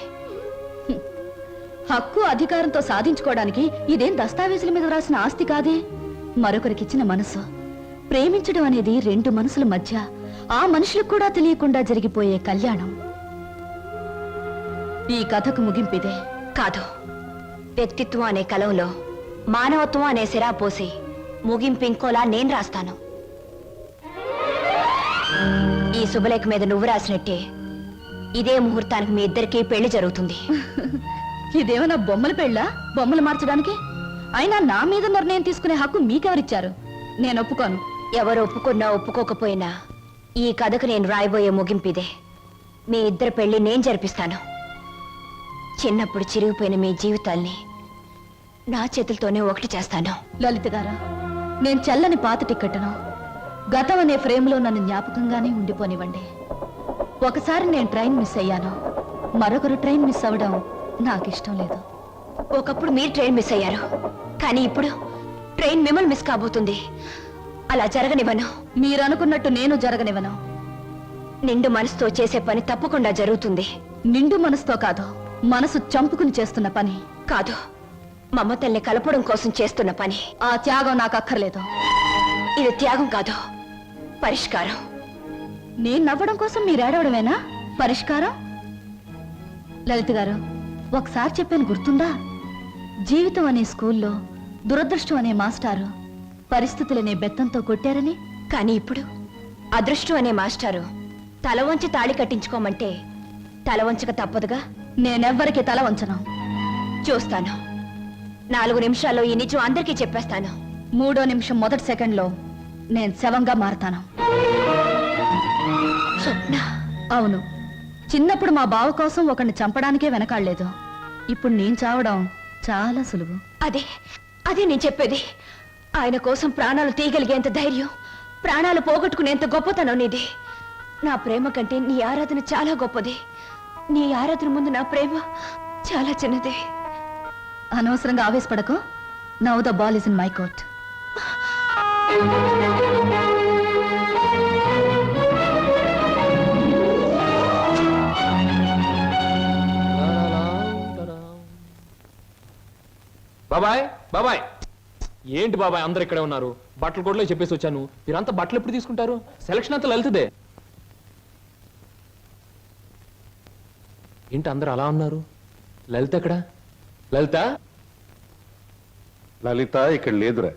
హక్కు అధికారంతో సాధించుకోవడానికి ఇదేం దస్తావేజుల మీద రాసిన ఆస్తి కాదే. మరొకరికిచ్చిన మనసు. ప్రేమించడం అనేది రెండు మనసుల మధ్య, ఆ మనుషులకు కూడా తెలియకుండా జరిగిపోయే కళ్యాణం. ఈ కథకు ముగింపిదే. కాదు, వ్యక్తిత్వం అనే కలంలో మానవత్వం అనే సిరా పోసి ముగింపు ఇంకోలా నేను రాస్తాను. ఈ శుభలేఖ మీద నువ్వు రాసినట్టే ఇదే ముహూర్తానికి మీ ఇద్దరికీ పెళ్లి జరుగుతుంది. ఇదేమన్నా బొమ్మల పెళ్ళా? బొమ్మలు మార్చడానికి? అయినా నా మీద నిర్ణయం తీసుకునే హక్కు మీకెవరిచ్చారు? నేను ఒప్పుకోను. ఎవరు ఒప్పుకున్నా ఒప్పుకోకపోయినా ఈ కథకు నేను రాయబోయే ముగింపిదే. మీ ఇద్దరి పెళ్లి నేను జరిపిస్తాను. చిన్నప్పుడు చిరిగిపోయిన మీ జీవితాల్ని నా చేతులతోనే ఒకటి చేస్తాను. లలిత గారా, నేను చల్లని పాత టిక్కెట్ను గతం అనే ఫ్రేమ్లో నన్ను జ్ఞాపకంగానే ఉండిపోనివ్వండి. ఒకసారి నేను ట్రైన్ మిస్ అయ్యాను, మరొకరు ట్రైన్ మిస్ అవ్వడం నాకు ఇష్టం లేదు. ఒకప్పుడు మీరు ట్రైన్ మిస్ అయ్యారు, కానీ ఇప్పుడు ట్రైన్ మిమ్మల్ని మిస్ కాబోతుంది. అలా జరగనివ్వను. మీరు అనుకున్నట్టు నేను జరగనివ్వను. నిండు మనసుతో చేసే పని తప్పకుండా జరుగుతుంది. నిండు మనసుతో కాదు, మనసు చంపుకుని చేస్తున్న పని. కాదు, మమతల్ని కలపడం కోసం చేస్తున్న పని. ఆ త్యాగం నాకు అక్కర్లేదు. ఇది త్యాగం కాదు, పరిష్కారం. నేను నవ్వడం కోసం మీరు ఏడవడమేనా పరిష్కారం? లలిత గారు, ఒకసారి చెప్పాను గుర్తుందా? జీవితం అనే స్కూల్లో దురదృష్టం అనే మాస్టారు పరిస్థితులనే బెత్తంతో కొట్టారని. కానీ ఇప్పుడు అదృష్టం అనే మాస్టారు తల వంచి తాళి కట్టించుకోమంటే తల వంచక తప్పదుగా. నేనెవ్వరికి తల వంచను. చూస్తాను. 4 నిమిషాల్లో ఈ నిజం అందరికీ చెప్పేస్తాను. 3వ నిమిషం మొదటి సెకండ్లో నేను శవంగా మారతాను. స్వప్న. అవును, చిన్నప్పుడు మా బావ కోసం ఒకరిని చంపడానికే వెనకాడలేదు. ఇప్పుడు నేను చావడం చాలా సులువు. అదే నేను చెప్పేది. ఆయన కోసం ప్రాణాలు తీయగలిగేంత ధైర్యం, ప్రాణాలు పోగొట్టుకునేంత గొప్పతనం నీది. నా ప్రేమ కంటే నీ ఆరాధన చాలా గొప్పది. నీ ఆరాధన ముందు నా ప్రేమ చాలా చిన్నది. అనవసరంగా ఆవేశపడకు. Now the ball is in my court. బాబాయ్, బాబాయ్. ఏంటి బాబాయ్ అందరు ఇక్కడే ఉన్నారు? బట్టలు కూడా చెప్పేసి వచ్చాను. మీరంతా బట్టలు ఎప్పుడు తీసుకుంటారు? సెలక్షన్ అంతా లలితదే. ఏంటి అందరు అలా ఉన్నారు? లలిత ఎక్కడా? లలిత? లలిత ఇక్కడ లేదురా.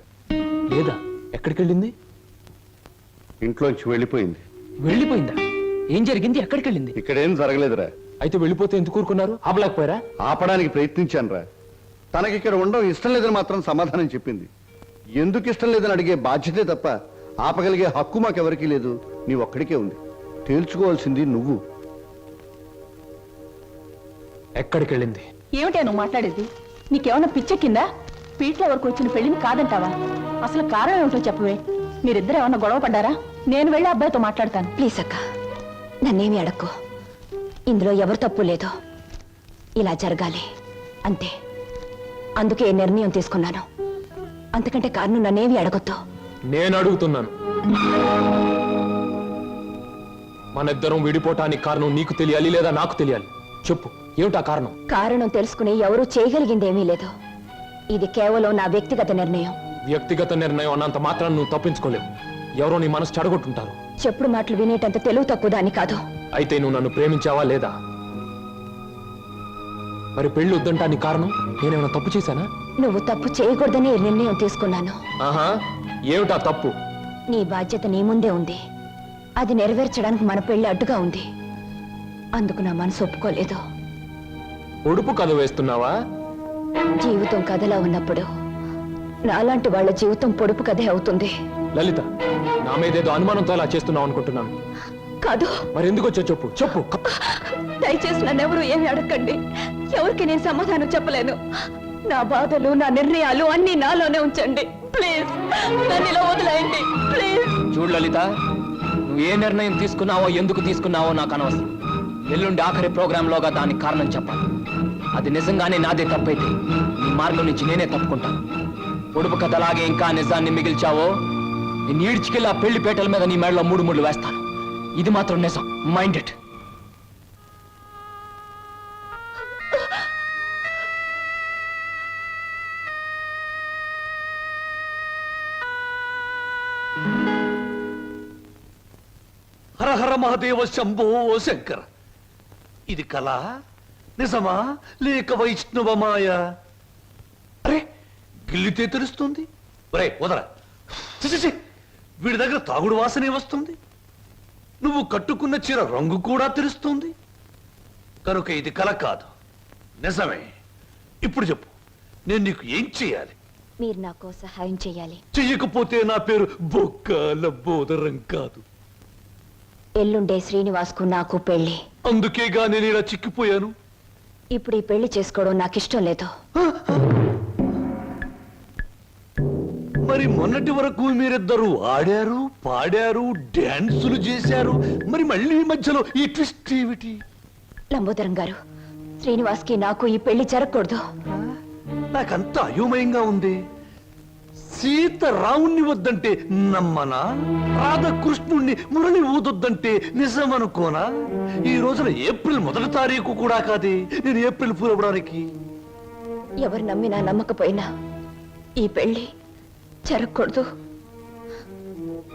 లేదా? ఎక్కడికి వెళ్ళింది? ఇంట్లోంచి వెళ్ళిపోయింది. వెళ్ళిపోయిందా? ఏం జరిగింది? ఎక్కడికి వెళ్ళింది? ఇక్కడేం జరగలేదురా. అయితే వెళ్ళిపోతే ఎందుకు ఊరుకున్నారు? ఆపలేకపోయారా? ఆపడానికి ప్రయత్నించానురా. తనకి ఇక్కడ ఉండడం ఇష్టం లేదని మాత్రం సమాధానం చెప్పింది. ఎందుకు ఇష్టం లేదని అడిగే బాధ్యతే తప్ప ఆపగలిగే హక్కు మాకెవరికీ లేదు. నీ ఒక్కడికే ఉంది. తేల్చుకోవాల్సింది నువ్వు. ఎక్కడికి వెళ్ళింది? ఏమిటా నువ్వు మాట్లాడేది? నీకేమన్నా పిచ్చెక్కిందా? పీట్ల వరకు వచ్చిన పెళ్లిని కాదంటావా? అసలు కారణం ఏమిటో చెప్పవే. మీరిద్దరు ఏమన్నా గొడవ పడ్డారా? నేను వెళ్ళి అబ్బాయితో మాట్లాడతాను. ప్లీజ్ అక్క, నన్నేమి అడక్కు. ఇందులో ఎవరు తప్పు లేదు. ఇలా జరగాలి అంతే. అందుకే నిర్ణయం తీసుకున్నాను. అంతకంటే కారణం నన్నేమి అడగొద్దు. నేను అడుగుతున్నాను. మన ఇద్దరం విడిపోవటానికి కారణం నీకు తెలియాలి లేదా నాకు తెలియాలి. చెప్పు, ఏమిటా కారణం? కారణం తెలుసుకుని ఎవరూ చేయగలిగిందేమీ లేదు. ఇది కేవలం నా వ్యక్తిగత నిర్ణయం. వ్యక్తిగత నిర్ణయం అన్నంత మాత్రం నువ్వు తప్పించుకోలేవు. ఎవరో నీ మనసు చెడగొట్టుంటారు. చెప్పుడు మాటలు వినేటంత తెలుగు తక్కువ దాన్ని కాదు. అయితే నువ్వు నన్ను ప్రేమించావా లేదా? మరి పెళ్లి వద్దంటానికి కారణం నేనేమైనా తప్పు చేశానా? నువ్వు తప్పు చేయకూడదని ఈ నిర్ణయం తీసుకున్నాను. ఆహా, ఏమిటా తప్పు? నీ బాధ్యత నీ ముందే ఉంది. అది నెరవేర్చడానికి మన పెళ్లి అడ్డుగా ఉంది. అందుకు నా మనసు ఒప్పుకోలేదు. ఉడుపు కథ వేస్తున్నావా? జీవితం కథలా ఉన్నప్పుడు నాలాంటి వాళ్ళ జీవితం పొడుపు కథే అవుతుంది. లలిత, నా మీదేదో అనుమానంతో అలా చేస్తున్నావు అనుకుంటున్నాను. కాదు. మరెందుకు వచ్చో చెప్పు చెప్పు. దయచేసి నన్నెవరూ ఏమి అడగండి. ఎవరికి నేను సమాధానం చెప్పలేను. నా బాధలు, నా నిర్ణయాలు అన్ని నాలోనే ఉంచండి. ప్లీజ్ నన్ను ఇలా వదిలేయండి. ప్లీజ్. చూడు లలిత, నువ్వు ఏ నిర్ణయం తీసుకున్నావో ఎందుకు తీసుకున్నావో నాకు అనవసరం. ఎల్లుండి ఆఖరి ప్రోగ్రాంలోగా దానికి కారణం చెప్పాలి. అది నిజంగానే నాదే తప్పైతే నీ మార్గం నుంచి నేనే తప్పుకుంటాను. పొడుపు కథలాగే ఇంకా నిజాన్ని మిగిల్చావో నేను ఈడ్చికెళ్ళి ఆ పెళ్లి పేటల మీద నీ మెడలో 3 ముళ్ళు వేస్తాను. ఇది మాత్రం నిజం. Mind it. హర హర మహాదేవ శంభో శంకర. ఇది కళ నిజమా లేక వైష్ణవ మాయ? అరే గిల్లితే తెలుస్తుంది. ఒరే వదరా. చి, వీడి దగ్గర తాగుడు వాసనే వస్తుంది. నువ్వు కట్టుకున్న చీర రంగు కూడా తెలుస్తుంది. కనుక ఇది కళ కాదు, నిజమే. ఇప్పుడు చెప్పు, నేను నీకు ఏం చేయాలి? మీరు నాకు సహాయం చేయాలి. చెయ్యకపోతే నా పేరు బొక్కల బోదరం కాదు. ఎల్లుండే శ్రీనివాస్కు నాకు పెళ్లి. అందుకేగా నేను ఇలా చిక్కిపోయాను. ఇప్పుడు ఈ పెళ్లి చేసుకోవడం నాకు ఇష్టం లేదు. మరి మొన్నటి వరకు మీరిద్దరూ ఆడారు, పాడారు, డాన్సులు చేశారు. మరి మళ్ళీ మధ్యలో ఈ ట్విస్ట్ ఏమిటి? లంబోదరం గారు, శ్రీనివాస్కి నాకు ఈ పెళ్లి జరగకూడదు. నాకంత అయోమయంగా ఉంది. సీత రావుణ్ణి వద్దంటే నమ్మనా? రాధకృష్ణుణ్ణి మురళి ఊదొద్దంటే నిజమనుకోనా? ఈ రోజున ఏప్రిల్ 1వ తారీఖు కూడా కాదే నేను ఏప్రిల్ ఫూల్ అవ్వడానికి. ఎవరు నమ్మినా నమ్మకపోయినా ఈ పెళ్లి జరగకూడదు.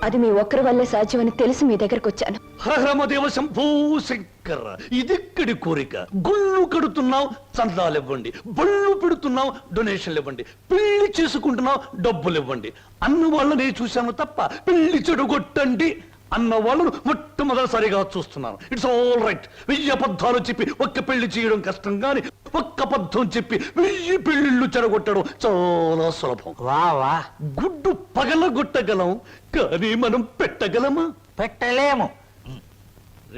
అది మీ ఒక్కరి వల్లే సాధ్యమని తెలిసి మీ దగ్గరకు వచ్చాను. హరహరమదేవ శంభో శంకర. ఇదెక్కడి కోరిక? గుళ్ళు కడుతున్నావు, చందాలు ఇవ్వండి. బళ్ళు పెడుతున్నావు, డొనేషన్లు ఇవ్వండి. పెళ్లి చేసుకుంటున్నావు, డబ్బులు ఇవ్వండి అన్న వాళ్ళనే చూశాను తప్ప పెళ్లి చెడుగొట్టండి అన్న వాళ్ళను మొట్టమొదటిసారిగా చూస్తున్నాను. It's all right. 1000 అబద్ధాలు చెప్పి ఒక్క పెళ్లి చేయడం కష్టం, గాని ఒక్క అబద్ధం చెప్పి 1000 పెళ్లిళ్ళు చెడగొట్టడం చాలా సులభం. వా గుడ్డు పగలగొట్టగలం, కానీ మనం పెట్టగలమా? పెట్టలేము.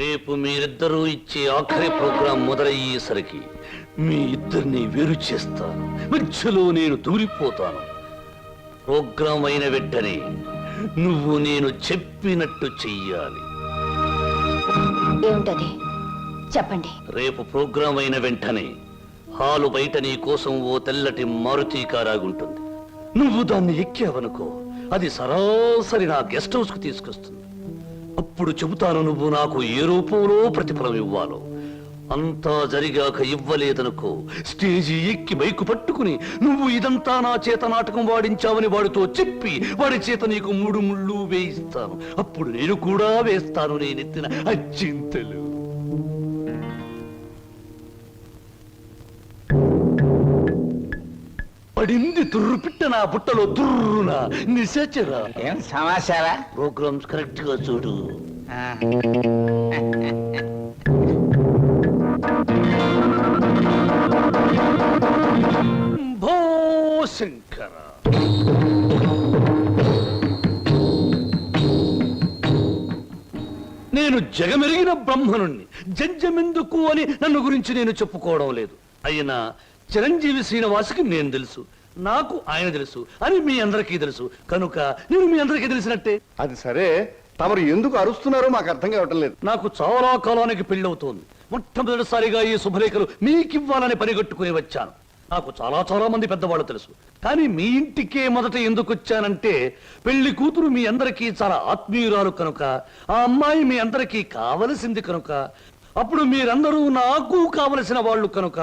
రేపు మీరిద్దరూ ఇచ్చే ఆఖరి ప్రోగ్రాం మొదలయ్యేసరికి మీ ఇద్దరిని వేరు చేస్తాను. మధ్యలో నేను దూరిపోతాను. ప్రోగ్రాం అయిన వెంటనే నువ్వు నేను చెప్పినట్టు చెయ్యాలి. ఏమిటది చెప్పండి. రేపు ప్రోగ్రాం అయిన వెంటనే హాలు బయట నీ కోసం ఓ తెల్లటి మారుతి కారాగుంటుంది. నువ్వు దాన్ని ఎక్కావనుకో, అది సరాసరి నా గెస్ట్ హౌస్ కు తీసుకొస్తుంది. అప్పుడు చెబుతాను నువ్వు నాకు ఏ రూపంలో ప్రతిఫలం ఇవ్వాలో. అంతా జరిగాక ఇవ్వలేదనుకో, స్టేజి ఎక్కి బైకు పట్టుకుని నువ్వు ఇదంతా నా చేత నాటకం వాడించావని వాడితో చెప్పి వాడి చేత నీకు 3 ముళ్ళు వేయిస్తాను. అప్పుడు నేను కూడా వేస్తాను నేనెత్తిన అచ్చింతలు. పడింది తుర్రు పిట్ట నా బుట్టలో తుర్రున నిశాచరా. ఏం సమాచారా? ప్రోగ్రామ్స్ కరెక్ట్ గా చూడు. భో శంకర. నేను జగమెరిగిన బ్రహ్మనుణ్ణి. జంజమెందుకు అని నన్ను గురించి నేను చెప్పుకోవడం లేదు. అయినా చిరంజీవి శ్రీనివాసుకి నేను తెలుసు, నాకు ఆయన తెలుసు అని మీ అందరికీ తెలుసు. కనుక నేను మీ అందరికీ తెలిసినట్టే. అది సరే, తమరు ఎందుకు అరుస్తున్నారో మాకు అర్థం కావటం లేదు. నాకు చాలా కాలానికి పెళ్ళవుతోంది. మొట్టమొదటిసారిగా ఈ శుభలేఖలు మీకివ్వాలని పనిగట్టుకుని వచ్చాను. నాకు చాలా మంది పెద్దవాళ్ళు తెలుసు, కానీ మీ ఇంటికే మొదట ఎందుకు వచ్చానంటే పెళ్లి కూతురు మీ అందరికీ చాలా ఆత్మీయురాలు కనుక, ఆ అమ్మాయి మీ అందరికీ కావలసింది కనుక, అప్పుడు మీరందరూ నాకు కావలసిన వాళ్ళు కనుక,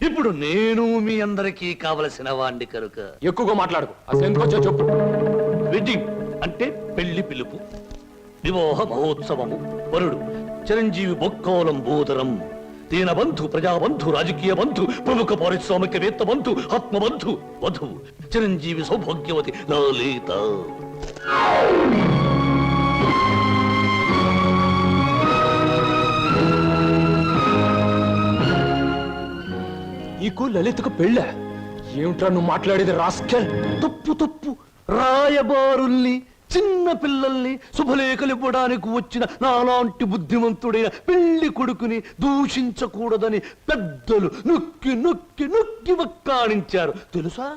ఇప్పుడు నేను మీ అందరికీ కావలసిన వాణ్ణి కనుక. ఎక్కువగా మాట్లాడుకో, అసలు ఎందుకు వచ్చో చెప్పు. వెడ్డింగ్ అంటే పెళ్లి పిలుపు, వివాహ మహోత్సవము. వరుడు చిరంజీవి బొక్కోలం బోదరం, దీనబంధు, ప్రజాబంధు, రాజకీయ బంధు, ప్రముఖ పారిశ్రామికవేత్త బంధు, ఆత్మబంధు, వధు, చిరంజీవి సౌభాగ్యవతి లలిత. నీకు లలితకు పెళ్ళ? ఏమిట్రా నువ్వు మాట్లాడేది రాస్కెల్? తప్పు తప్పు. రాయబారుల్ని, చిన్న పిల్లల్ని శుభలేఖలు ఇవ్వడానికి వచ్చిన నాలాంటి బుద్ధిమంతుడైన పెళ్లి కొడుకుని దూషించకూడదని పెద్దలు నొక్కి నొక్కి నొక్కి వక్కాణించారు తెలుసా?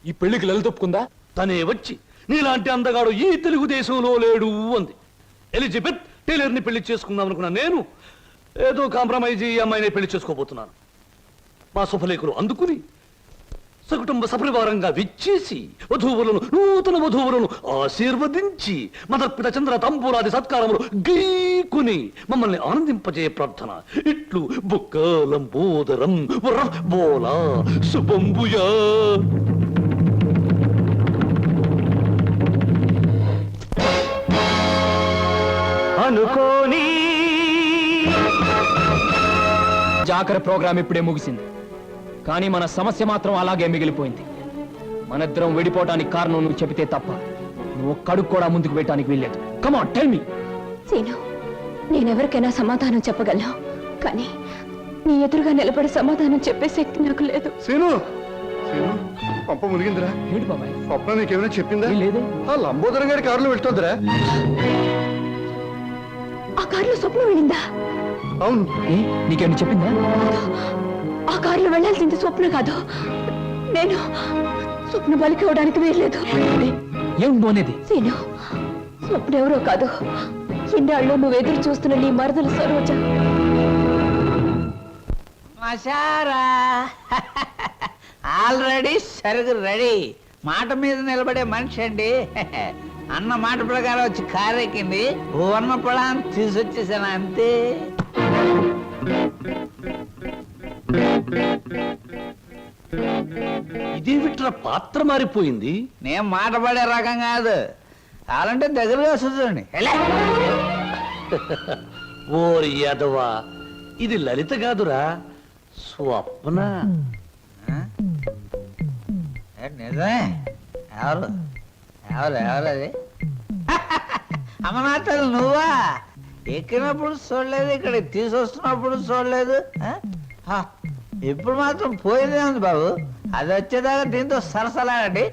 ఈ పెళ్లికి లలిత ఒప్పుకుందా? తనే వచ్చి నీలాంటి అందగాడు ఈ తెలుగుదేశంలో లేడు అంది. ఎలిజబెత్ టైలర్ని పెళ్లి చేసుకుందాం అనుకున్నా నేను ఏదో కాంప్రమైజ్ ఈ అమ్మాయిని పెళ్లి చేసుకోబోతున్నాను. మా శుభలేఖలు అందుకుని సకుటుంబ సపరివారంగా విచ్చేసి వధూవులను, నూతన వధూవులను ఆశీర్వదించి మదర్పిత చంద్ర తంబూరాది సత్కారములు గీకుని మమ్మల్ని ఆనందింపజే ప్రార్థన. ఇట్లు బుక్కలంబోదరం బోలా శుభంబుయా. అనుకోని జాకర ప్రోగ్రాం ఇప్పుడే ముగిసింది, కానీ మన సమస్య మాత్రం అలాగే మిగిలిపోయింది. మనిద్దరం విడిపోవటానికి కారణం నువ్వు చెబితే తప్ప నువ్వు ఒక్కడుగు కూడా ముందుకు పెట్టడానికి వీల్లేదు. Come on tell me. Seenu, నేనెవరికైనా సమాధానం చెప్పగలను, కానీ నీ ఎదురుగా నిలబడి సమాధానం చెప్పే శక్తి నాకు లేదు. సీను, సీను, పంప మునిగిందిరా. ఏంటి బాబాయ్? స్వప్న నీకేమైనా చెప్పిందా? లేదే. ఆ లంబోదరం గారి కారులో వెళ్తుందిరా. ఆ కారులో స్వప్నం వెళ్ళిందా? అవును. నీకేమైనా చెప్పిందా? ఆ కారులో వెళ్ళాల్సింది స్వప్న కాదు, నేను. స్వప్న బలికి అవడానికి వీల్లేదు. ఏం పోనేది? సీను, స్వప్న ఎవరో కాదు, ఇన్నాళ్ళు నువ్వు ఎదురు చూస్తున్న నీ మరదలు సరోజ. మసారా ఆల్రెడీ సరుగు రెడీ. మాట మీద నిలబడే మనిషి అండి. అన్న మాట ప్రకారం వచ్చి కారెక్కింది. ఉన్న పొలాన్ని తీసుకొచ్చేసాను అంతే. ఇదేమిట్రా పాత్ర మారిపోయింది? నేను మాట పడే రకం కాదు, కావాలంటే దగ్గరగా చూడండి. ఓరి యాదవా, ఇది లలిత కాదురా, స్వప్న. నిజమే. ఎవరు ఎవరు ఎవరది? అమ్మనాథలు నువ్వా? ఎక్కినప్పుడు చూడలేదు, ఇక్కడ తీసుకొస్తున్నప్పుడు చూడలేదు. ఇప్పుడు మాత్రం పోయిందే ఉంది బాబు. అది వచ్చేదాకా దీంతో సరసలాడండి.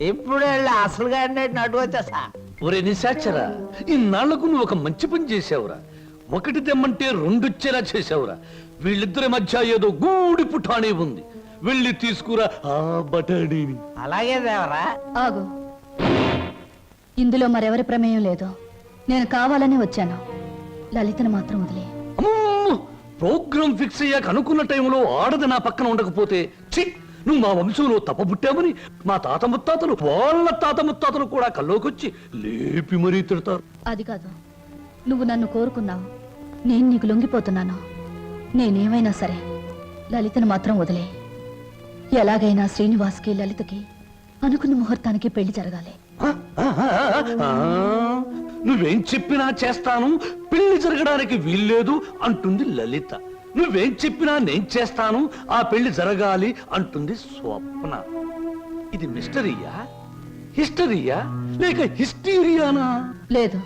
ఇప్పుడు వెళ్ళి అసలు గాడినట్టు నటు వచ్చేసా. ఒరే నిశాచరా, ఇన్నాళ్లకు నువ్వు ఒక మంచి పని చేసావురా. ఒకటి తెమ్మంటే రెండొచ్చేలా చేసావురా. వీళ్ళిద్దరి మధ్య ఏదో గూడి పుటాణి ఉంది. వెళ్ళి తీసుకురా ఆ బటాణీని. అలాగే దేవరా. ఆగు, ఇందులో మరెవరి ప్రమేయం లేదు. నేను కావాలని వచ్చాను. లలితను మాత్రం వదిలే. ప్రోగ్రాం ఫిక్స్ అయ్యాక అనుకున్న టైంలో ఆడది నా పక్కన ఉండకపోతే ఛీ, నువ్వు మా వంశంలో తప్పబుట్టామని మా తాత ముత్తాతలు, వాళ్ళ తాత ముత్తాతలు కూడా కల్లోకొచ్చి లేపి మరీ తిడతారు. అది కాదు, నువ్వు నన్ను కోరుకున్నావు, నేను నీకు లొంగిపోతున్నాను. నేనేమైనా సరే లలితను మాత్రం వదిలే. ఎలాగైనా శ్రీనివాస్కి లలితకి అనుకున్న ముహూర్తానికి పెళ్లి జరగాలి. నువ్వేం చెప్పినా చేస్తాను, పెళ్లి జరగడానికి వీల్లేదు అంటుంది లలిత. నువ్వేం చెప్పినా నేను చేస్తాను, ఆ పెళ్లి జరగాలి అంటుంది స్వప్న. ఇది మిస్టరీయా, హిస్టరీయా, లేక హిస్టీరియానా? లేదు,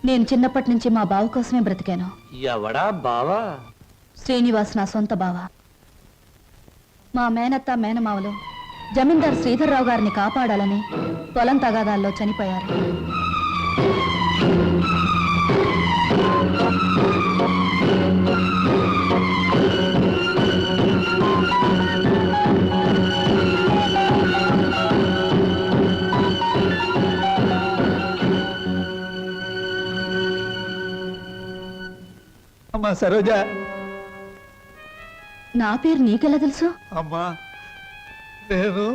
నేను చిన్నప్పటి నుంచి మా బావ కోసమే బ్రతికాను. ఎవడా బావా? శ్రీనివాస్ నా సొంత బావ. మా మేనత్త మేనమావలు జమీందార్ శ్రీధర్రావు గారిని కాపాడాలని పొలం తగాదాల్లో చనిపోయారు. అమ్మా సరోజ. నా పేరు నీకెలా తెలుసు? అమ్మా నేను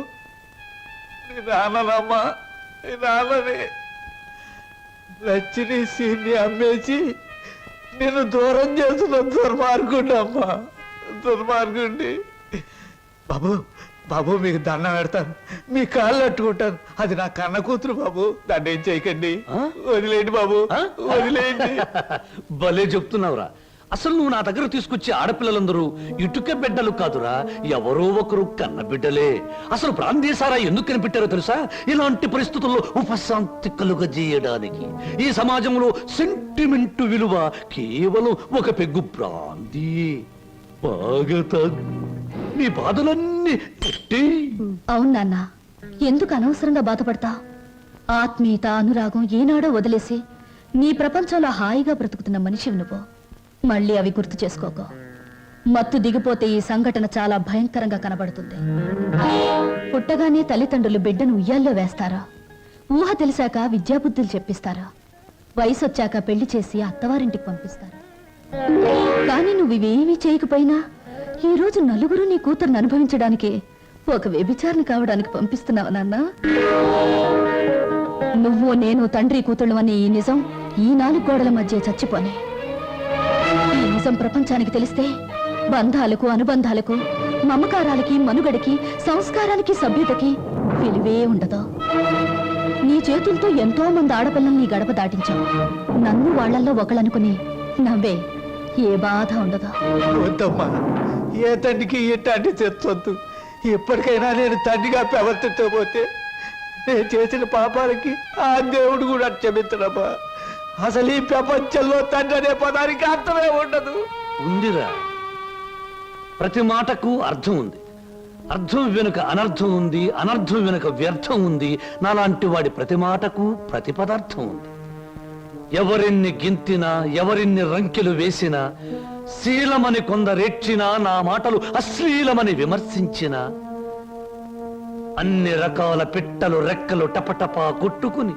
నీ నాన్ననమ్మా, నీ నాన్నని. లచ్చిని సీన్ని అమ్మేసి నేను దూరం చేసిన దుర్మార్గుండి అమ్మా, దుర్మార్గుండి. బాబు బాబు, మీకు దండం పెడతాను, మీ కాళ్ళు అట్టుకుంటాను. అది నా కన్న కూతురు బాబు, దాన్ని ఏం చేయకండి. వదిలేయండి బాబు, వదిలేయండి. భలే చెప్తున్నావురా. అసలు నువ్వు నా దగ్గర తీసుకొచ్చే ఆడపిల్లలందరూ ఇటుక బిడ్డలు కాదురా, ఎవరో ఒకరు కన్న బిడ్డలే. అసలు ప్రాంతీయసారా ఎందుకు కనిపెట్టారో తెలుసా? ఇలాంటి పరిస్థితుల్లో ఉపశాంతి కలుగజేయడానికి. ఈ సమాజంలో సెంటిమెంట్ విలువ కేవలం ఒక పెగ్గు బ్రాందీ. బాగా తాగు, నీ బాధలన్నీ అవును నాన్న, ఎందుకు అనవసరంగా బాధపడతా? ఆత్మీయత, అనురాగం ఏనాడో వదిలేసి నీ ప్రపంచంలో హాయిగా బ్రతుకుతున్న మనిషివి నువ్వు. మళ్ళీ అవి గుర్తు చేసుకోకో. మత్తు దిగిపోతే ఈ సంఘటన చాలా భయంకరంగా కనబడుతుంది. పుట్టగానే తల్లిదండ్రులు బిడ్డను ఉయ్యాల్లో వేస్తారా? ఊహ తెలిసాక విద్యాబుద్ధులు చెప్పిస్తారా? వయసు వచ్చాక పెళ్లి చేసి అత్తవారింటికి పంపిస్తారా? కానీ నువ్వు ఇవేమీ చేయకపోయినా ఈ రోజు నలుగురు నీ కూతురుని అనుభవించడానికి ఒక వ్యభిచారిని కావడానికి పంపిస్తున్నావు నాన్న. నువ్వు నేను తండ్రి కూతుళ్ళు అని ఈ నిజం ఈ 4 గోడల మధ్య చచ్చిపోనే. ఈ నిజం ప్రపంచానికి తెలిస్తే బంధాలకు, అనుబంధాలకు, మమకారాలకి, మనుగడకి, సంస్కారానికి, సభ్యతకి విలువే ఉండదు. నీ చేతులతో ఎంతో మంది ఆడపిల్లల్ని గడప దాటించావు. నన్ను వాళ్లల్లో ఒకళ్ళనుకుని నవ్వే, ఏ బాధ ఉండదు. వద్దమ్మా, ఏ తండ్రికి ఎట్టాంటి తెచ్చొద్దు. ఎప్పటికైనా నేను తండ్రిగా ప్రవర్తించబోతే నేను చేసిన పాపాలకి ఆ దేవుడు కూడా క్షమించడమ్మా. అసలు ఈ ప్రపంచంలో తండ్రి అనే పదానికి అర్థమే ఉండదు. ఉందిరా, ప్రతి మాటకు అర్థం ఉంది. అర్థం వెనుక అనర్థం ఉంది, అనర్థం వెనుక వ్యర్థం ఉంది. నాలాంటి వాడి ప్రతి మాటకు ప్రతి పదార్థం ఉంది. ఎవరిన్ని గింతినా, ఎవరిన్ని రంకెలు వేసినా, శీలమని కొందరేర్చినా, నా మాటలు అశ్లీలమని విమర్శించినా, అన్ని రకాల పిట్టలు రెక్కలు టపటపా కొట్టుకుని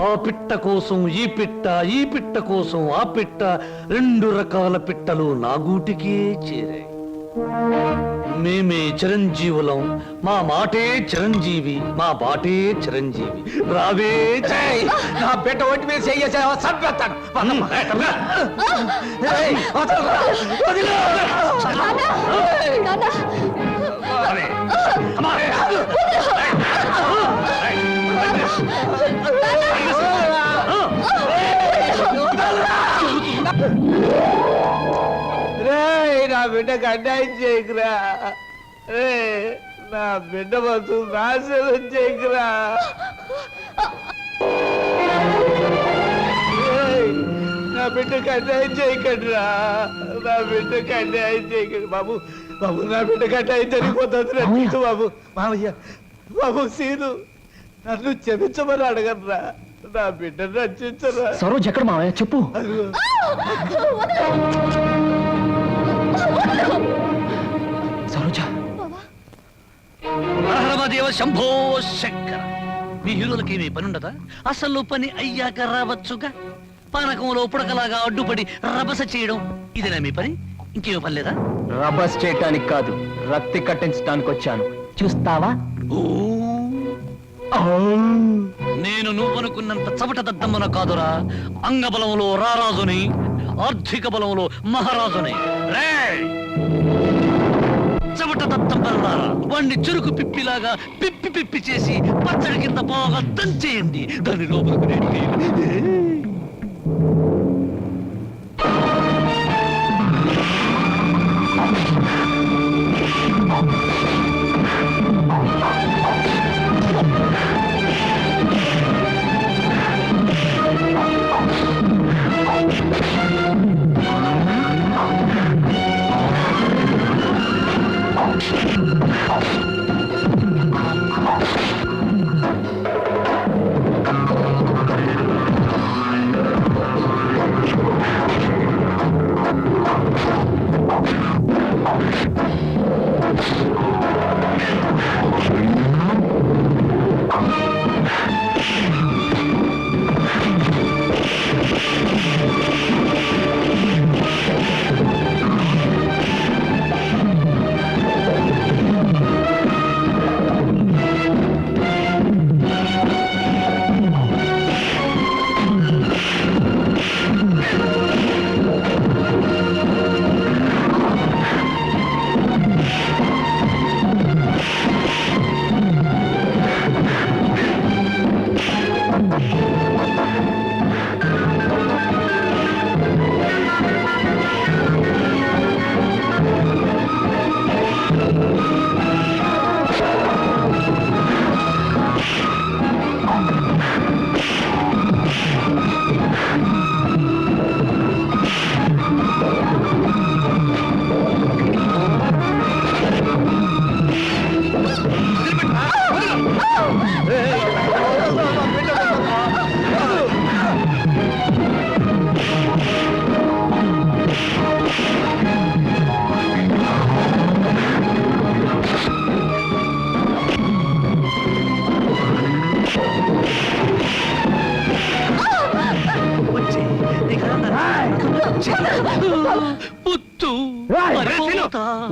ఆ పిట్ట కోసం ఈ పిట్ట, ఈ పిట్ట కోసం ఆ పిట్ట, 2 రకాల పిట్టలు నా గూటికే చేరాయి. మేమే చిరంజీవులం, మా మాటే చిరంజీవి, మా బాటే చిరంజీవి. రావే నా బిడ్డ ఒంటి మీద చెయ్యేసావా చంపేస్తాను. నా బిడ్డకు అన్యాయం చేయకురా. నా బిడ్డ బతు నాశనం చేయకురా. నా బిడ్డకు అన్యాయం చేయకండిరా. నా బిడ్డకు అన్యాయం చేయకండి బాబు. బాబు, నా బిడ్డకు అన్యాయం జరిగిపోతుంది. రక్షించు బాబు. మామయ్య, బాబు సీను, నన్ను క్షమించమని అడగరా. నా బిడ్డను రక్షించరా. సరోజ్ ఎక్కడ మావయ్య చెప్పు. సరోజా, హరమదేవ శంభో శంకర. మీ హీరోలకి ఏమీ పని ఉండదా? అసలు పని అయ్యాక రావచ్చుగా. పానకంలో పుడకలాగా అడ్డుపడి రభస చేయడం ఇదేనా మీ పని? ఇంకేమీ పని లేదా? రబస్ చేయటానికి కాదు, రక్తి కట్టించడానికి వచ్చాను. చూస్తావా? నేను నువ్వనుకున్నంత చవట దద్దమ్మన కాదురా. అంగబలంలో రారాజుని, ఆర్థిక బలంలో మహారాజుని. చవట దద్దమ్మలారా, వాణ్ణి చురుకు పిప్పిలాగా పిప్పి పిప్పి చేసి పచ్చడి కింద బాగా దంచేయండి. దాని లోపలికి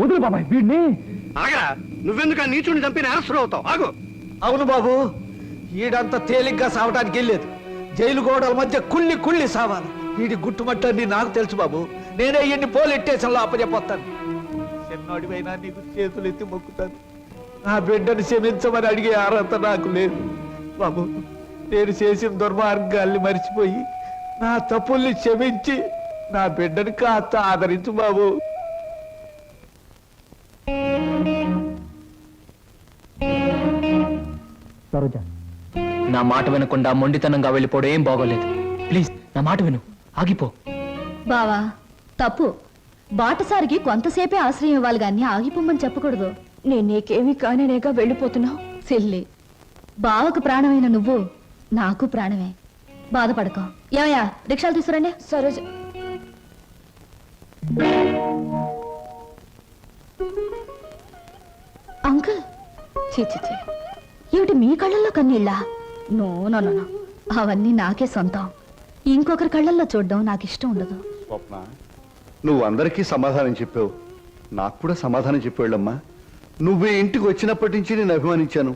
వదులు బాబాయ్ వీడిని. ఆగరా, నువ్వెందుకు ఆ నీచుని చంపి నేరస్తుడు అవుతావు? ఆగు. అవును బాబు, ఈడంత తేలిగ్గా సావటానికి వెళ్ళలేదు. జైలు గోడల మధ్య కుళ్ళి కుళ్ళి సావాలి. వీడి గుట్టుమట్టని నాకు తెలుసు బాబు. నేనే ఇన్ని పోలీస్ స్టేషన్లో అప్పచెప్పొస్తాను. చిన్నోడివైనా నీకు చేతులు ఎత్తి మొక్కుతాను. నా బిడ్డను క్షమించమని అడిగే అర్హత నాకు లేదు బాబు. నేను చేసిన దుర్మార్గాల్ని మర్చిపోయి నా తప్పుల్ని క్షమించి నా బిడ్డని కాస్త ఆదరించు బాబు. సరోజ, నా మాట వినకుండా మొండితనంగా వెళ్ళిపోవడం ఏం బాగోలేదు. ప్లీజ్ నా మాట విను, ఆగిపో. బావా తప్పు. బాటసారికి కొంతసేపే ఆశ్రయం ఇవ్వాలి గాని ఆగిపోమ్మని చెప్పకూడదు. నేను నీకేమీ కానేనేగా వెళ్ళిపోతున్నావు. సిల్లి, బావకు ప్రాణమైన నువ్వు నాకు ప్రాణమే. బాధపడకో. ఏమయ్యా, రిక్షాలు తీసుకురండి. సరోజ, అంకుల్, చీ చీ చీ, ఏమిటి మీ కళ్ళల్లో కన్నీళ్ళా? నో నో నో నో, అవన్నీ నాకే సొంతం. ఇంకొకరి కళ్ళల్లో చూడడం నాకు ఇష్టం ఉండదు. స్వప్న, నువ్వు అందరికీ సమాధానం చెప్పావు, నాకు కూడా సమాధానం చెప్పాళ్ళమ్మా. నువ్వు ఈ ఇంటికి వచ్చినప్పటి నుంచి నేను అభిమానించాను.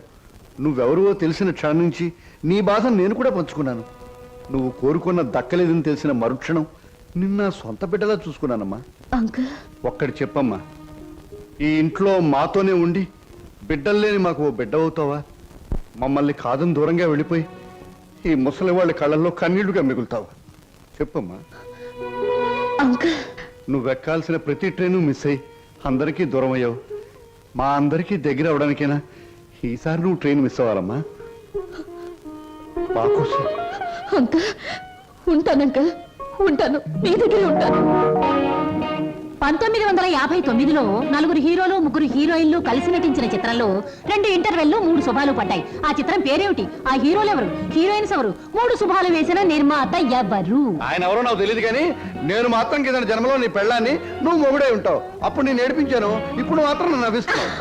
నువ్వెవరో తెలిసిన క్షణం నుంచి నీ బాధను నేను కూడా పంచుకున్నాను. నువ్వు కోరుకున్న దక్కలేదని తెలిసిన మరుక్షణం నిన్న సొంత బిడ్డలా చూసుకున్నానమ్మా. అంకుల్, ఒక్కటి చెప్పమ్మా, ఈ ఇంట్లో మాతోనే ఉండి బిడ్డల్లేని మాకు ఓ బిడ్డ అవుతావా? మమ్మల్ని కాదని దూరంగా వెళ్ళిపోయి ఈ ముసలి వాళ్ళ కళ్ళల్లో కన్నీళ్లుగా మిగులుతావా? చెప్పమ్మా. అంకుల్, నువ్వెక్కాల్సిన ప్రతి ట్రైను మిస్ అయ్యి అందరికీ దూరం అయ్యావు. మా అందరికీ దగ్గర అవడానికైనా ఈసారి నువ్వు ట్రైన్ మిస్ అవ్వాలమ్మా. మా కోసం. అంకుల్, ఉంటాను అంకుల్, ఉంటాను, మీ దగ్గరే ఉంటాను. 1959లో నలుగురు హీరోలు ముగ్గురు హీరోయిన్లు కలిసి నటించిన చిత్రంలో 2 ఇంటర్వెల్లు 3 శుభాలు పడ్డాయి. ఆ చిత్రం పేరేమిటి? ఆ హీరోలు ఎవరు? హీరోయిన్స్ ఎవరు? 3 శుభాలు వేసిన నిర్మాత ఎవరు? ఆయన ఎవరో నాకు తెలియదు కానీ నేను మాత్రం కింద జన్మలో నీ పెళ్ళాన్ని నువ్వు మొగుడే ఉంటావు. అప్పుడు నేను ఏడిపించాను, ఇప్పుడు మాత్రం నన్ను నవ్విస్తున్నావు.